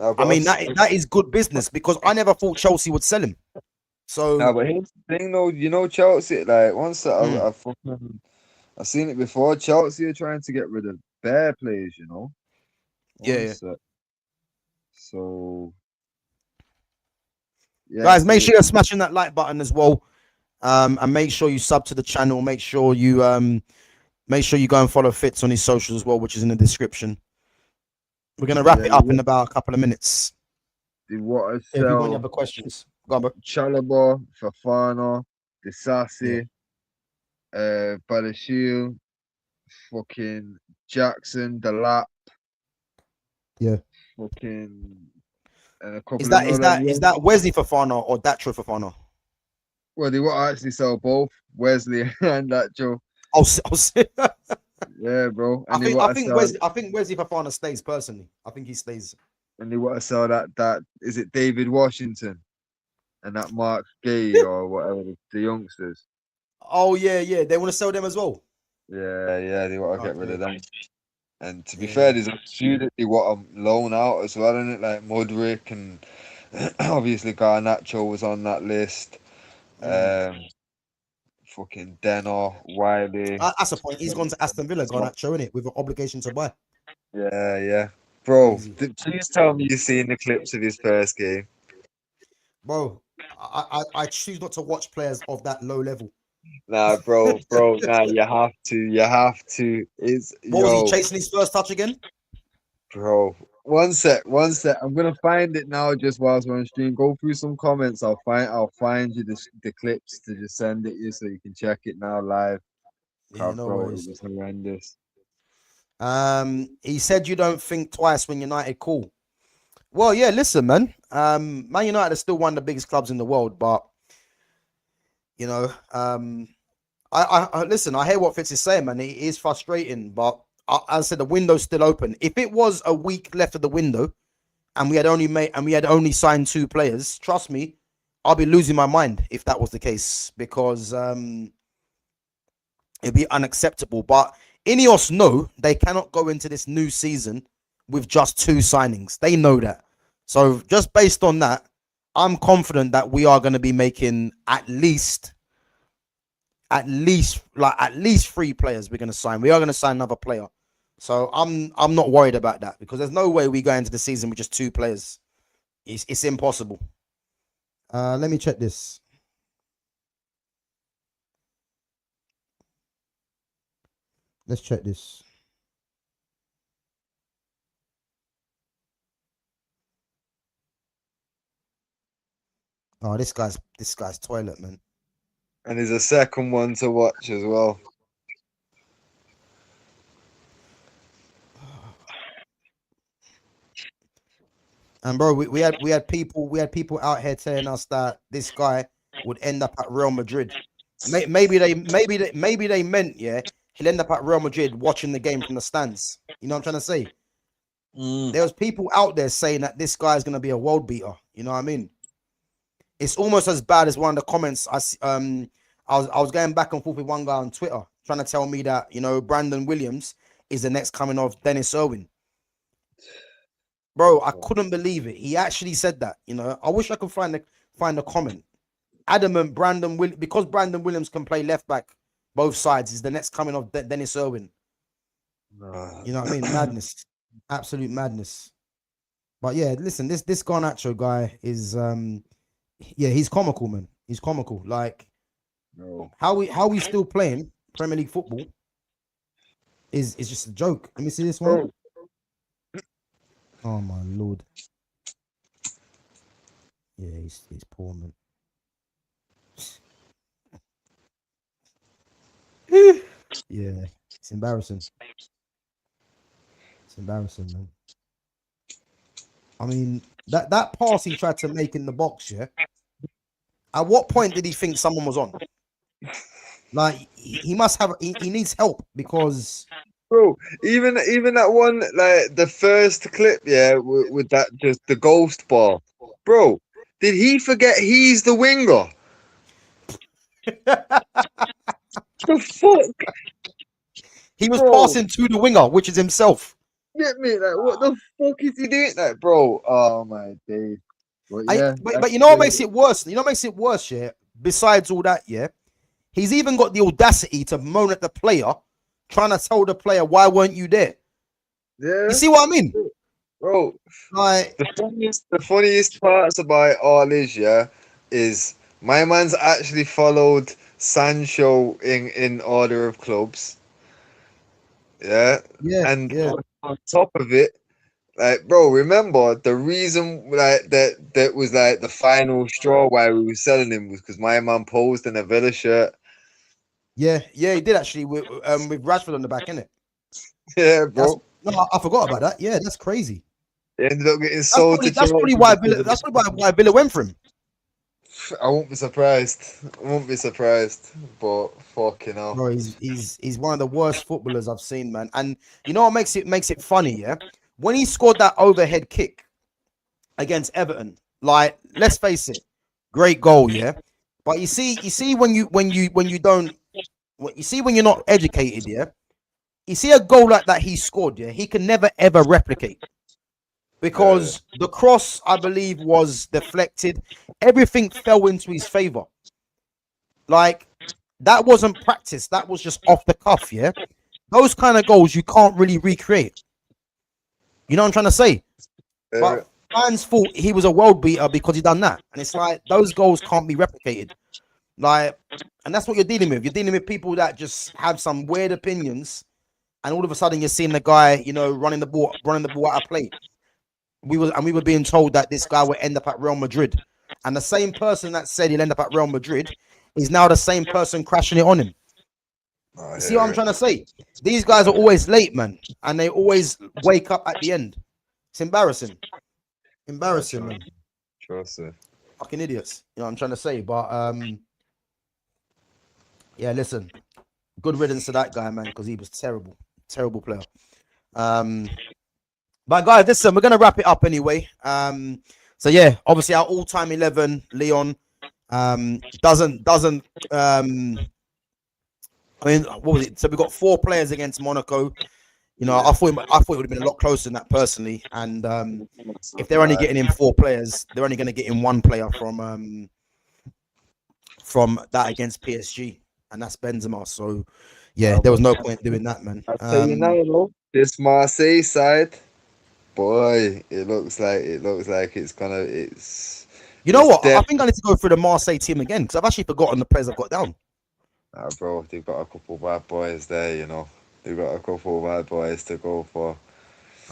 I mean, that is good business because I never thought Chelsea would sell him. So, no, but here's the thing, though. You know, Chelsea, like, once I've seen it before. Chelsea are trying to get rid of bare players, you know. So, guys, make sure you're smashing that like button as well, and make sure you sub to the channel. Make sure you go and follow Fitz on his socials as well, which is in the description. We're gonna wrap it up in about a couple of minutes. If you got any other questions, go on, bro. Chalobah, Fafana, Disasi, Balashil, fucking Jackson, Delap, fucking, and a couple. Is that Wesley Fafana or Datro Fafana? Well, they will actually sell both Wesley and Datro. Yeah, bro. And I think Wesley Fafana stays personally. I think he stays. And they want to sell that is it David Washington and that Mark Gay or whatever, the youngsters. Oh yeah, they want to sell them as well. Yeah, they want to get rid of them. And to be fair, there's a few that they want to loan out as well, isn't it? Like Mudryk and obviously Garnacho was on that list. Fucking Denner, Wiley. That's the point. He's gone to Aston Villa, Garnacho, innit? With an obligation to buy. Yeah. Bro, please tell me you've seen the clips of his first game. Bro, I choose not to watch players of that low level. Nah, bro, nah, you have to. Was he chasing his first touch again? Bro, one sec. I'm gonna find it now just whilst we're on stream. Go through some comments. I'll find you the clips to just send it you so you can check it now live. Yeah, no bro, worries. It was horrendous. He said you don't think twice when United call. Well, yeah, listen, man. Man United is still one of the biggest clubs in the world, but you know, I listen, I hear what Fitz is saying, man. It is frustrating, but as I said, the window's still open. If it was a week left of the window and we had only signed 2 players, trust me, I'll be losing my mind if that was the case, because it'd be unacceptable. But Ineos know they cannot go into this new season with just 2 signings. They know that. So just based on that, I'm confident that we are going to be making at least 3 players we're going to sign. We are going to sign another player. So I'm not worried about that, because there's no way we go into the season with just 2 players. It's impossible. Let me check this. Let's check this. Oh, this guy's toilet, man. And there's a second one to watch as well. And bro, we had people out here telling us that this guy would end up at Real Madrid. Maybe they meant, yeah, he'll end up at Real Madrid watching the game from the stands. You know what I'm trying to say? There was people out there saying that this guy is going to be a world beater. You know what I mean? It's almost as bad as one of the comments I I was going back and forth with one guy on Twitter trying to tell me that, you know, Brandon Williams is the next coming of Dennis Irwin. Bro, I couldn't believe it. He actually said that. You know, I wish I could find the comment. Adamant because Brandon Williams can play left back both sides is the next coming of Dennis Irwin. You know what I mean? Madness, absolute madness. But yeah, listen, this Garnacho guy is he's comical, man. He's comical. Like how we still playing Premier League football is just a joke. Let me see this one. Oh my lord. Yeah, he's poor, man. Yeah, it's embarrassing. It's embarrassing, man. I mean, that pass he tried to make in the box, yeah. At what point did he think someone was on? Like he must have. He needs help because, bro. Even that one, like the first clip, yeah, with that just the ghost ball, bro. Did he forget he's the winger? The fuck? He was passing to the winger, which is himself. Get me, like what the fuck is he doing, like, bro? Oh my days. But you know what makes it worse? You know what makes it worse, yeah? Besides all that, yeah, he's even got the audacity to moan at the player, trying to tell the player, why weren't you there? Yeah. You see what I mean? Bro, like the funniest parts about all is my man's actually followed Sancho in order of clubs. Yeah. And on top of it, like, bro, remember the reason like that was like the final straw why we were selling him was because my man posed in a Villa shirt. Yeah, he did actually with Rashford on the back, innit? Yeah, bro. I forgot about that. Yeah, that's crazy. He ended up getting sold. That's probably why Villa went for him. I won't be surprised. But fucking hell. Bro, he's one of the worst footballers I've seen, man. And you know what makes it funny, yeah? When he scored that overhead kick against Everton, like, let's face it, great goal, yeah. But you see when you're not educated, yeah. You see a goal like that he scored, yeah. He can never ever replicate because the cross, I believe, was deflected. Everything fell into his favor. Like, that wasn't practice. That was just off the cuff, yeah. Those kind of goals you can't really recreate. You know what I'm trying to say? But fans thought he was a world beater because he done that. And it's like, those goals can't be replicated. Like, and that's what you're dealing with. You're dealing with people that just have some weird opinions. And all of a sudden you're seeing the guy, you know, running the ball out of play. We were being told that this guy would end up at Real Madrid. And the same person that said he'll end up at Real Madrid is now the same person crashing it on him. You see what I'm trying to say? These guys are always late, man, and they always wake up at the end. It's embarrassing. Embarrassing, man. Fucking idiots. You know what I'm trying to say? But yeah, listen. Good riddance to that guy, man, because he was terrible. Terrible player. But guys, listen, we're gonna wrap it up anyway. So yeah, obviously our all-time 11, Lyon, doesn't I mean, what was it? So we got 4 players against Monaco. You know, I thought it would have been a lot closer than that personally. And if they're only getting in 4 players, they're only going to get in 1 player from that against PSG, and that's Benzema. So yeah, there was no point doing that, man. I'll tell you now, this Marseille side, boy, it looks like it's. You know what? I think I need to go through the Marseille team again because I've actually forgotten the players I've got down. Bro, they've got a couple of bad boys there, you know. They've got a couple of bad boys to go for.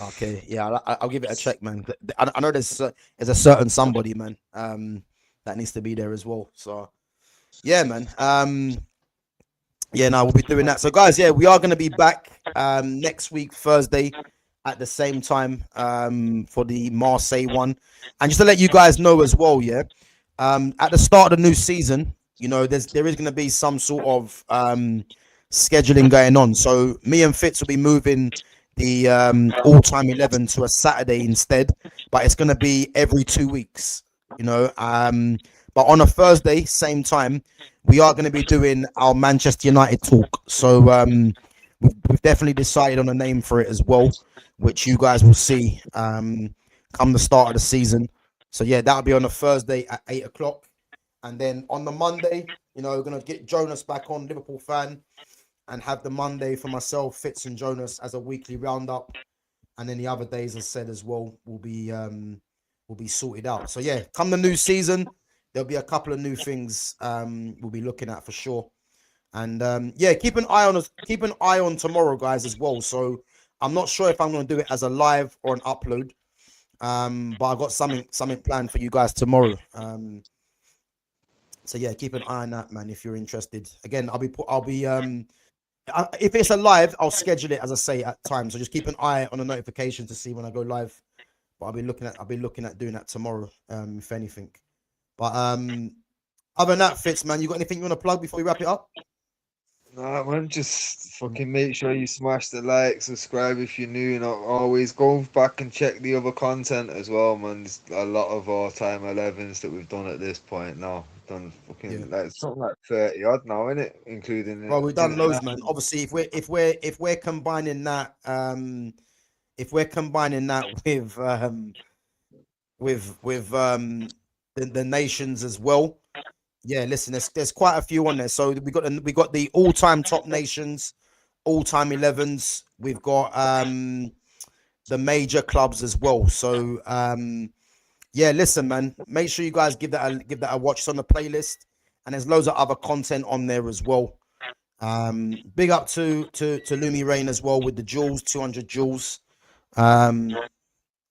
Okay, yeah, I'll give it a check, man. I know there's a certain somebody, man, that needs to be there as well. So, yeah, man. Yeah, no, we'll be doing that. So, guys, yeah, we are going to be back next week, Thursday, at the same time for the Marseille one. And just to let you guys know as well, yeah, at the start of the new season, you know, there is going to be some sort of scheduling going on. So me and Fitz will be moving the all-time 11 to a Saturday instead, but it's going to be every 2 weeks, you know. But on a Thursday, same time, we are going to be doing our Manchester United talk. So we've definitely decided on a name for it as well, which you guys will see come the start of the season. So yeah, that'll be on a Thursday at 8 o'clock. And then on the Monday, you know, we're going to get Jonas back on, Liverpool fan, and have the Monday for myself, Fitz and Jonas as a weekly roundup. And then the other days, as said as well, will be sorted out. So yeah, come the new season, there'll be a couple of new things we'll be looking at for sure. And yeah, keep an eye on tomorrow, guys, as well. So I'm not sure if I'm going to do it as a live or an upload, but I got something planned for you guys tomorrow. So yeah, keep an eye on that, man, if you're interested. Again, if it's a live, I'll schedule it, as I say, at times. So just keep an eye on the notification to see when I go live. But I'll be looking at doing that tomorrow, if anything. But other than that, Fitz, man, you got anything you want to plug before we wrap it up? Nah, man, just fucking make sure you smash the like, subscribe if you're new, and always go back and check the other content as well, man. There's a lot of all-time 11s that we've done at this point now. Done fucking like something like 30 odd now, innit? Including well, we've done loads, man. Obviously, if we're combining that, with the nations as well. Yeah, listen, there's quite a few on there. So we got the all-time top nations, all-time 11s. We've got the major clubs as well. So yeah, listen, man, make sure you guys give that a watch. It's on the playlist, and there's loads of other content on there as well. Big up to Lumi Rain as well with the jewels, 200 jewels. Long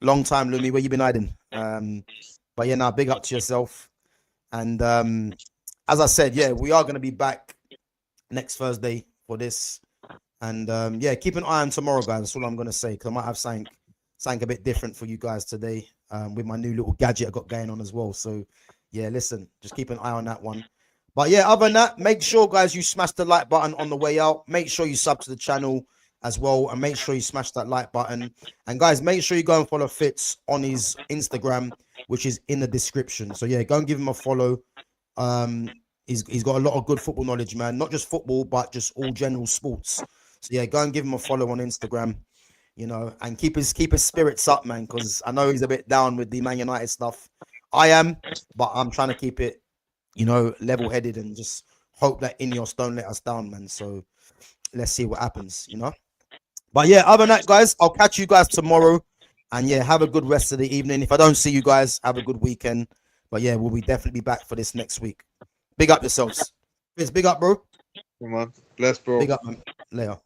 time, Lumi, where you been hiding? But yeah, now big up to yourself. And as I said, yeah, we are going to be back next Thursday for this. And yeah, keep an eye on tomorrow, guys. That's all I'm going to say, because I might have something a bit different for you guys today with my new little gadget I got going on as well. So yeah, listen, just keep an eye on that one. But yeah, other than that, make sure, guys, you smash the like button on the way out. Make sure you sub to the channel as well, and make sure you smash that like button. And guys, make sure you go and follow Fitz on his Instagram, which is in the description. So yeah, go and give him a follow. He's got a lot of good football knowledge, man. Not just football, but just all general sports. So yeah, go and give him a follow on Instagram, you know, and keep his spirits up, man, because I know he's a bit down with the Man United stuff. I am, but I'm trying to keep it, you know, level-headed and just hope that Ineos don't let us down, man. So let's see what happens, you know. But yeah, other than that, guys, I'll catch you guys tomorrow. And yeah, have a good rest of the evening. If I don't see you guys, have a good weekend. But yeah, we'll definitely be back for this next week. Big up yourselves. Big up, bro. Come on. Bless, bro. Big up, man. Later.